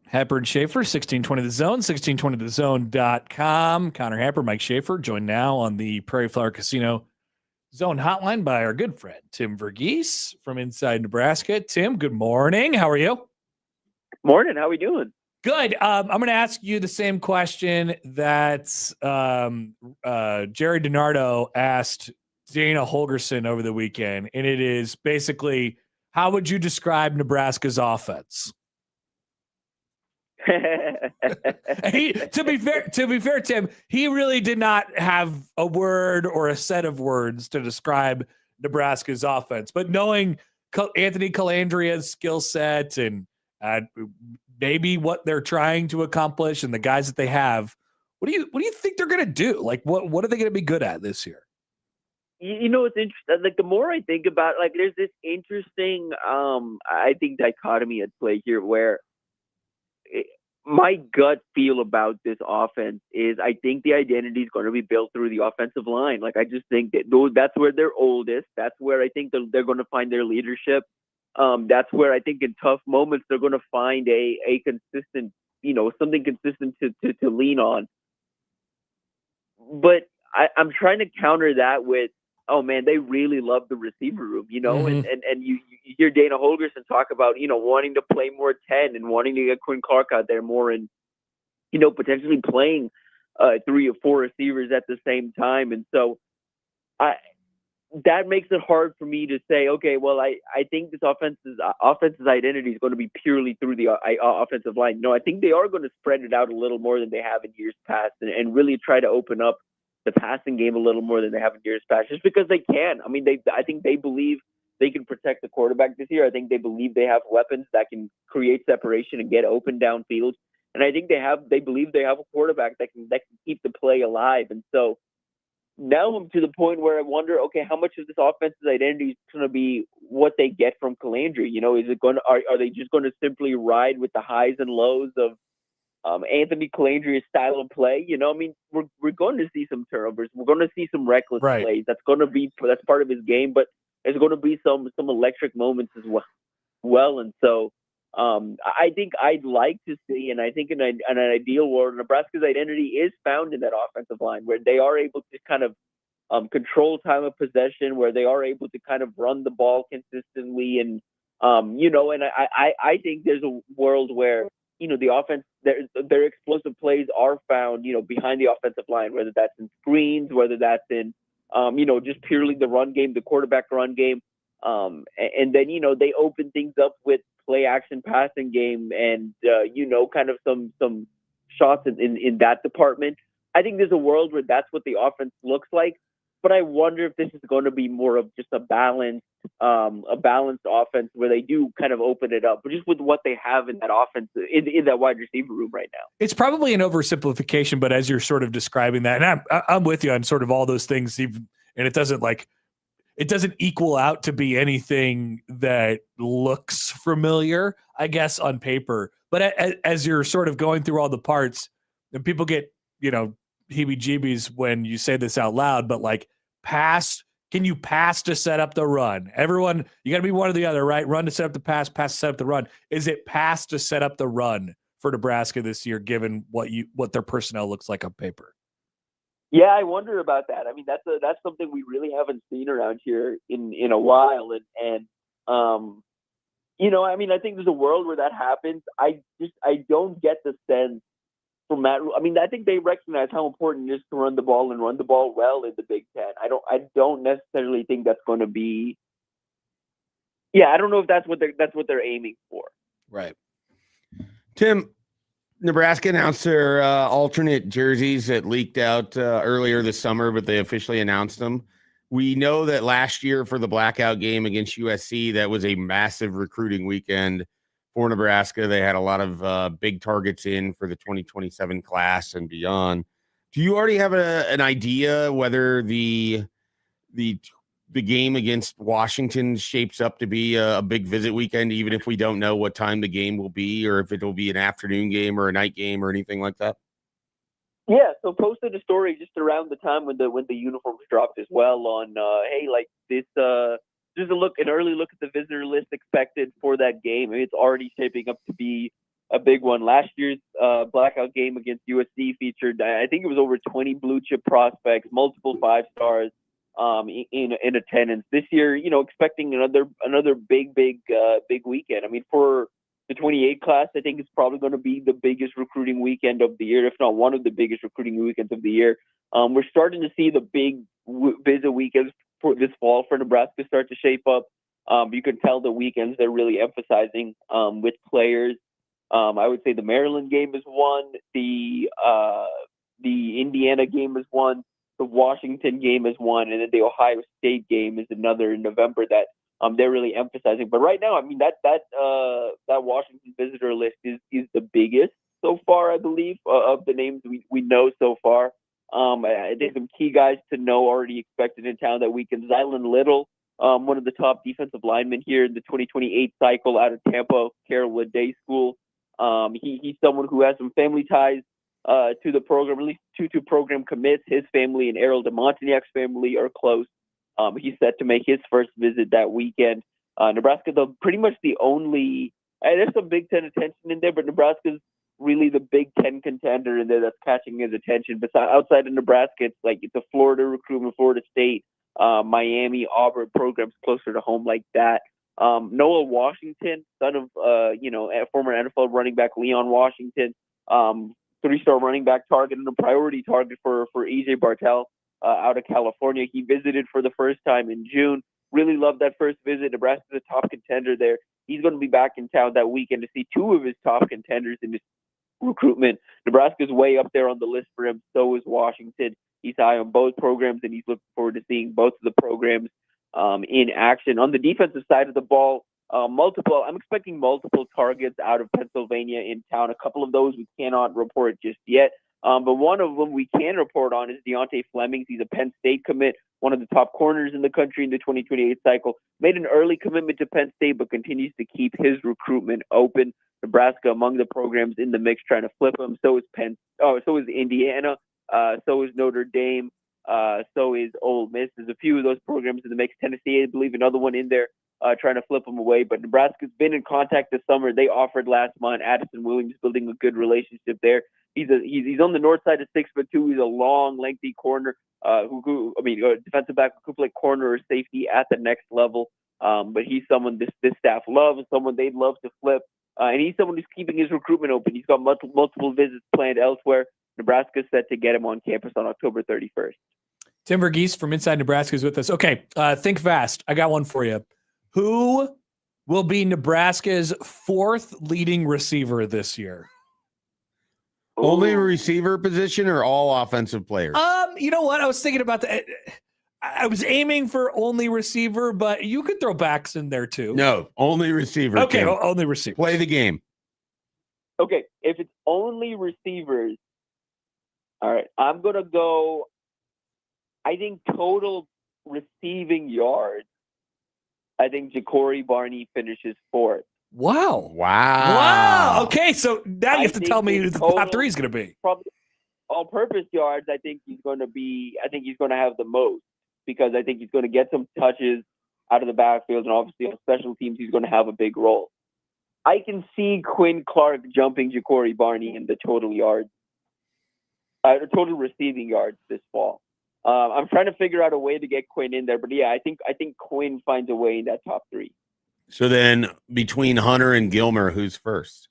Happer and Schaefer, 1620 The Zone, 1620thezone.com. Connor Happer, Mike Schaefer, joined now on the Prairie Flower Casino Zone hotline by our good friend, Tim Verghese from inside Nebraska. Tim, good morning. How are you? Morning. How we doing? Good. I'm going to ask you the same question that Jerry DiNardo asked Dana Holgerson over the weekend, and it is basically, how would you describe Nebraska's offense? To be fair, Tim, he really did not have a word or a set of words to describe Nebraska's offense. But knowing Anthony Calandria's skill set and maybe what they're trying to accomplish and the guys that they have, what do you think they're going to do? Like, what are they going to be good at this year? You know, it's interesting. Like, the more I think about it, like, there's this interesting, I think, dichotomy at play here where my gut feel about this offense is I think the identity is going to be built through the offensive line. Like, I just think that that's where they're oldest. That's where I think they're going to find their leadership. That's where I think in tough moments they're going to find a consistent, something consistent to lean on. But I'm trying to counter that with, oh man, they really love the receiver room, Mm-hmm. and you hear Dana Holgerson talk about, wanting to play more 10 and wanting to get Quinn Clark out there more and, potentially playing 3 or 4 receivers at the same time. And so that makes it hard for me to say, okay, well, I think this offense's identity is going to be purely through the offensive line. No, I think they are going to spread it out a little more than they have in years past and really try to open up the passing game a little more than they have in years past, just because they can. I mean, I think they believe they can protect the quarterback this year. I think they believe they have weapons that can create separation and get open downfield. And I think they believe they have a quarterback that can keep the play alive. And so now I'm to the point where I wonder, okay, how much of this offense's identity is going to be what they get from Calandria? Is it are they just going to simply ride with the highs and lows of Anthony Calandria's style of play? We're going to see some turnovers. We're going to see some reckless plays. That's part of his game, but there's going to be some electric moments as well. And so I think I'd like to see, and I think in an ideal world, Nebraska's identity is found in that offensive line where they are able to kind of control time of possession, where they are able to kind of run the ball consistently. And, and I think there's a world where, the offense, their explosive plays are found, behind the offensive line, whether that's in screens, whether that's in, just purely the run game, the quarterback run game. And then, they open things up with play action passing game and, kind of some shots in that department. I think there's a world where that's what the offense looks like. But I wonder if this is going to be more of just a balanced offense where they do kind of open it up, but just with what they have in that offense, in that wide receiver room right now. It's probably an oversimplification, but as you're sort of describing that, and I'm with you on sort of all those things, and it doesn't equal out to be anything that looks familiar, I guess, on paper. But as you're sort of going through all the parts, and people get, heebie-jeebies when you say this out loud, but like can you pass to set up the run? Everyone, you got to be one or the other, right? Run to set up the pass to set up the run. Is it pass to set up the run for Nebraska this year, given what their personnel looks like on paper? Yeah, I wonder about that. I mean, that's something we really haven't seen around here in a while. And I mean, I think there's a world where that happens. I don't get the sense from Matt Rhule. I mean, I think they recognize how important it is to run the ball and run the ball well in the Big Ten. I don't necessarily think that's going to be. Yeah, I don't know if that's what they're aiming for. Right. Tim, Nebraska announced their alternate jerseys that leaked out earlier this summer, but they officially announced them. We know that last year for the blackout game against USC, that was a massive recruiting weekend for Nebraska. They had a lot of big targets in for the 2027 class and beyond. Do you already have an idea whether the game against Washington shapes up to be a big visit weekend, even if we don't know what time the game will be, or if it will be an afternoon game or a night game or anything like that? Yeah, so posted a story just around the time when the uniforms dropped as well on, hey, like this, just an early look at the visitor list expected for that game. I mean, it's already shaping up to be a big one. Last year's blackout game against USC featured, I think it was over 20 blue chip prospects, multiple 5-stars in attendance. This year, expecting another big weekend. I mean, for the 28 class, I think it's probably going to be the biggest recruiting weekend of the year, if not one of the biggest recruiting weekends of the year. We're starting to see the big visit weekends for this fall for Nebraska start to shape up. You can tell the weekends they're really emphasizing with players. I would say the Maryland game is one, the Indiana game is one, the Washington game is one, and then the Ohio State game is another in November that they're really emphasizing. But right now, I mean, that Washington visitor list is the biggest so far, I believe, of the names we know so far. I think some key guys to know already expected in town that weekend. Zylan Little, one of the top defensive linemen here in the 2028 cycle out of Tampa, Carrollwood Day School. He's someone who has some family ties to the program, at least two program commits. His family and Errol DeMontagnac family are close. He's set to make his first visit that weekend. Nebraska, though, pretty much the only, there's some Big Ten attention in there, but Nebraska's really the Big Ten contender in there that's catching his attention. But outside of Nebraska, it's a Florida recruitment, Florida State, Miami, Auburn programs closer to home like that. Noah Washington, son of former NFL running back Leon Washington, 3-star running back target and a priority target for EJ Bartell out of California. He visited for the first time in June. Really loved that first visit. Nebraska's a top contender there. He's going to be back in town that weekend to see two of his top contenders in his recruitment. Nebraska's way up there on the list for him. So is Washington. He's high on both programs, and he's looking forward to seeing both of the programs in action. On the defensive side of the ball, I'm expecting multiple targets out of Pennsylvania in town. A couple of those we cannot report just yet. But one of them we can report on is Deontay Flemings. He's a Penn State commit, one of the top corners in the country in the 2028 cycle. Made an early commitment to Penn State, but continues to keep his recruitment open. Nebraska among the programs in the mix trying to flip him. So is Indiana. So is Notre Dame. So is Ole Miss. There's a few of those programs in the mix. Tennessee, I believe, another one in there trying to flip him away. But Nebraska's been in contact this summer. They offered last month. Addison Williams building a good relationship there. He's on the north side of 6'2". He's a long, lengthy corner defensive back who could play corner or safety at the next level. But he's someone this staff loves, someone they'd love to flip. And he's someone who's keeping his recruitment open. He's got multiple visits planned elsewhere. Nebraska's set to get him on campus on October 31st. Tim Verghese from Inside Nebraska is with us. Okay, think fast. I got one for you. Who will be Nebraska's fourth leading receiver this year? Only receiver position or all offensive players? You know what? I was thinking about that. I was aiming for only receiver, but you could throw backs in there too. No, only receiver. Okay, only receiver. Play the game. Okay, if it's only receivers, all right, I'm going to go, I think total receiving yards, I think Ja'Cory Barney finishes fourth. Wow. Okay, so now you have to tell me who the top three is going to be. Probably all-purpose yards, I think he's going to have the most, because I think he's going to get some touches out of the backfield, and obviously on special teams he's going to have a big role. I can see Quinn Clark jumping Ja'Cory Barney in the total yards, total receiving yards this fall. I'm trying to figure out a way to get Quinn in there, but yeah, I think Quinn finds a way in that top three. So then between Hunter and Gilmer, who's first?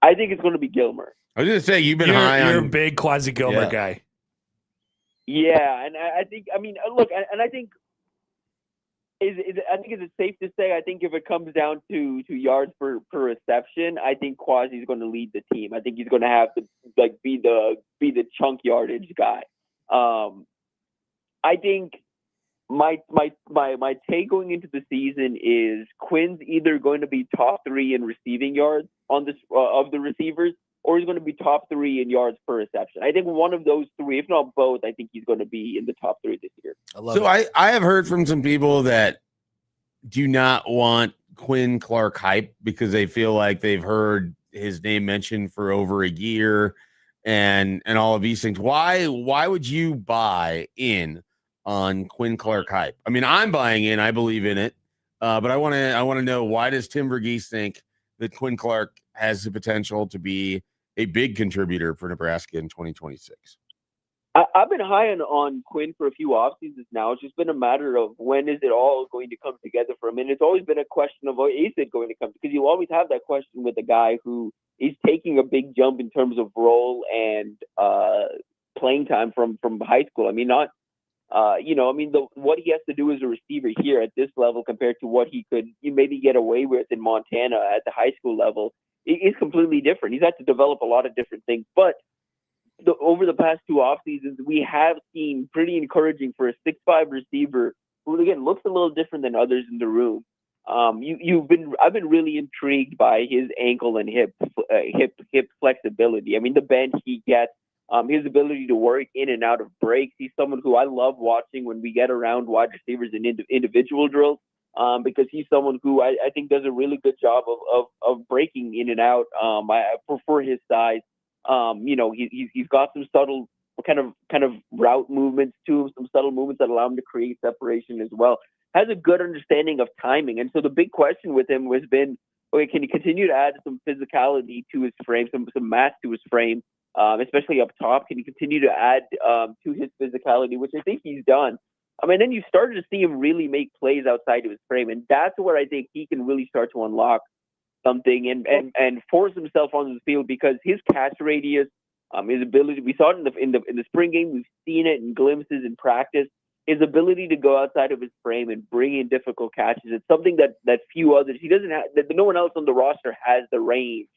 I think it's going to be Gilmer. I was going to say, you're a big Quasi Gilmer guy. Yeah, and I think, look, and I think, is it safe to say, I think if it comes down to yards per reception, I think Quasi's going to lead the team. I think he's going to have to be the chunk yardage guy. I think my take going into the season is Quinn's either going to be top 3 in receiving yards on this of the receivers, or he's going to be top 3 in yards per reception. I think one of those three, if not both, I think he's going to be in the top 3 this year. I have heard from some people that do not want Quinn Clark hype because they feel like they've heard his name mentioned for over a year and all of these things. Why would you buy in on Quinn Clark hype. I mean, I'm buying in. I believe in it. But I want to know, why does Tim Verghese think that Quinn Clark has the potential to be a big contributor for Nebraska in 2026? I've been high on Quinn for a few off seasons now. It's just been a matter of when is it all going to come together for him. And it's always been a question of, is it going to come? Because you always have that question with a guy who is taking a big jump in terms of role and playing time from high school. I mean, not, what he has to do as a receiver here at this level compared to what he could maybe get away with in Montana at the high school level is completely different. He's had to develop a lot of different things. But over the past two off seasons, we have seen pretty encouraging for a 6'5" receiver who, again, looks a little different than others in the room. I've been really intrigued by his ankle and hip flexibility. I mean, the bend he gets, his ability to work in and out of breaks. He's someone who I love watching when we get around wide receivers in individual drills, because he's someone who I think does a really good job of breaking in and out. I prefer his size. He's got some subtle kind of route movements to him, some subtle movements that allow him to create separation as well. Has a good understanding of timing. And so the big question with him has been, okay, can he continue to add some physicality to his frame, some mass to his frame, especially up top? Can he continue to add to his physicality, which I think he's done? I mean, then you started to see him really make plays outside of his frame. And that's where I think he can really start to unlock something and force himself onto the field, because his catch radius, his ability, we saw it in the spring game, we've seen it in glimpses in practice, his ability to go outside of his frame and bring in difficult catches. It's something that few others, he doesn't have, that no one else on the roster has the range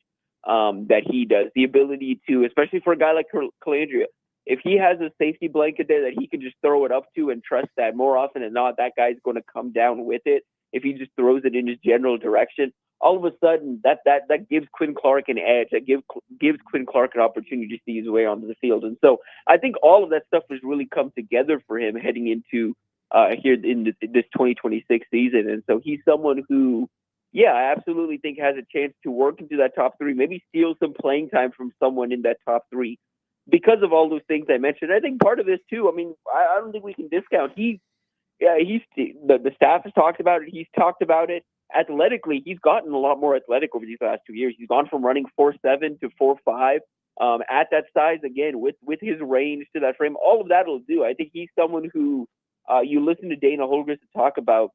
that he does. The ability to, especially for a guy like Calandria, if he has a safety blanket there that he can just throw it up to and trust that more often than not, that guy's going to come down with it. If he just throws it in his general direction, all of a sudden that gives Quinn Clark an edge. That gives Quinn Clark an opportunity to see his way onto the field. And so I think all of that stuff has really come together for him heading into here in this 2026 season. And so he's someone who, I absolutely think has a chance to work into that top three, maybe steal some playing time from someone in that top three because of all those things I mentioned. I think part of this too, I mean, I don't think we can discount. The staff has talked about it. He's talked about it. Athletically, he's gotten a lot more athletic over these last 2 years. He's gone from running 4.7 to 4.5 at that size, again, with his range to that frame. All of that will do. I think he's someone who you listen to Dana Holgorsen talk about,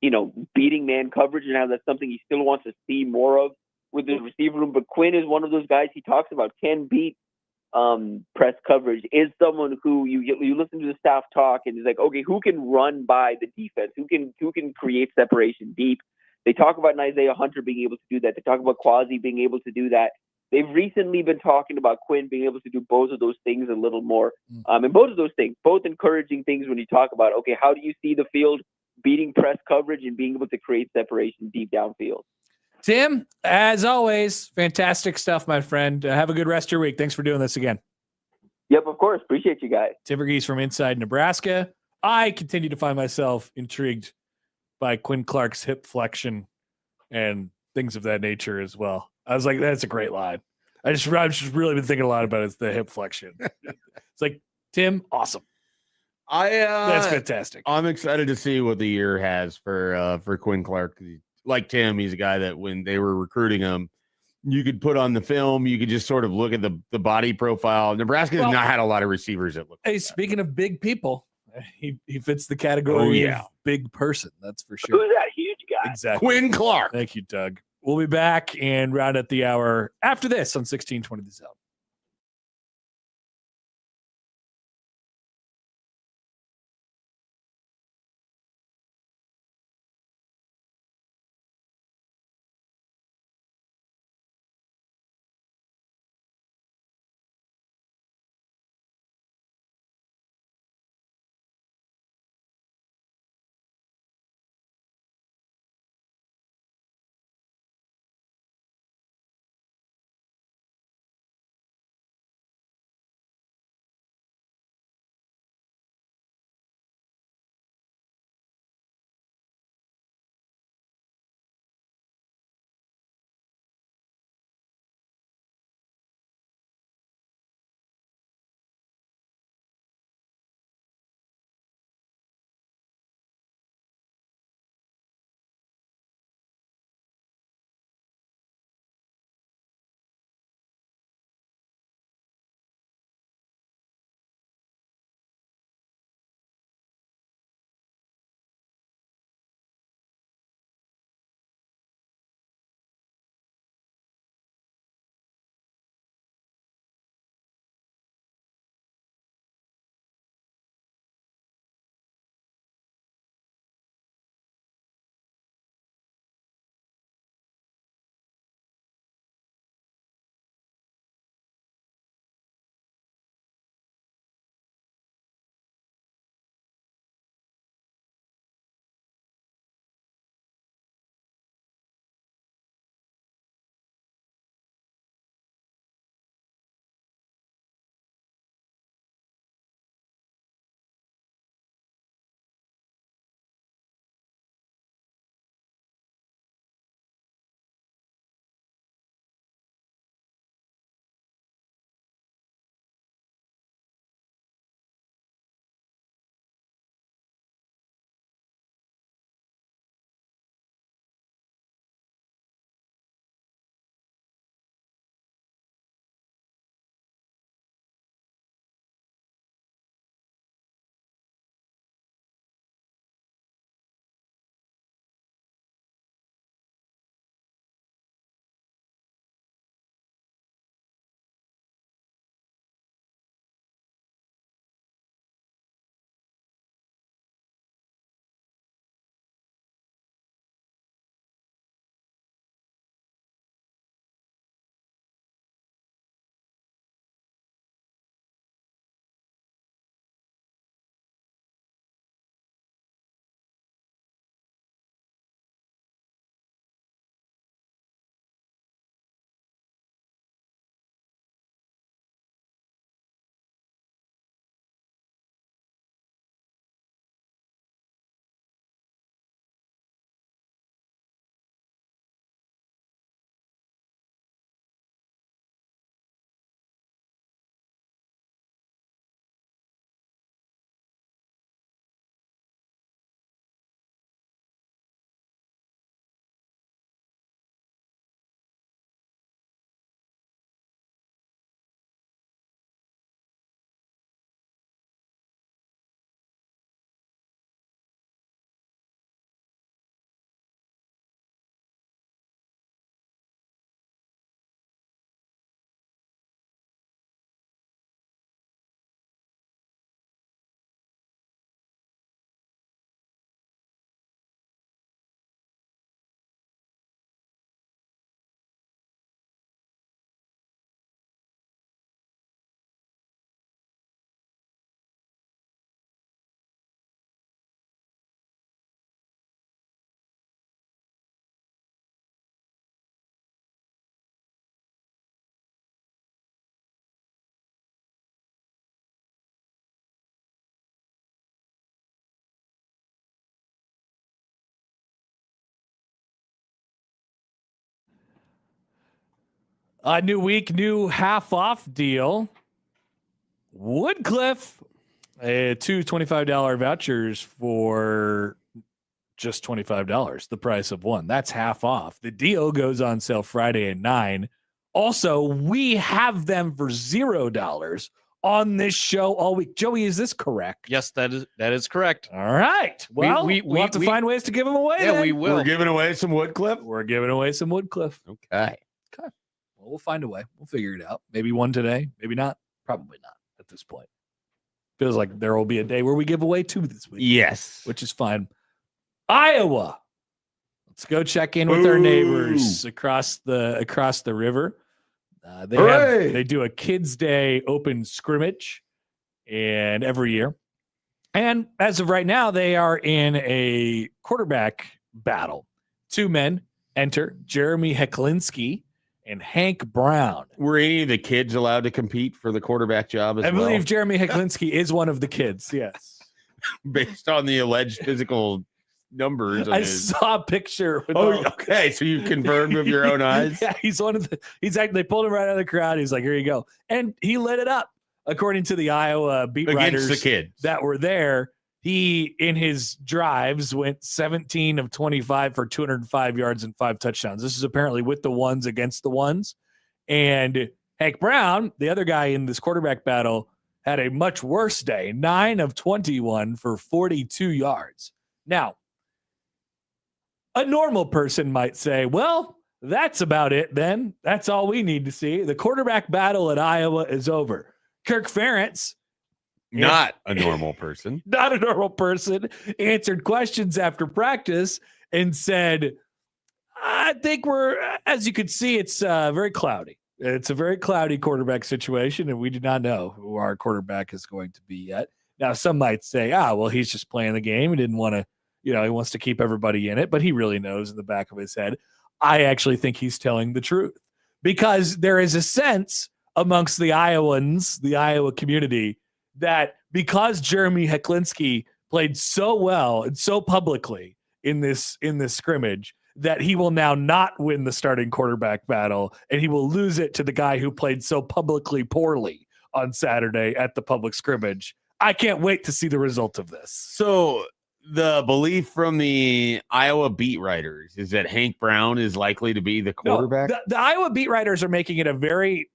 beating man coverage and how that's something he still wants to see more of with his receiver room. But Quinn is one of those guys he talks about can beat press coverage, is someone who you listen to the staff talk and it's like, okay, who can run by the defense? Who can create separation deep? They talk about Isaiah Hunter being able to do that. They talk about Quasi being able to do that. They've recently been talking about Quinn being able to do both of those things a little more. And both of those things, both encouraging things when you talk about, okay, how do you see the field beating press coverage and being able to create separation deep downfield? Tim, as always, fantastic stuff, my friend. Have a good rest of your week. Thanks for doing this again. Yep, of course. Appreciate you guys. Tim Verghese from inside Nebraska. I continue to find myself intrigued by Quinn Clark's hip flexion and things of that nature as well. I was like, that's a great line. I've just really been thinking a lot about it. It's the hip flexion. It's like, Tim, awesome. That's fantastic. I'm excited to see what the year has for Quinn Clark. Like Tim, he's a guy that when they were recruiting him, you could put on the film, you could just sort of look at the body profile. Nebraska has not had a lot of receivers that look. Hey, like speaking of big people, he fits the category of big person. That's for sure. Who's that huge guy? Exactly. Quinn Clark. Thank you, Doug. We'll be back and round at the hour after this on 1620 The Zone. New week, new half-off deal. Woodcliff, two $25 vouchers for just $25, the price of one. That's half off. The deal goes on sale Friday at 9. Also, we have them for $0 on this show all week. Joey, is this correct? Yes, that is correct. All right. Well, we'll have to find ways to give them away. Yeah, then. we will. We're giving away some Woodcliff. We're giving away some Woodcliff. Okay. Well, we'll find a way. We'll figure it out. Maybe one today. Maybe not. Probably not at this point. Feels like there will be a day where we give away 2 this week. Yes. Which is fine. Iowa. Let's go check in with our neighbors across the river. They do a Kids Day open scrimmage and every year. And as of right now, they are in a quarterback battle. 2 men enter, Jeremy Heklinski and Hank Brown. Were any of the kids allowed to compete for the quarterback job as well? I believe Jeremy Heklinski is one of the kids, yes. Based on the alleged physical numbers. I saw a picture. Okay. So you confirmed with your own eyes? Yeah, they pulled him right out of the crowd. He's like, here you go. And he lit it up. According to the Iowa beat writers the kids that were there, he, in his drives, went 17 of 25 for 205 yards and 5 touchdowns. This is apparently with the ones against the ones. And Hank Brown, the other guy in this quarterback battle, had a much worse day, 9 of 21 for 42 yards. Now, a normal person might say, well, that's about it then. That's all we need to see. The quarterback battle at Iowa is over. Kirk Ferentz, not a normal person, answered questions after practice and said, I think as you can see, it's very cloudy. It's a very cloudy quarterback situation, and we do not know who our quarterback is going to be yet. Now, some might say, well, he's just playing the game. He didn't want to, he wants to keep everybody in it, but he really knows in the back of his head. I actually think he's telling the truth because there is a sense amongst the Iowans, the Iowa community, that because Jeremy Heklinski played so well and so publicly in this scrimmage, that he will now not win the starting quarterback battle, and he will lose it to the guy who played so publicly poorly on Saturday at the public scrimmage. I can't wait to see the result of this. So the belief from the Iowa beat writers is that Hank Brown is likely to be the quarterback? No, the Iowa beat writers are making it a very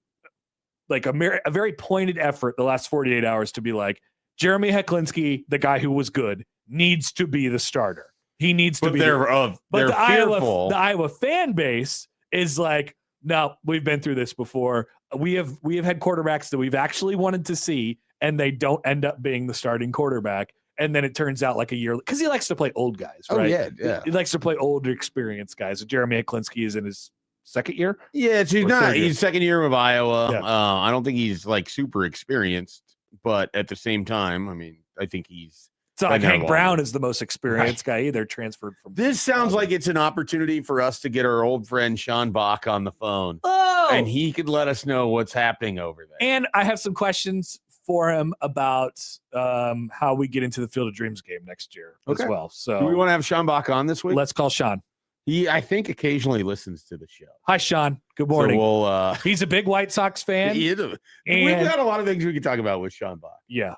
pointed effort the last 48 hours to be like, Jeremy Heklinski, the guy who was good, needs to be the starter. He needs to be. But the Iowa fan base is like, no, we've been through this before. We have had quarterbacks that we've actually wanted to see, and they don't end up being the starting quarterback. And then it turns out like a year, because he likes to play old guys, right? Oh, yeah. He likes to play older, experienced guys. Jeremy Heklinski is in his second year. Yeah, he's second year with Iowa. Yeah. I don't think he's like super experienced, but at the same time, I mean, I think he's. It's not like Hank Brown is the most experienced guy either, transferred from. This sounds like it's an opportunity for us to get our old friend Sean Bach on the phone. Oh! And he could let us know what's happening over there. And I have some questions for him about how we get into the Field of Dreams game next year as well. So do we want to have Sean Bach on this week? Let's call Sean. He, I think, occasionally listens to the show. Hi, Sean. Good morning. So he's a big White Sox fan. We've got a lot of things we can talk about with Sean Bach. Yeah.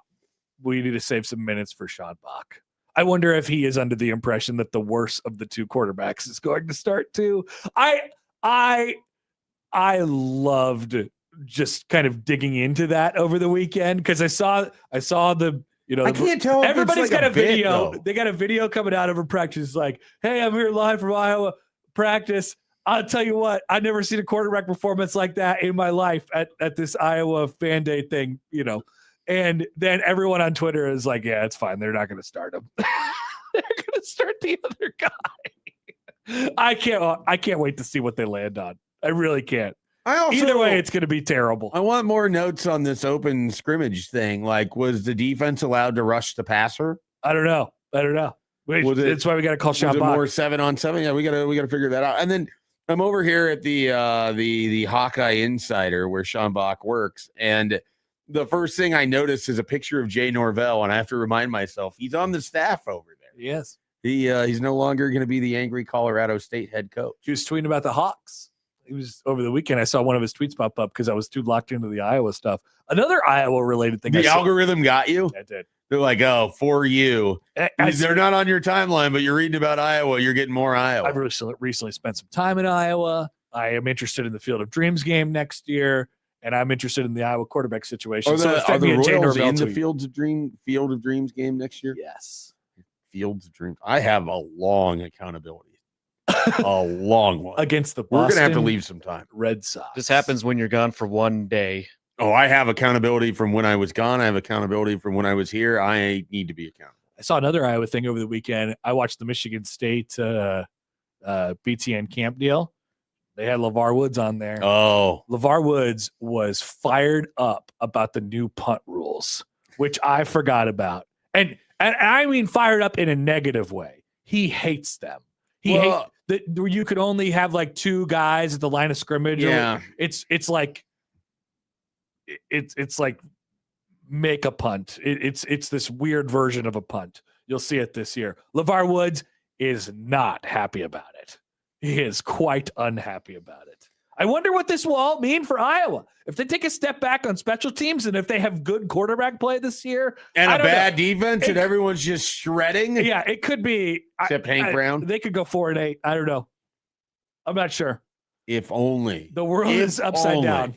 We need to save some minutes for Sean Bach. I wonder if he is under the impression that the worst of the 2 quarterbacks is going to start too. I loved just kind of digging into that over the weekend because I saw the I can't tell. Everybody's got a video. Though. They got a video coming out of a practice like, hey, I'm here live from Iowa practice. I'll tell you what, I've never seen a quarterback performance like that in my life at this Iowa fan day thing, And then everyone on Twitter is like, yeah, it's fine. They're not going to start him. They're going to start the other guy. I can't wait to see what they land on. I really can't. Either way, it's going to be terrible. I want more notes on this open scrimmage thing. Like, was the defense allowed to rush the passer? I don't know. That's why we got to call Sean Bach. More 7-on-7. Yeah, we got to figure that out. And then I'm over here at the Hawkeye Insider where Sean Bach works, and the first thing I notice is a picture of Jay Norvell, and I have to remind myself he's on the staff over there. Yes, he's no longer going to be the angry Colorado State head coach. He was tweeting about the Hawks He was over the weekend. I saw one of his tweets pop up because I was too locked into the Iowa stuff. Another Iowa related thing. The algorithm got you? I did. They're like, oh, for you. They're not on your timeline, but you're reading about Iowa. You're getting more Iowa. I've recently spent some time in Iowa. I am interested in the Field of Dreams game next year, and I'm interested in the Iowa quarterback situation. Are So it the fed me a Jay Royals Norvell in the tweet. Field of Dreams game next year? Yes. Fields of Dreams. I have a long accountability. A long one. Against the We're Boston going to have to leave some time. Red Sox. This happens when you're gone for one day. Oh, I have accountability from when I was gone. I have accountability from when I was here. I need to be accountable. I saw another Iowa thing over the weekend. I watched the Michigan State BTN camp deal. They had LeVar Woods on there. Oh. LeVar Woods was fired up about the new punt rules, which I forgot about. And I mean fired up in a negative way. He hates them. He hates that you could only have like two guys at the line of scrimmage. Yeah. It's like make a punt. It's this weird version of a punt. You'll see it this year. LeVar Woods is not happy about it. He is quite unhappy about it. I wonder what this will all mean for Iowa. If they take a step back on special teams and if they have good quarterback play this year. And a bad defense and everyone's just shredding. Yeah, it could be. Except Hank Brown. They could go 4-8. I don't know. I'm not sure. If only. The world is upside down.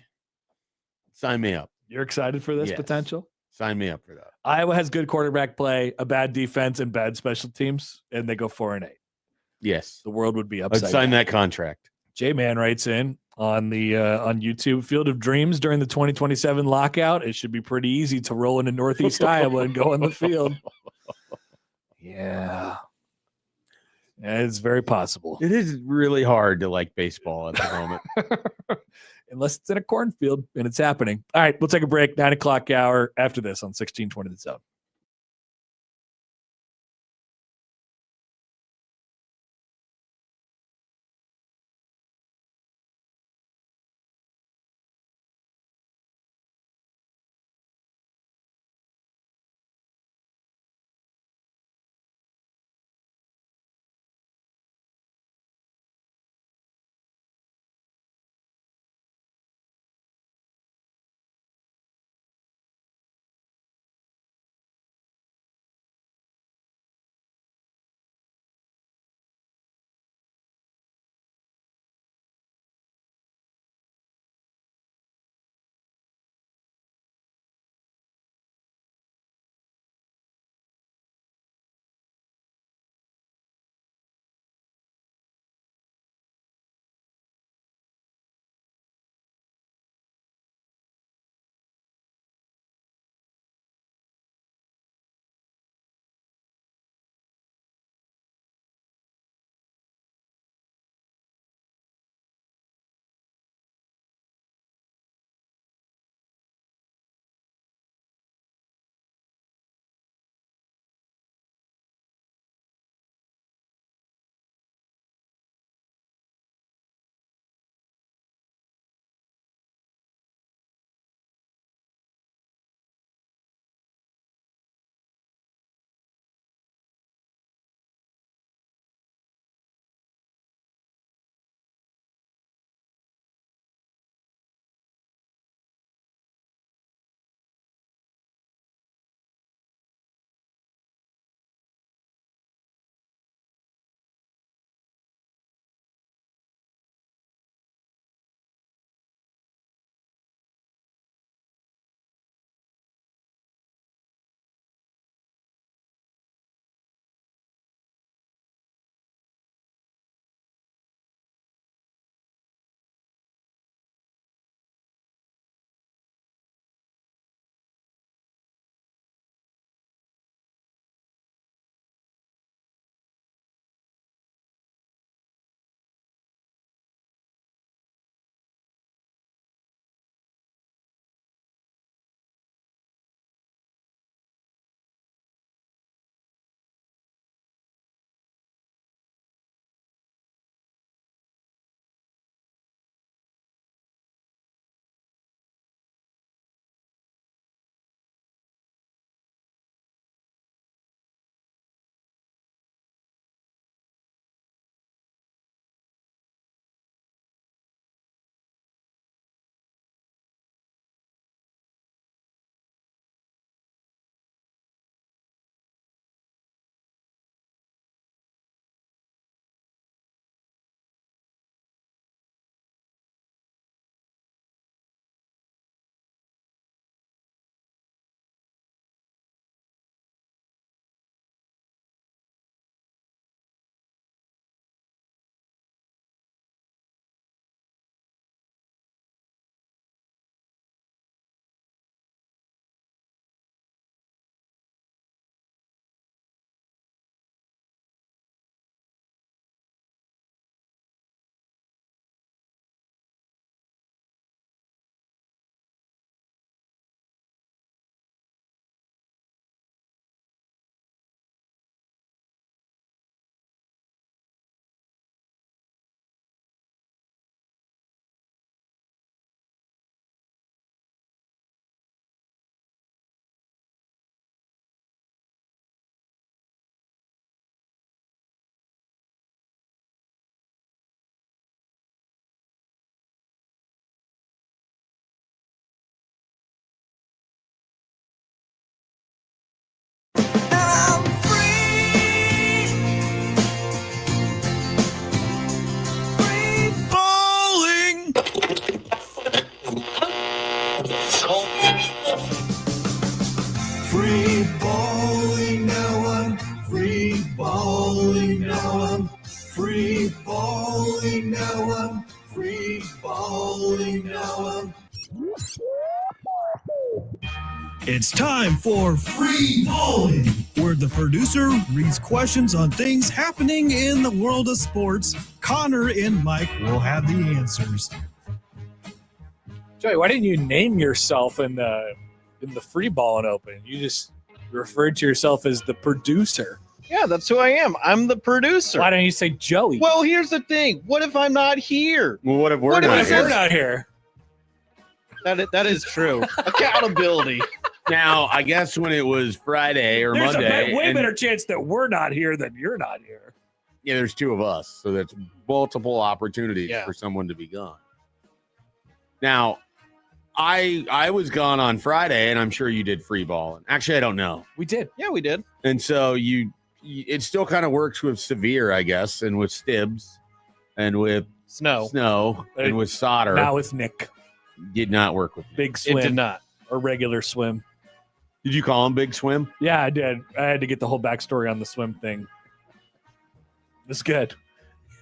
Sign me up. You're excited for this potential? Sign me up for that. Iowa has good quarterback play, a bad defense, and bad special teams, and they go 4-8. Yes. The world would be upside Let's sign down. that contract. J-Man writes in on the on YouTube, Field of Dreams during the 2027 lockout. It should be pretty easy to roll into Northeast Iowa and go on the field. Yeah. It's very possible. It is really hard to like baseball at the moment. Unless it's in a cornfield and it's happening. All right, we'll take a break. 9 o'clock hour after this on 1620 The Zone. balling now, I'm free balling now, I'm free balling now, I'm. It's time for Free balling. where the producer reads questions on things happening in the world of sports. Connor and Mike will have the answers. Joey, why didn't you name yourself in the free balling open? You just referred to yourself as the producer. Yeah, that's who I am. I'm the producer. Why don't you say Joey? Well, here's the thing. What if I'm not here? Well, what if we're What if not it here? We're not here. That is true. Accountability. Now, I guess when it was Friday or There's Monday, a way and- better chance that we're not here than you're not here. yeah, there's two of us, so that's multiple opportunities Yeah. for someone to be gone. Now, I was gone on Friday, and I'm sure you did free balling. Actually, I don't know, We did. Yeah, we did. and so it still kind of works with severe, I guess, and with stibs, and with Snow. snow, and with solder. Now with Nick. Did not work with me. Big It did swim not. or regular swim. Did you call him Big Swim? Yeah, I did. I had to get the whole backstory on the swim thing. It's good.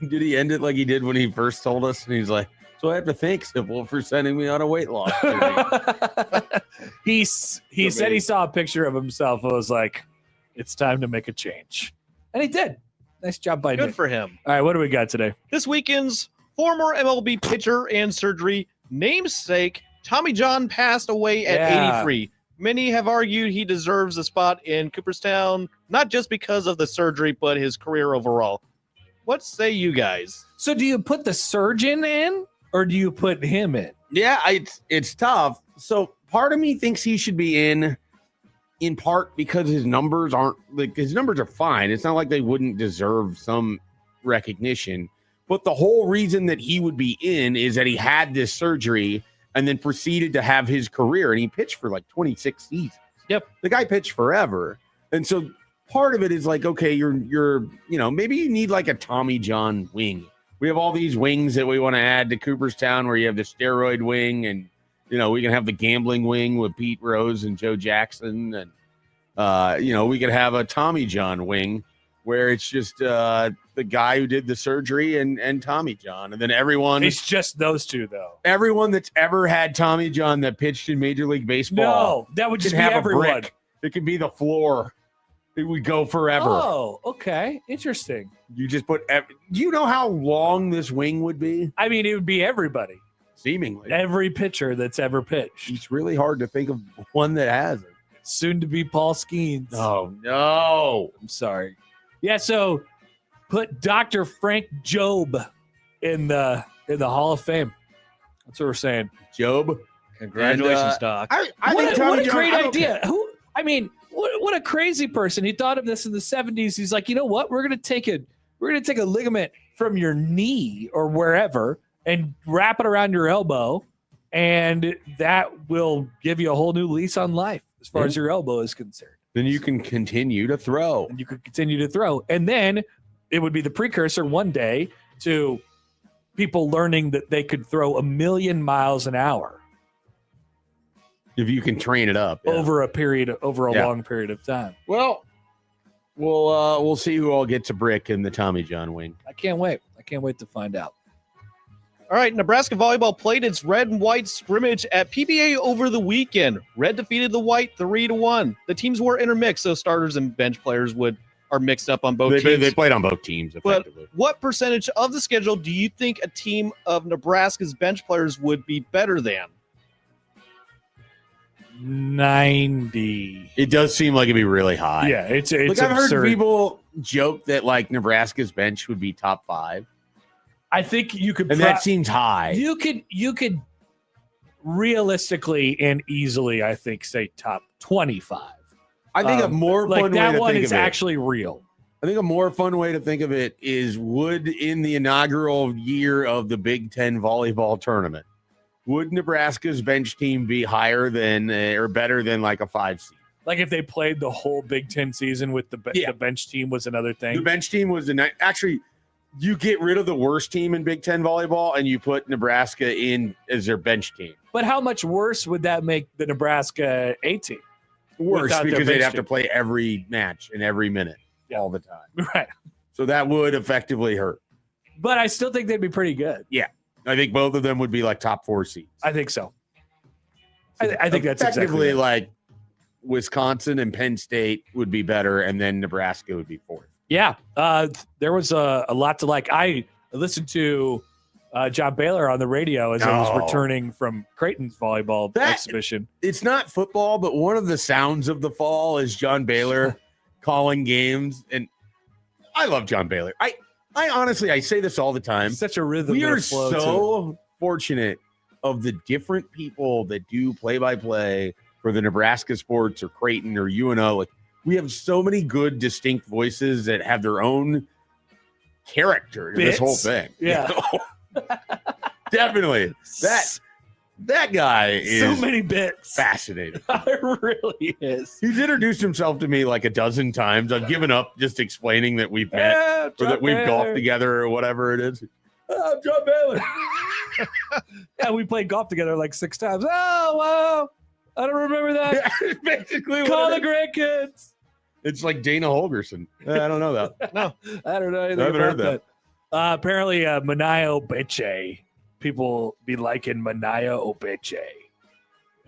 Did he end it like he did when he first told us? And he's like, "So I have to thank Sybil for sending me on a weight loss journey." he said he saw a picture of himself. I was like, it's time to make a change. And he did. Nice job by Good Nick. for him. All right, what do we got today? This weekend's former MLB pitcher and surgery namesake Tommy John passed away at Yeah. 83. Many have argued he deserves a spot in Cooperstown, not just because of the surgery, but his career overall. What say you guys? So do you put the surgeon in or do you put him in? Yeah, it's tough. So part of me thinks he should be in part because his numbers aren't like his numbers are fine. It's not like they wouldn't deserve some recognition. But the whole reason that he would be in is that he had this surgery and then proceeded to have his career, and he pitched for like 26 seasons. Yep. The guy pitched forever. And so part of it is like, okay, you're maybe you need like a Tommy John wing. We have all these wings that we want to add to Cooperstown where you have the steroid wing and, we can have the gambling wing with Pete Rose and Joe Jackson. And, we could have a Tommy John wing where it's just the guy who did the surgery and Tommy John. And then It's just those two, though. everyone that's ever had Tommy John that pitched in Major League Baseball. No, that would could just be have a everyone. brick. It could be the floor. It would go forever. Oh, okay. Interesting. You just put. Do you know how long this wing would be? I mean, it would be everybody. Seemingly, Every pitcher that's ever pitched. it's really hard to think of one that hasn't. Soon to be Paul Skeens. Oh no! I'm sorry. Yeah, so put Dr. Frank Job in the Hall of Fame. That's what we're saying. Job. Congratulations, And, Doc. I What think a Tommy John- great I don't idea. What a crazy person. He thought of this in the 70s. He's like, you know what? We're gonna take a ligament from your knee or wherever and wrap it around your elbow, and that will give you a whole new lease on life as far as your elbow is concerned. Then you can continue to throw. And you could continue to throw. And then it would be the precursor one day to people learning that they could throw 1,000,000 miles an hour If you can train it up yeah. over a Yeah. long period of time. Well, we'll see who all gets a brick in the Tommy John wing. I can't wait. I can't wait to find out. All right, Nebraska volleyball played its red and white scrimmage at PBA over the weekend. Red defeated the white 3-1. The teams were intermixed, so starters and bench players are mixed up on both teams. They played on both teams But effectively. what percentage of the schedule do you think a team of Nebraska's bench players would be better than? 90. It does seem like it'd be really high. Yeah, it's Look, I've absurd. heard people joke that like Nebraska's bench would be top 5, I think you could and that seems high. you could realistically and easily, I think, say top 25. I think a more like fun way that to one think is of it. actually real. I think a more fun way to think of it is: would in the inaugural year of the Big Ten volleyball tournament, would Nebraska's bench team be higher than or better than like a 5 seed? Like if they played the whole Big Ten season with the bench team was another thing. The bench team was actually. You get rid of the worst team in Big Ten volleyball and you put Nebraska in as their bench team. But how much worse would that make the Nebraska A team? Worse Without their because they'd bench have to team. play every match and every minute. all the time. Right. So that would effectively hurt. But I still think they'd be pretty good. Yeah. I think both of them would be like top 4 seeds. I think so. I think that's effectively exactly right. like Wisconsin and Penn State would be better, and then Nebraska would be 4th. Yeah. There was a lot to like. I listened to John Baylor on the radio as I was returning from Creighton's volleyball exhibition. It's not football, but one of the sounds of the fall is John Baylor calling games. And I love John Baylor. I honestly, I say this all the time. Such a rhythm. We and a are flow, so fortunate of the different people that do play-by-play for the Nebraska sports or Creighton or UNO. Like, we have so many good, distinct voices that have their own character in this whole thing. Yeah. You know? Definitely. That guy is so many bits. fascinating. It really is. He's introduced himself to me like a dozen times. I've given up just explaining that we've met or that we've golfed together or whatever it is. Oh, John Baylor. Yeah, we played golf together like 6 times. Oh, wow. I don't remember that. Yeah, basically Call the grandkids. It's like Dana Holgerson. I don't know that. No, I don't know anything I haven't about heard that. Apparently, Manaya Obeche. People be liking Manaya Obeche.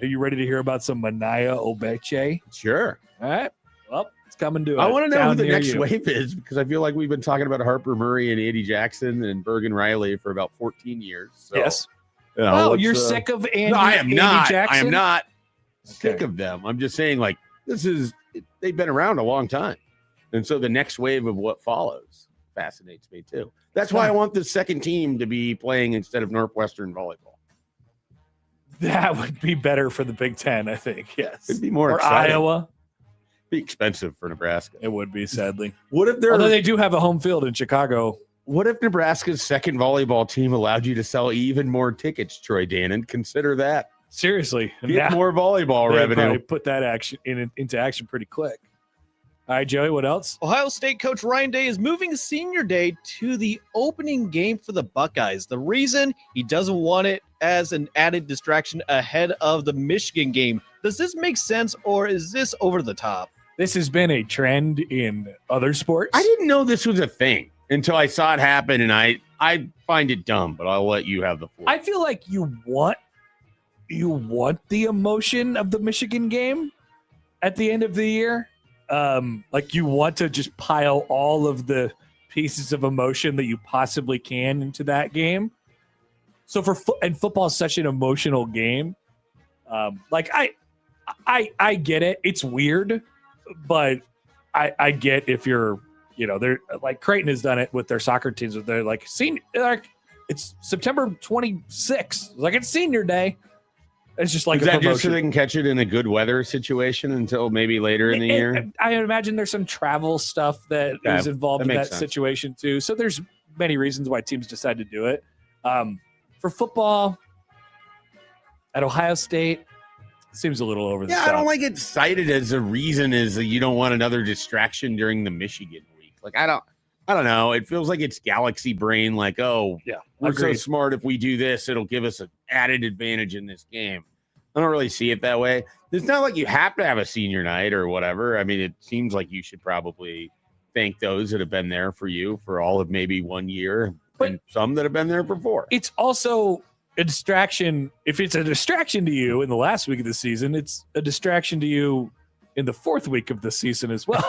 Are you ready to hear about some Manaya Obeche? Sure. All right. Well, it's coming to I want to know who the near next you. wave is, because I feel like we've been talking about Harper Murray and Andy Jackson and Bergen Riley for about 14 years. So, Yes. you know, Oh, you're sick of Andy, No, I am Andy not. Jackson? I am not sick Okay. of them. I'm just saying, like, they've been around a long time. And so the next wave of what follows fascinates me too. That's why I want the second team to be playing instead of Northwestern volleyball. That would be better for the Big Ten, I think. Yes. It'd be more or exciting. Iowa. Be expensive for Nebraska. It would be, sadly. What if Although they do have a home field in Chicago. What if Nebraska's second volleyball team allowed you to sell even more tickets, Troy Dannon? Consider that. Seriously. Get more volleyball They'd revenue. probably put that into action pretty quick. All right, Joey, what else? Ohio State coach Ryan Day is moving senior day to the opening game for the Buckeyes. The reason, he doesn't want it as an added distraction ahead of the Michigan game. Does this make sense, or is this over the top? This has been a trend in other sports. I didn't know this was a thing until I saw it happen, and I find it dumb, but I'll let you have the floor. I feel like you want the emotion of the Michigan game at the end of the year. Like you want to just pile all of the pieces of emotion that you possibly can into that game. So and football is such an emotional game. Like I get it. It's weird, but I get if you're, they're like Creighton has done it with their soccer teams. They're like it's September 26th. Like it's senior day. It's just like is a that promotion. just so they can catch it in a good weather situation until maybe later in the year? I imagine there's some travel stuff that is involved in makes that sense. situation too. So there's many reasons why teams decide to do it. For football at Ohio State, seems a little over the top. I don't like it cited as a reason is that you don't want another distraction during the Michigan week. Like I don't know. It feels like it's galaxy brain. Like, oh, Yeah, we're agreed. so smart. If we do this, it'll give us an added advantage in this game. I don't really see it that way. It's not like you have to have a senior night or whatever. I mean, it seems like you should probably thank those that have been there for you for all of maybe 1 year, and some that have been there for 4. It's also a distraction. If it's a distraction to you in the last week of the season, it's a distraction to you in the 4th week of the season as well.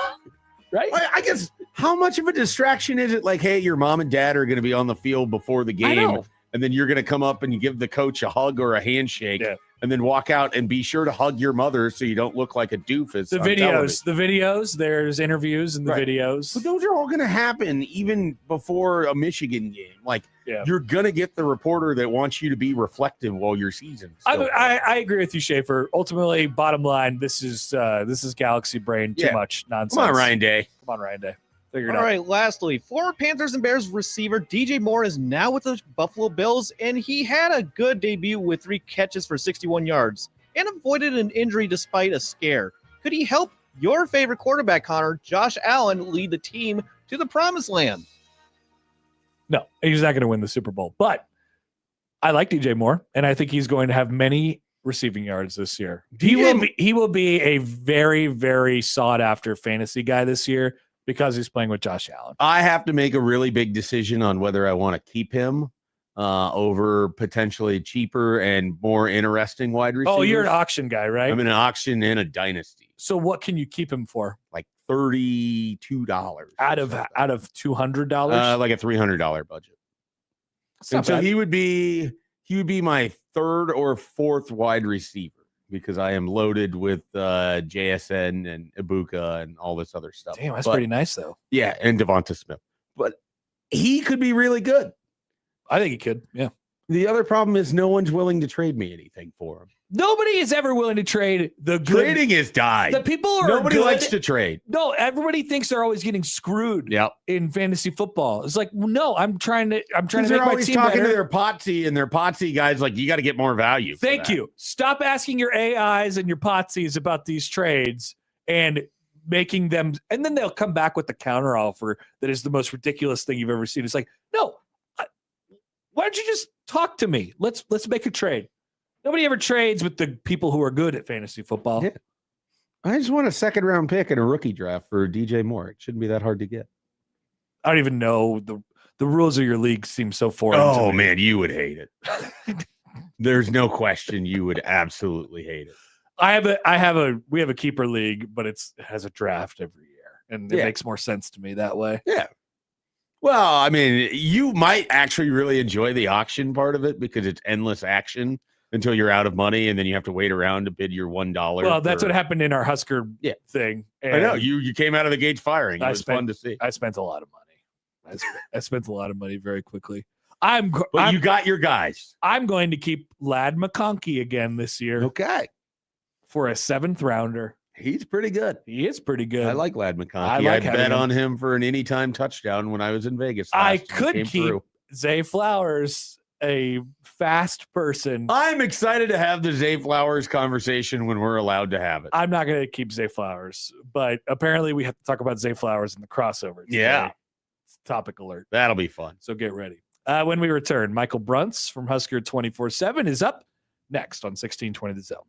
Right? I guess how much of a distraction is it? Like, hey, your mom and dad are going to be on the field before the I game, know. and then you're going to come up and you give the coach a hug or a handshake, and then walk out and be sure to hug your mother so you don't look like a doofus. The on television. videos, there's interviews in the Right. videos. But those are all going to happen even before a Michigan game. Like, you're going to get the reporter that wants you to be reflective while your season's still I agree with you, Schaefer. Ultimately, bottom line, this is galaxy brain. Too much nonsense. Come on, Ryan Day. Come on, Ryan Day. Figure it All out. right, lastly, former Panthers and Bears receiver DJ Moore is now with the Buffalo Bills, and he had a good debut with 3 catches for 61 yards and avoided an injury despite a scare. Could he help your favorite quarterback, Connor, Josh Allen, lead the team to the promised land? No, he's not going to win the Super Bowl. But I like DJ Moore, and I think he's going to have many receiving yards this year. He will be a very, very sought after fantasy guy this year because he's playing with Josh Allen. I have to make a really big decision on whether I want to keep him over potentially cheaper and more interesting wide receivers. Oh, you're an auction guy, right? I'm in an auction and a dynasty. So what can you keep him for? Like $32 out of $200? Like a $300 budget. That's And not so bad. he would be my third or fourth wide receiver because I am loaded with JSN and Ibuka and all this other stuff. Damn, that's pretty nice though. Yeah, and Devonta Smith. But he could be really good. I think he could. Yeah. The other problem is no one's willing to trade me anything for him. Nobody is ever willing to trade the good. Trading is died. The people who are Nobody good, likes to trade. No, everybody thinks they're always getting screwed. Yep. In fantasy football, it's like, well, no, I'm trying to make They're my always team talking better. to their potsy, and their potsy guys like, you got to get more value. Thank you. Stop asking your AIs and your potsies about these trades and making them, and then they'll come back with the counter offer that is the most ridiculous thing you've ever seen. It's like, no, why don't you just talk to me? Let's make a trade. Nobody ever trades with the people who are good at fantasy football. Yeah. I just want a second round pick in a rookie draft for DJ Moore. It shouldn't be that hard to get. I don't even know the rules of your league seem so foreign. to Oh me. man, you would hate it. There's no question you would absolutely hate it. We have a keeper league, but it has a draft every year, and it makes more sense to me that way. Yeah. Well, I mean, you might actually really enjoy the auction part of it because it's endless action until you're out of money, and then you have to wait around to bid your $1. Well, that's what happened in our Husker thing. I know you came out of the gates firing. It was fun to see. I spent a lot of money. I spent a lot of money very quickly. You got your guys. I'm going to keep Ladd McConkey again this year. Okay. For a 7th rounder. He's pretty good. He is pretty good. I like Ladd McConkey. I I bet on him for an anytime touchdown when I was in Vegas. I could keep Zay Flowers, a fast person. I'm excited to have the Zay Flowers conversation when we're allowed to have it. I'm not going to keep Zay Flowers, but apparently we have to talk about Zay Flowers in the crossover today. Yeah. It's topic alert. That'll be fun. So get ready. When we return, Michael Brunts from Husker 24/7 is up next on 1620 The Zone.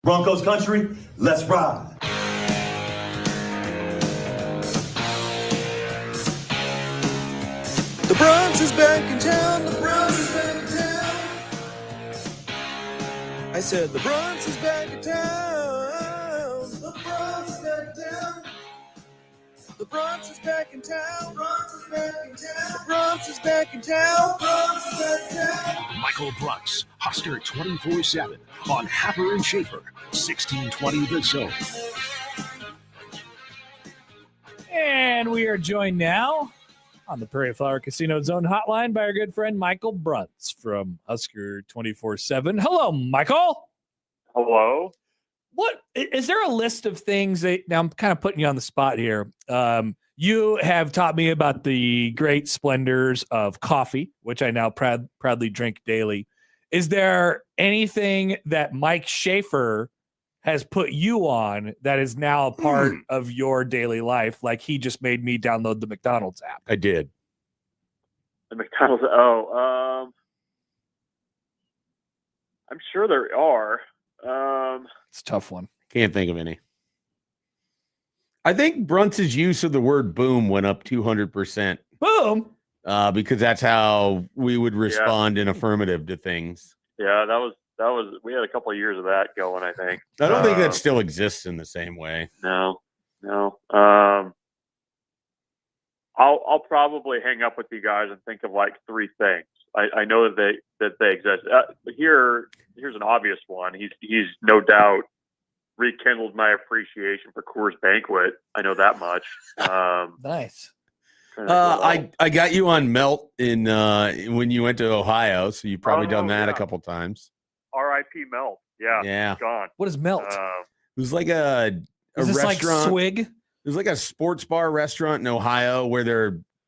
Broncos country, let's ride. The Bronx is back in town. The Bronx is back in town. I said the Bronx is back in town. The Bronx is back in town. The Bronx is back in town. Bronx is back in town. The Bronx is back in town. Bronx is back in town. Michael Brooks, Husker 24/7 on Happer and Schaefer, 1620 The Zone. And we are joined now on the Prairie Flower Casino Zone hotline by our good friend Michael Brunts from Husker 24/7. Hello, Michael. Hello. What is there a list of things that now I'm kind of putting you on the spot here? You have taught me about the great splendors of coffee, which I now proudly drink daily. Is there anything that Mike Schaefer has put you on that is now a part of your daily life? Like he just made me download the McDonald's app. I did. The McDonald's. I'm sure there are. It's a tough one. Can't think of any. I think Brunts' use of the word boom went up 200%. Boom. Because that's how we would respond in affirmative to things. Yeah, that was. We had a couple of years of that going, I think. I don't think that still exists in the same way. No. I'll probably hang up with you guys and think of like three things. I know that they exist. Here's an obvious one. He's no doubt rekindled my appreciation for Coors Banquet. I know that much. Nice. I got you on Melt in when you went to Ohio, so you've probably done that a couple times. R.I.P. Melt. Yeah. Gone. What is Melt? It was like a is this restaurant. Like Swig? It was like a sports bar restaurant in Ohio where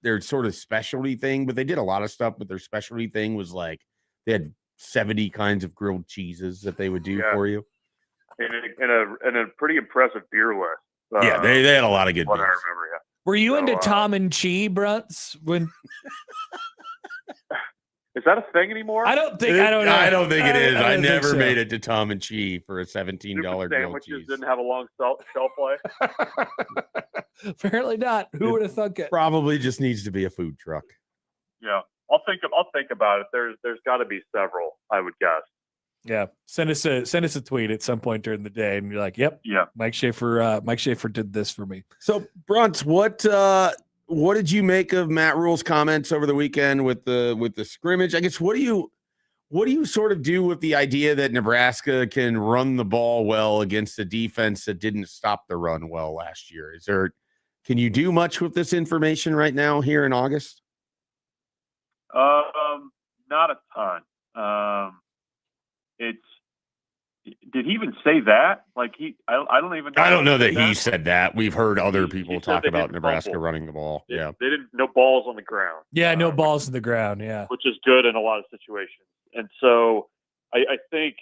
their sort of specialty thing, but they did a lot of stuff. But their specialty thing was like they had 70 kinds of grilled cheeses that they would do for you, and a pretty impressive beer list. Yeah, they had a lot of good what beers. I remember. Yeah. Were you into Tom and Chi, Brunts? When is that a thing anymore? I don't think it is. I never made it to Tom and Chi for a $17 grilled sandwiches cheese. didn't have a long shelf life. Apparently not. Who would have thunk it? Probably just needs to be a food truck. Yeah, I'll think about it. There's got to be several, I would guess. Yeah, send us a tweet at some point during the day, and you're like, "Yep, yeah, Mike Schaefer did this for me." So, Brunts, what did you make of Matt Rhule's comments over the weekend with the scrimmage? I guess what do you sort of do with the idea that Nebraska can run the ball well against a defense that didn't stop the run well last year? Can you do much with this information right now here in August? Not a ton. Did he even say that? Like I don't even know. I don't know that he said that. We've heard other people talk about Nebraska running the ball. Yeah. They didn't, no balls on the ground. Yeah, no balls on the ground. Yeah. Which is good in a lot of situations. And so I think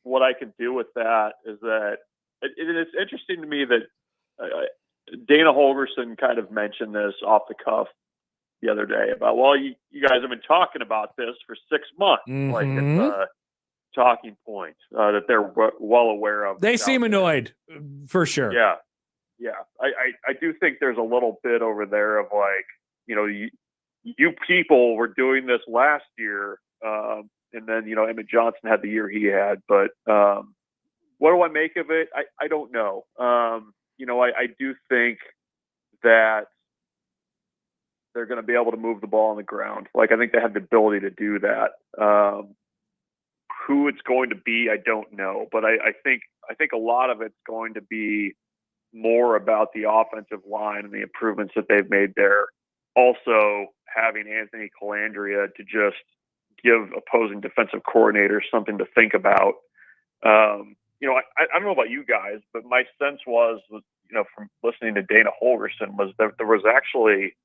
what I can do with that is that it's interesting to me that Dana Holgerson kind of mentioned this off the cuff the other day about, well, you guys have been talking about this for 6 months. Mm-hmm. Like it's a talking point that they're well aware of. They seem annoyed for sure. Yeah. I do think there's a little bit over there of like, you people were doing this last year. And then, Emmett Johnson had the year he had, but what do I make of it? I don't know. I do think that they're going to be able to move the ball on the ground. Like, I think they have the ability to do that. Who it's going to be, I don't know, but I think a lot of it's going to be more about the offensive line and the improvements that they've made there. Also, having Anthony Calandria to just give opposing defensive coordinators something to think about. I don't know about you guys, but my sense was from listening to Dana Holgerson was that there was actually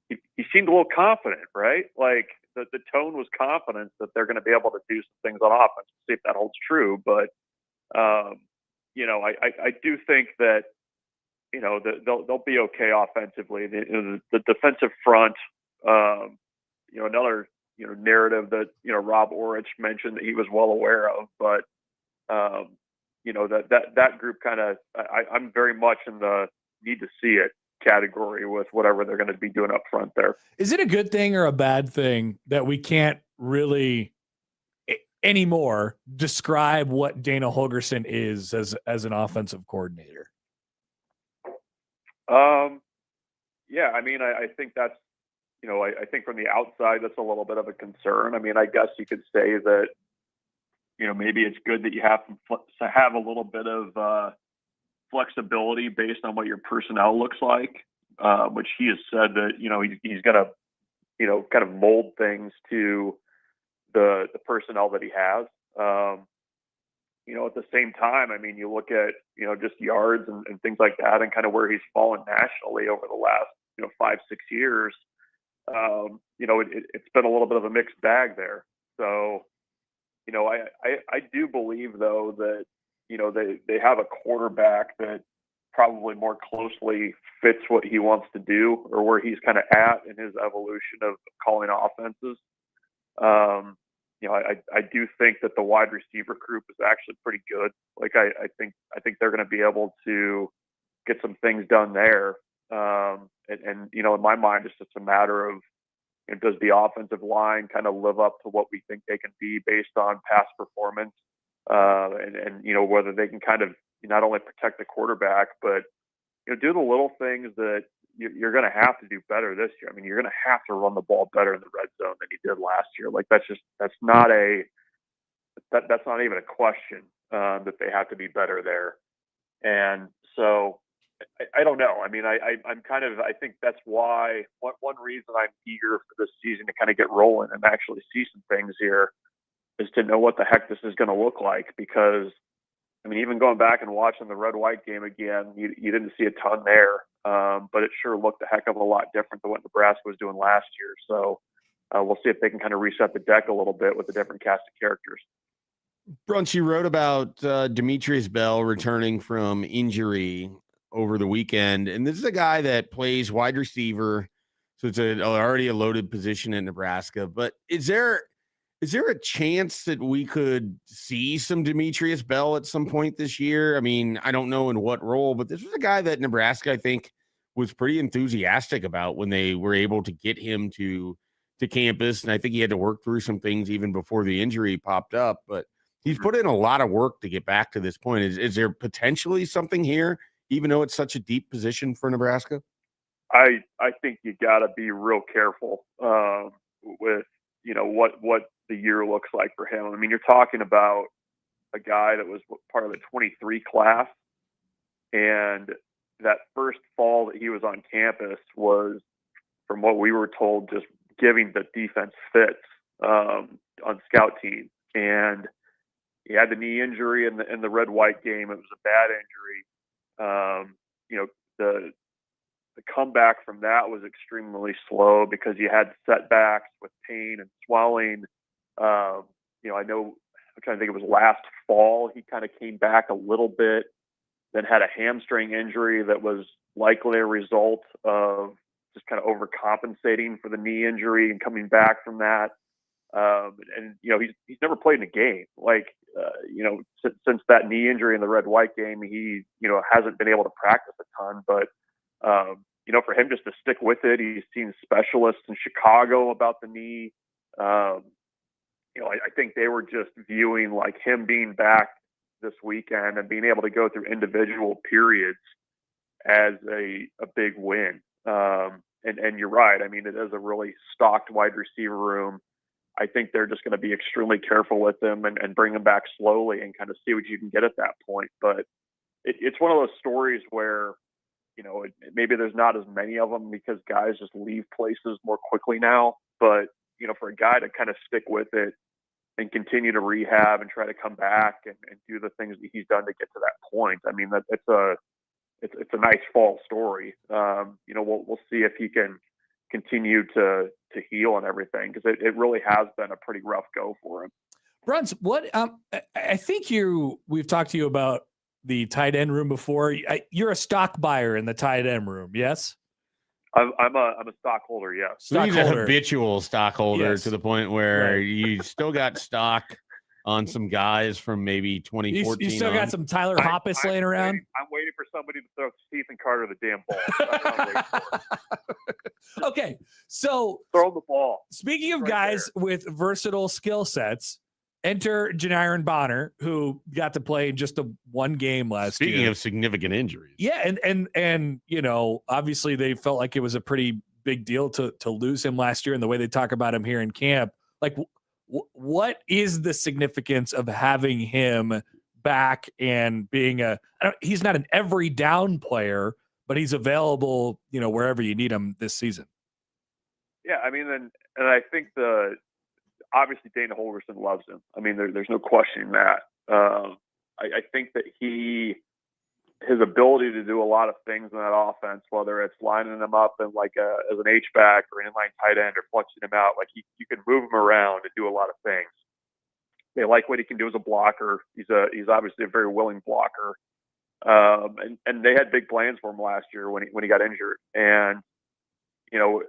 he seemed a little confident, right? Like the tone was confidence that they're going to be able to do some things on offense. See if that holds true, but I do think that they'll be okay offensively. The defensive front, another narrative that Rob Orich mentioned that he was well aware of, but that group kind of, I'm very much in the need to see it category with whatever they're going to be doing up front there. Is it a good thing or a bad thing that we can't really anymore describe what Dana Holgorsen is as an offensive coordinator? Yeah, I mean, I think that's, I think from the outside, that's a little bit of a concern. I mean, I guess you could say that, maybe it's good that you have to have a little bit of flexibility based on what your personnel looks like, which he has said that, he's going to, kind of mold things to the personnel that he has. At the same time, I mean, you look at, just yards and things like that and kind of where he's fallen nationally over the last, 5-6 years. It's been a little bit of a mixed bag there. So, I do believe though that, they have a quarterback that probably more closely fits what he wants to do or where he's kind of at in his evolution of calling offenses. I do think that the wide receiver group is actually pretty good. Like I think they're going to be able to get some things done there. In my mind, it's just a matter of, does the offensive line kind of live up to what we think they can be based on past performance? And whether they can kind of not only protect the quarterback, but, do the little things that you're going to have to do better this year. I mean, you're going to have to run the ball better in the red zone than you did last year. Like that's not even a question that they have to be better there. And so I don't know. I mean, I think that's why one reason I'm eager for this season to kind of get rolling and actually see some things here is to know what the heck this is going to look like. Because, I mean, even going back and watching the red-white game again, you didn't see a ton there. But it sure looked a heck of a lot different than what Nebraska was doing last year. So we'll see if they can kind of reset the deck a little bit with a different cast of characters. Brunch, you wrote about Demetrius Bell returning from injury over the weekend. And this is a guy that plays wide receiver. So it's already a loaded position in Nebraska. But is there a chance that we could see some Demetrius Bell at some point this year? I mean, I don't know in what role, but this was a guy that Nebraska, I think, was pretty enthusiastic about when they were able to get him to campus. And I think he had to work through some things even before the injury popped up, but he's put in a lot of work to get back to this point. Is there potentially something here, even though it's such a deep position for Nebraska? I think you got to be real careful with, what the year looks like for him. I mean, you're talking about a guy that was part of the 23 class, and that first fall that he was on campus was, from what we were told, just giving the defense fits on scout team. And he had the knee injury in the red-white game. It was a bad injury. The comeback from that was extremely slow because you had setbacks with pain and swelling. I know, I'm trying to think, it was last fall. He kind of came back a little bit, then had a hamstring injury that was likely a result of just kind of overcompensating for the knee injury and coming back from that. He's never played in a game. Since that knee injury in the red-white game, he, hasn't been able to practice a ton, but, for him just to stick with it, he's seen specialists in Chicago about the knee. I think they were just viewing like him being back this weekend and being able to go through individual periods as a big win. And you're right. I mean, it is a really stocked wide receiver room. I think they're just going to be extremely careful with him and bring him back slowly and kind of see what you can get at that point. But it's one of those stories where, maybe there's not as many of them because guys just leave places more quickly now. But, for a guy to kind of stick with it and continue to rehab and try to come back and do the things that he's done to get to that point, I mean, it's a nice fall story. We'll see if he can continue to heal and everything, because it really has been a pretty rough go for him. Bruns, what I think we've talked to you about the tight end room before. You're a stock buyer in the tight end room, yes? I'm a stockholder, yes. He's a habitual stockholder, yes, to the point where you still got stock on some guys from maybe 2014. You still got some Tyler Hoppus laying around? I'm waiting for somebody to throw Stephen Carter the damn ball. That's what I'm waiting for. Okay, so Throw the ball. speaking of Right guys with versatile skill sets, enter Janiron Bonner, who got to play in just one game last year. Speaking of significant injuries. Yeah, and you know, obviously they felt like it was a pretty big deal to lose him last year, and the way they talk about him here in camp. Like, what is the significance of having him back and being he's not an every down player, but he's available, you know, wherever you need him this season. Yeah, I mean, and I think obviously Dana Holgerson loves him. I mean, there's no questioning that. I think that his ability to do a lot of things in that offense, whether it's lining him up in like as an H-back or an inline tight end or flexing him out, like you can move him around and do a lot of things. They like what he can do as a blocker. He's obviously a very willing blocker. And they had big plans for him last year when he got injured. And, you know,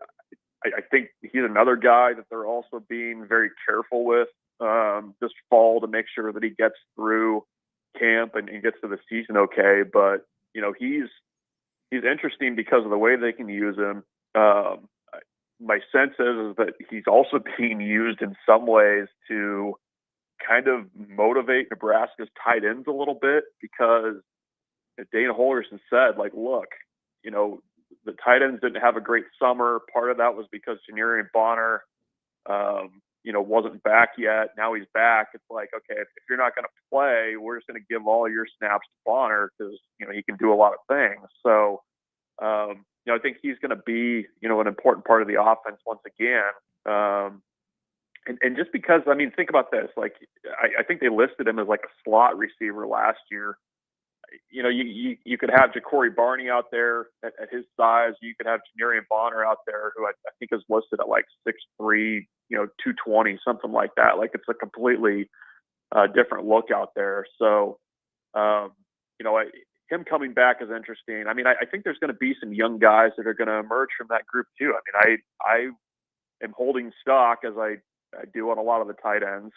I think he's another guy that they're also being very careful with this fall to make sure that he gets through camp and gets to the season okay. But, you know, he's interesting because of the way they can use him. My sense is that he's also being used in some ways to kind of motivate Nebraska's tight ends a little bit, because Dana Holgerson said, like, look, you know, the tight ends didn't have a great summer. Part of that was because Janiron Bonner, you know, wasn't back yet. Now he's back. It's like, okay, if you're not going to play, we're just going to give all your snaps to Bonner because, you know, he can do a lot of things. So, you know, I think he's going to be, you know, an important part of the offense once again. And just because, I mean, think about this. Like, I think they listed him as like a slot receiver last year. You know, you could have Ja'Cory Barney out there at his size. You could have Janiron Bonner out there, who I think is listed at like 6'3", you know, 220, something like that. Like, it's a completely different look out there. So, you know, him coming back is interesting. I mean, I think there's going to be some young guys that are going to emerge from that group too. I mean, I am holding stock, as I do on a lot of the tight ends.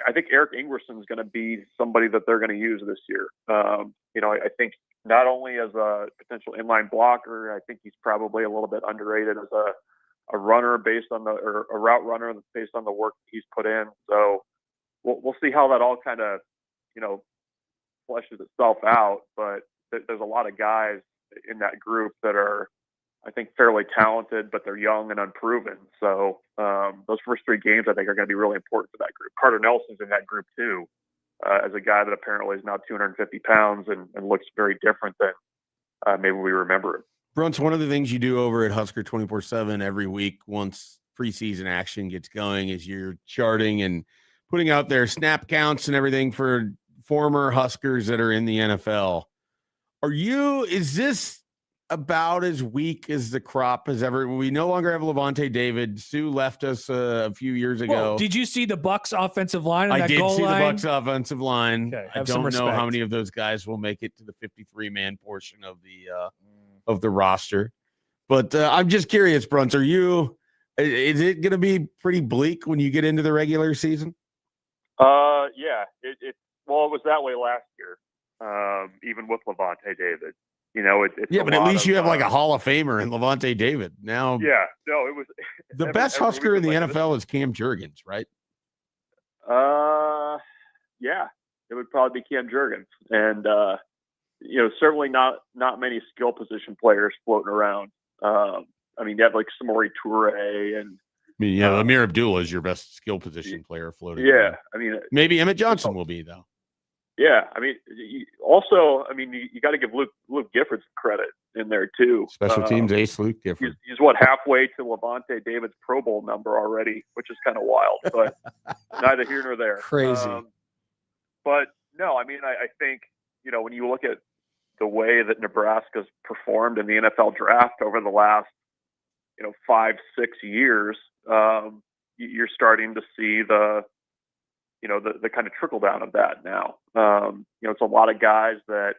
I think Eric Ingerson is going to be somebody that they're going to use this year. You know, I think not only as a potential inline blocker, I think he's probably a little bit underrated as a runner based on or a route runner based on the work he's put in. So we'll see how that all kind of, you know, fleshes itself out. But there's a lot of guys in that group that are, I think, fairly talented, but they're young and unproven. So those first three games, I think, are going to be really important for that group. Carter Nelson's in that group too, as a guy that apparently is now 250 pounds and looks very different than maybe we remember him. Brunts, one of the things you do over at Husker 24/7 every week once preseason action gets going is you're charting and putting out their snap counts and everything for former Huskers that are in the NFL. Is this about as weak as the crop has ever? We no longer have Levante David. Sue left us a few years ago. Whoa, did you see the Bucks offensive line? I did see the Bucks offensive line. Okay, I don't know how many of those guys will make it to the 53-man portion of the roster, but I'm just curious, Bruns, is it going to be pretty bleak when you get into the regular season? Yeah, it was that way last year, even with Levante David. You know, it's but at least you have like a Hall of Famer in Levante David. Now, yeah, no, it was the best Husker in the NFL is Cam Jurgens, right? Yeah, it would probably be Cam Jurgens, and you know, certainly not many skill position players floating around. I mean, you have like Samori Toure and. I mean, yeah, Amir Abdullah is your best skill position player floating. Yeah, around. I mean, maybe Emmett Johnson will be though. Yeah, I mean, you got to give Luke Gifford some credit in there too. Special teams ace Luke Gifford. He's halfway to Levante David's Pro Bowl number already, which is kind of wild, but neither here nor there. Crazy. But no, I mean, I think, you know, when you look at the way that Nebraska's performed in the NFL draft over the last, you know, 5-6 years, you're starting to see the kind of trickle down of that now. You know, it's a lot of guys that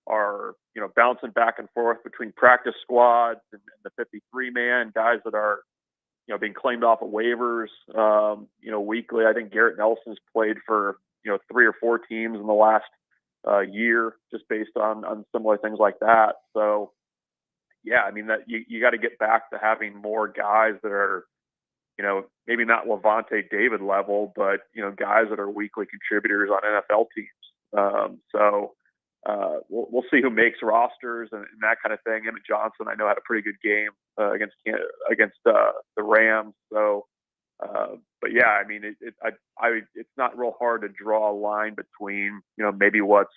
are, you know, bouncing back and forth between practice squads and the 53-man, guys that are, being claimed off of waivers, weekly. I think Garrett Nelson's played for, 3 or 4 teams in the last year, just based on similar things like that. So, yeah, I mean, that you got to get back to having more guys that are, maybe not Levante David level, but, guys that are weekly contributors on NFL teams. We'll see who makes rosters and that kind of thing. Emmett Johnson, I know, had a pretty good game against the Rams. So, but yeah, I mean, it's not real hard to draw a line between, maybe what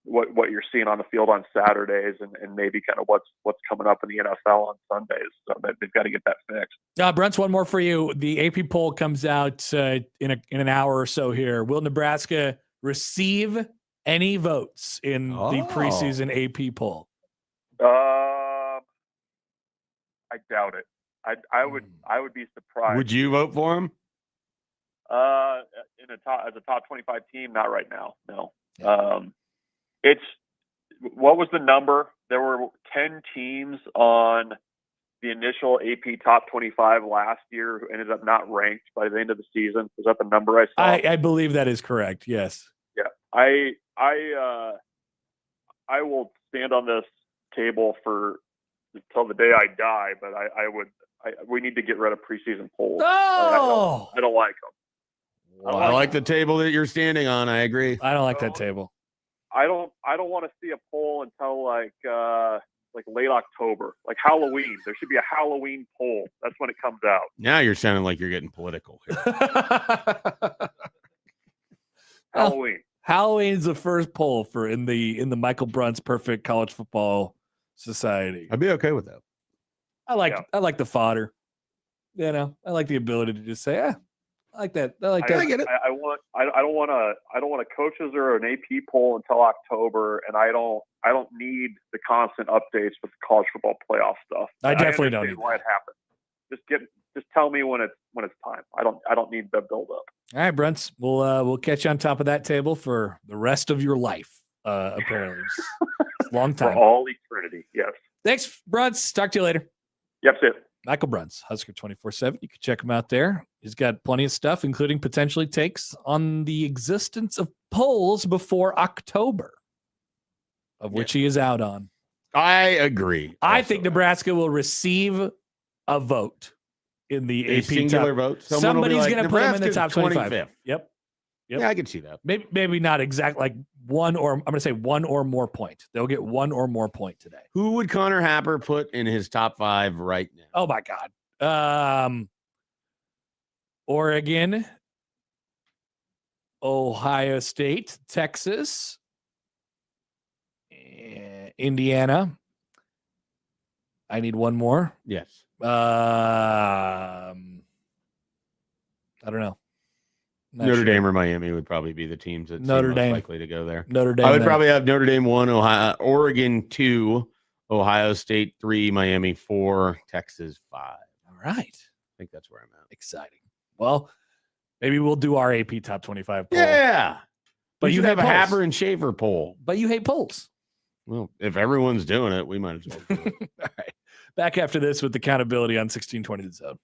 you're seeing on the field on Saturdays and maybe kind of what's coming up in the NFL on Sundays. So they've got to get that fixed. Brents, one more for you. The AP poll comes out in an hour or so here. Will Nebraska receive any votes in the preseason AP poll? I doubt it. I would be surprised. Would you vote for him? As a top 25 team, not right now. No. What was the number? There were 10 teams on the initial AP top 25 last year who ended up not ranked by the end of the season. Was that the number I saw? I believe that is correct. Yes. Yeah. I will stand on this table until the day I die, but we need to get rid of preseason polls. Oh! I don't like them. I like the table that you're standing on. I agree. I don't like that table. I don't want to see a poll until like late October, like Halloween. There should be a Halloween poll. That's when it comes out. Now you're sounding like you're getting political here. Halloween. Halloween's the first poll for in the Michael Brunt's Perfect College Football Society. I'd be okay with that. I like the fodder. I like the ability to just say, I like that. I like that. I get it. I don't want a coaches or an AP poll until October, and I don't need the constant updates with the college football playoff stuff. I definitely don't need why it happens. Just tell me when it's time. I don't need the build up. All right, Brents. We'll catch you on top of that table for the rest of your life. Apparently, it's a long time. For all eternity. Yes. Thanks, Brents. Talk to you later. Yep. See you. Michael Bruntz, Husker 24/7. You can check him out there. He's got plenty of stuff, including potentially takes on the existence of polls before October, of which he is out on. I agree. I think Nebraska will receive a vote in the AP singular vote. Somebody's going to put him in the top 25. 25th. Yep. Yeah, I can see that. Maybe not exact, like one or I'm going to say one or more point. They'll get one or more point today. Who would Connor Happer put in his top 5 right now? Oh my God. Oregon, Ohio State, Texas, Indiana. I need one more. Yes. I don't know. Notre Dame or Miami would probably be the teams that seem most likely to go there. Notre Dame. I would probably have Notre Dame 1, Oregon 2, Ohio State 3, Miami 4, Texas 5. All right. I think that's where I'm at. Exciting. Well, maybe we'll do our AP top 25 poll. Yeah. But you have a polls. Happer and Schaefer poll. But you hate polls. Well, if everyone's doing it, we might as well do it. All right. Back after this with accountability on 1620 The Zone.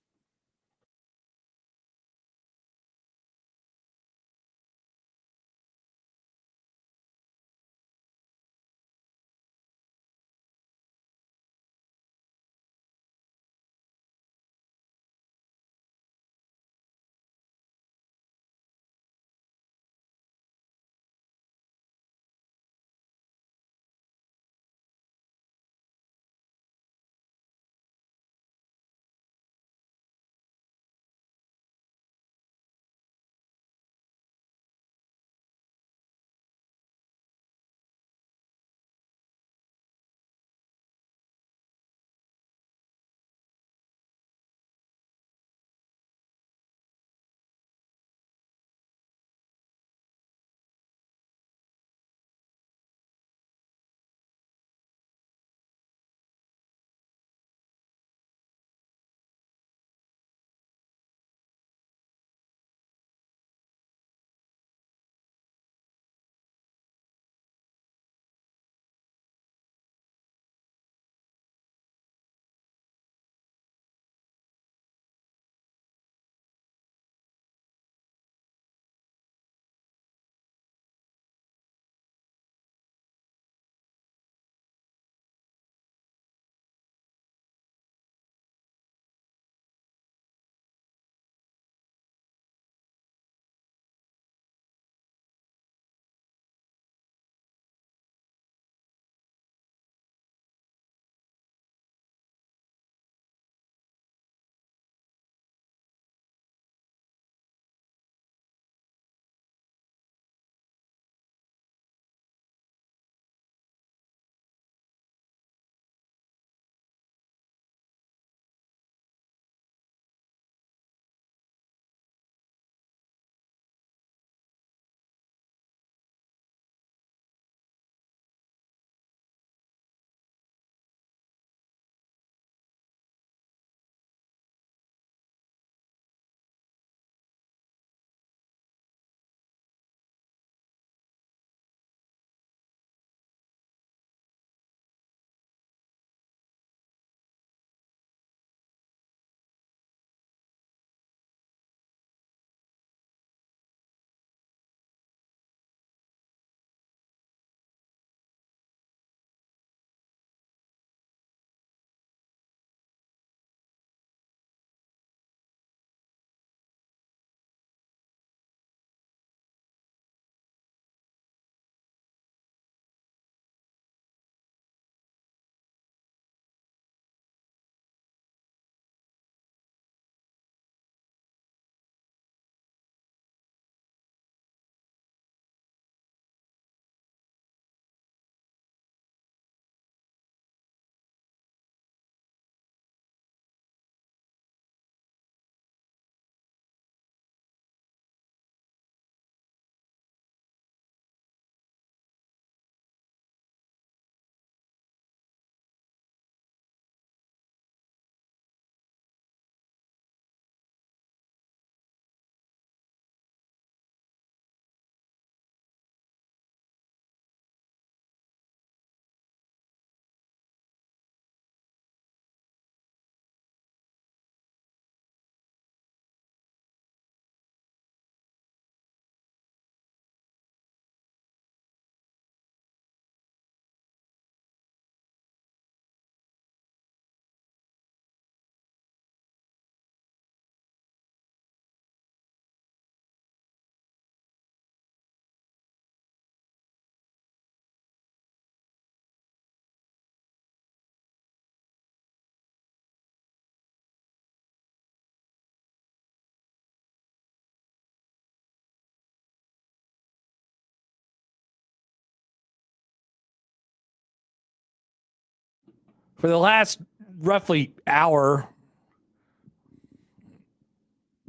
For the last roughly hour,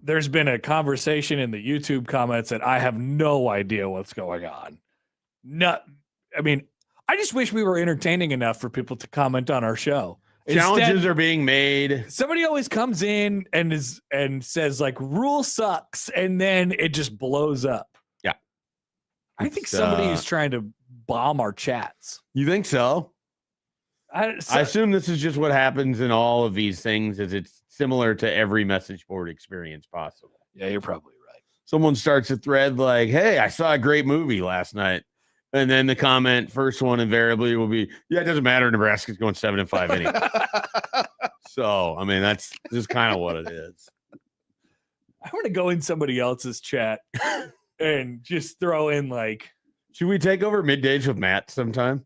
there's been a conversation in the YouTube comments that I have no idea what's going on. I just wish we were entertaining enough for people to comment on our show. Challenges are being made. Somebody always comes in and says like Rhule sucks, and then it just blows up. Yeah. I think somebody is trying to bomb our chats. You think so? I assume this is just what happens in all of these things, is it's similar to every message board experience possible. Yeah, you're probably right. Someone starts a thread like, hey, I saw a great movie last night. And then the first one invariably will be, yeah, it doesn't matter. Nebraska's going 7-5 anyway. So, I mean, that's just kind of what it is. I want to go in somebody else's chat and just throw in like, should we take over middays with Matt sometime?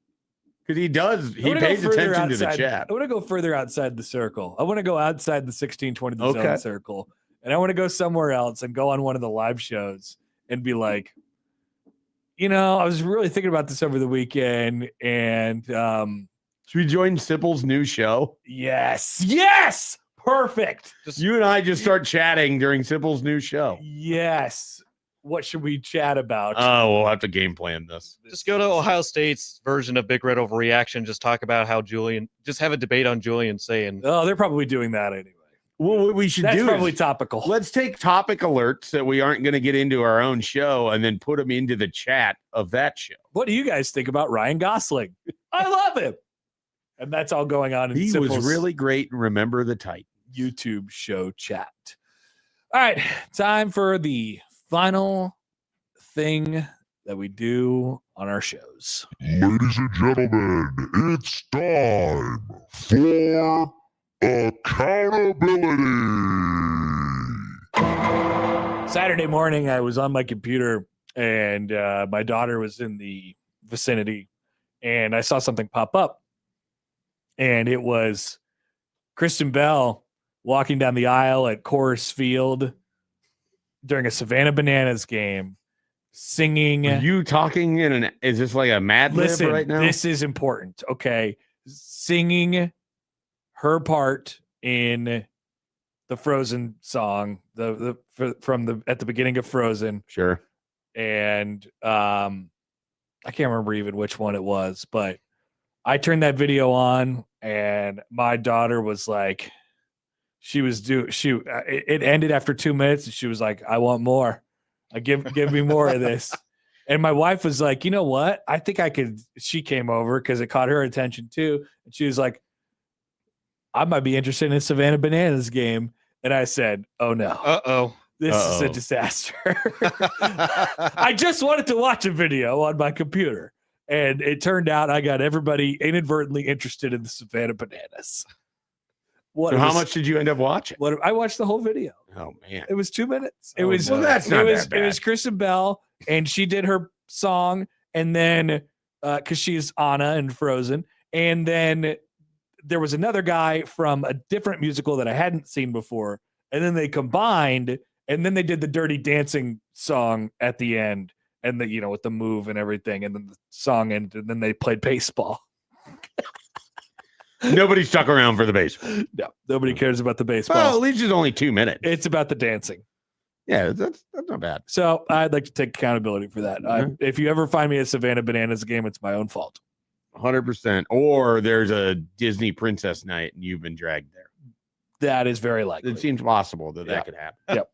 Because he pays attention to the chat. I want to go further outside the circle. I want to go outside the 1620 the zone circle. And I want to go somewhere else and go on one of the live shows and be like, I was really thinking about this over the weekend, and should we join Sipple's new show? Yes, perfect. You and I just start chatting during Sipple's new show. Yes. What should we chat about? Oh, we'll have to game plan this. Just go to Ohio State's version of Big Red Overreaction. Just talk about how just have a debate on Julian saying. Oh, they're probably doing that anyway. Well, what we should That's do probably is topical. Let's take topic alerts that we aren't going to get into our own show and then put them into the chat of that show. What do you guys think about Ryan Gosling? I love him. And that's all going on in He was really great in Remember the Titan YouTube show chat. All right, time for the final thing that we do on our shows. Ladies and gentlemen, it's time for accountability. Saturday morning, I was on my computer and my daughter was in the vicinity and I saw something pop up. And it was Kristen Bell walking down the aisle at Coors Field during a Savannah Bananas game, singing. Are you talking is this like a Mad Lib right now? This is important. Okay. Singing her part in the Frozen song, at the beginning of Frozen. Sure. And I can't remember even which one it was, but I turned that video on and my daughter was like, it ended after 2 minutes and she was like, I want more. Give me more of this. And my wife was like, you know what? I think I could. She came over because it caught her attention too. And she was like, I might be interested in a Savannah Bananas game. And I said, oh no. This is a disaster. I just wanted to watch a video on my computer. And it turned out I got everybody inadvertently interested in the Savannah Bananas. So how much did you end up watching? I watched the whole video. Oh man, it was 2 minutes. It was that's not that bad. It was Kristen Bell, and she did her song, and then because she's Anna in Frozen, and then there was another guy from a different musical that I hadn't seen before, and then they combined, and then they did the Dirty Dancing song at the end, and with the move and everything, and then the song ended, and then they played baseball. Nobody stuck around for the baseball. No, nobody cares about the baseball. Well, at least it's only 2 minutes. It's about the dancing. Yeah, that's not bad. So I'd like to take accountability for that. If you ever find me at Savannah Bananas game, it's my own fault. 100%. Or there's a Disney princess night and you've been dragged there. That is very likely. It seems possible that could happen. Yep.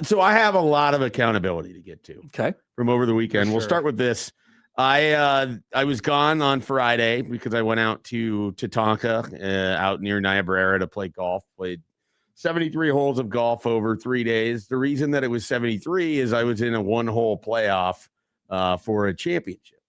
So I have a lot of accountability to get to. Okay. From over the weekend. We'll start with this. I was gone on Friday because I went out to Tatanka out near Niobrara to play golf. Played 73 holes of golf over 3 days. The reason that it was 73 is I was in a one-hole playoff for a championship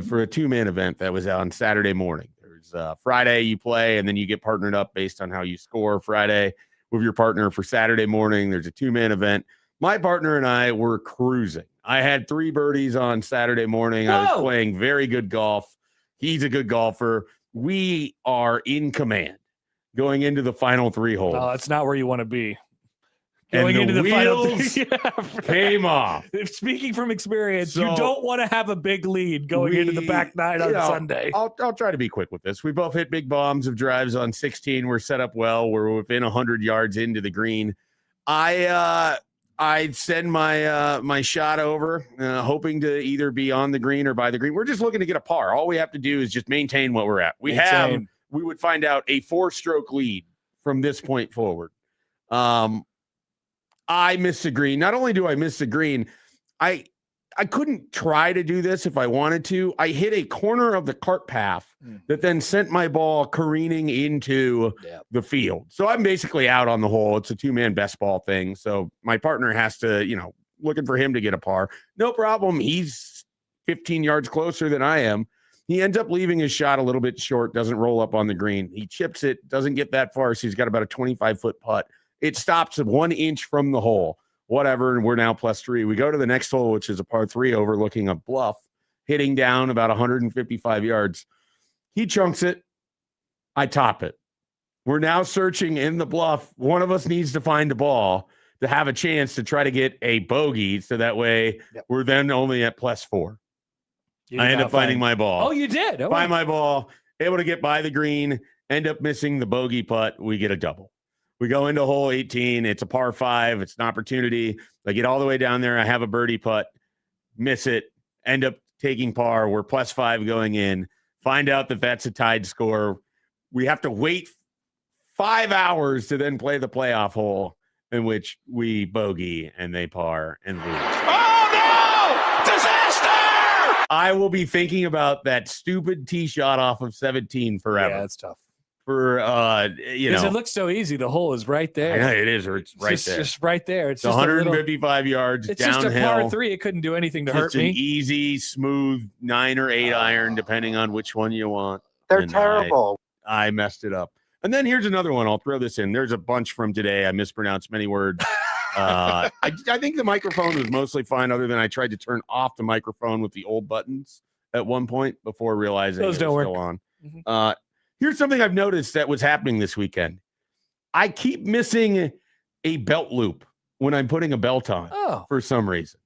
for a two-man event that was on Saturday morning. There's Friday you play, and then you get partnered up based on how you score Friday with your partner for Saturday morning. There's a two-man event. My partner and I were cruising. I had 3 birdies on Saturday morning. I was playing very good golf. He's a good golfer. We are in command going into the final 3 holes. That's not where you want to be. Going and into the wheels final came off. Speaking from experience, So, you don't want to have a big lead going into the back nine on Sunday. I'll try to be quick with this. We both hit big bombs of drives on 16. We're set up well. We're within 100 yards into the green. I send my shot over, hoping to either be on the green or by the green. We're just looking to get a par. All we have to do is just maintain what we're at. We would find out a 4-stroke lead from this point forward. I missed the green. Not only do I miss the green, I couldn't try to do this if I wanted to. I hit a corner of the cart path that then sent my ball careening into the field. So I'm basically out on the hole. It's a 2-man best ball thing. So my partner has to, looking for him to get a par. No problem. He's 15 yards closer than I am. He ends up leaving his shot a little bit short, doesn't roll up on the green. He chips it, doesn't get that far, so he's got about a 25-foot putt. It stops 1 inch from the hole. Whatever, and we're now +3. We go to the next hole, which is a par 3 overlooking a bluff, hitting down about 155 yards. He chunks it. I top it. We're now searching in the bluff. One of us needs to find the ball to have a chance to try to get a bogey, so that way we're then only at +4. I end up finding my ball. Oh, you did? Oh, Find my ball, able to get by the green, end up missing the bogey putt. We get a double. We go into hole 18. It's a par 5. It's an opportunity. I get all the way down there. I have a birdie putt, miss it, end up taking par. We're +5 going in. Find out that that's a tied score. We have to wait 5 hours to then play the playoff hole, in which we bogey and they par and lose. Oh, no! Disaster! I will be thinking about that stupid tee shot off of 17 forever. Yeah, it's tough. For because it looks so easy. The hole is right there. I know it is, or it's right there. Just right there. It's just 155 yards it's downhill. It's just a par 3. It couldn't do anything to hurt me. An easy, smooth 9 or 8 iron, depending on which one you want. They're And terrible. I messed it up. And then here's another one. I'll throw this in. There's a bunch from today. I mispronounced many words. I think the microphone was mostly fine, other than I tried to turn off the microphone with the old buttons at one point before realizing Those it was don't still work. on. Here's something I've noticed that was happening this weekend. I keep missing a belt loop when I'm putting a belt on for some reason.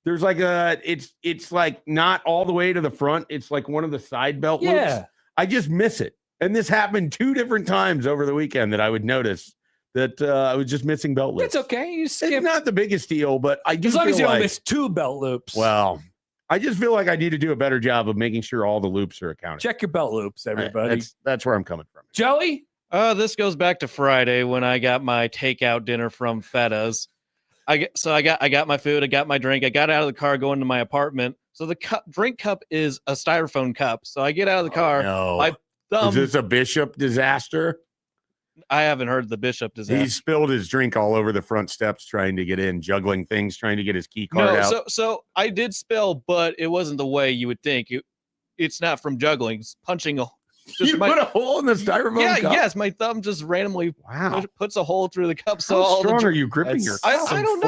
There's like it's like not all the way to the front. It's like one of the side belt loops. I just miss it. And this happened 2 different times over the weekend that I would notice that I was just missing belt loops. It's okay. You skip. It's not the biggest deal, but I do as long feel as you like, don't miss 2 belt loops. well, I just feel like I need to do a better job of making sure all the loops are accounted. Check your belt loops, everybody. That's where I'm coming from. Joey? This goes back to Friday when I got my takeout dinner from Fetta's. I got my food, I got my drink, I got out of the car going to my apartment. So the drink cup is a styrofoam cup. So I get out of the car. No. My thumb. Is this a Bishop disaster? I haven't heard the Bishop disaster. He spilled his drink all over the front steps trying to get in, juggling things, trying to get his key card out. So I did spill, but it wasn't the way you would think. It's not from juggling. It's punching a. You put a hole in the styrofoam cup? Yes. My thumb just randomly puts a hole through the cup. So How all strong the are you gripping your? I don't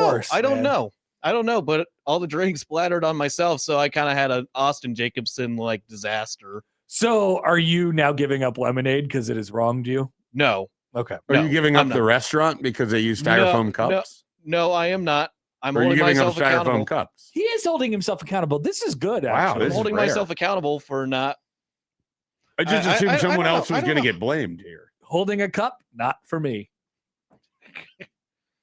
know. I don't know. But all the drinks splattered on myself, so I kind of had an Austin Jacobson like disaster. So are you now giving up lemonade because it has wronged you? No. Okay. Are you giving up the restaurant because they use styrofoam cups? No, I am not. I'm Or are you holding giving up myself styrofoam accountable. cups? He is holding himself accountable. This is good. Wow, Actually. this I'm holding is rare. myself accountable for not. I just assumed someone else was I going to don't know. get blamed here. Holding a cup, not for me.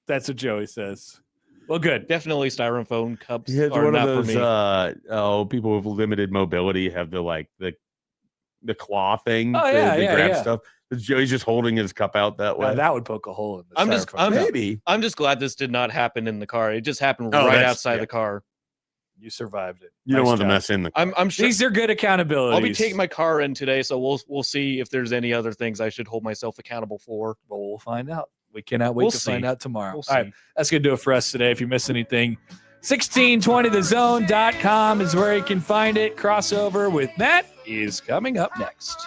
That's what Joey says. Well, good. Definitely styrofoam cups Yeah, it's are one not of for those. me. People with limited mobility have the claw thing. Oh, to yeah, grab yeah. stuff. Joey's just holding his cup out that way. That would poke a hole in the styrofoam. I'm just glad this did not happen in the car. It just happened Oh, right that's- outside yeah. the car. You survived it. You don't Nice want to job. mess in the. I'm sure These are good accountabilities. I'll be taking my car in today, so we'll see if there's any other things I should hold myself accountable for. Well, we'll find out. We cannot wait We'll to find see. out tomorrow. We'll All right, see. that's going to do it for us today. If you miss anything, 1620thezone.com is where you can find it. Crossover with Matt is coming up next.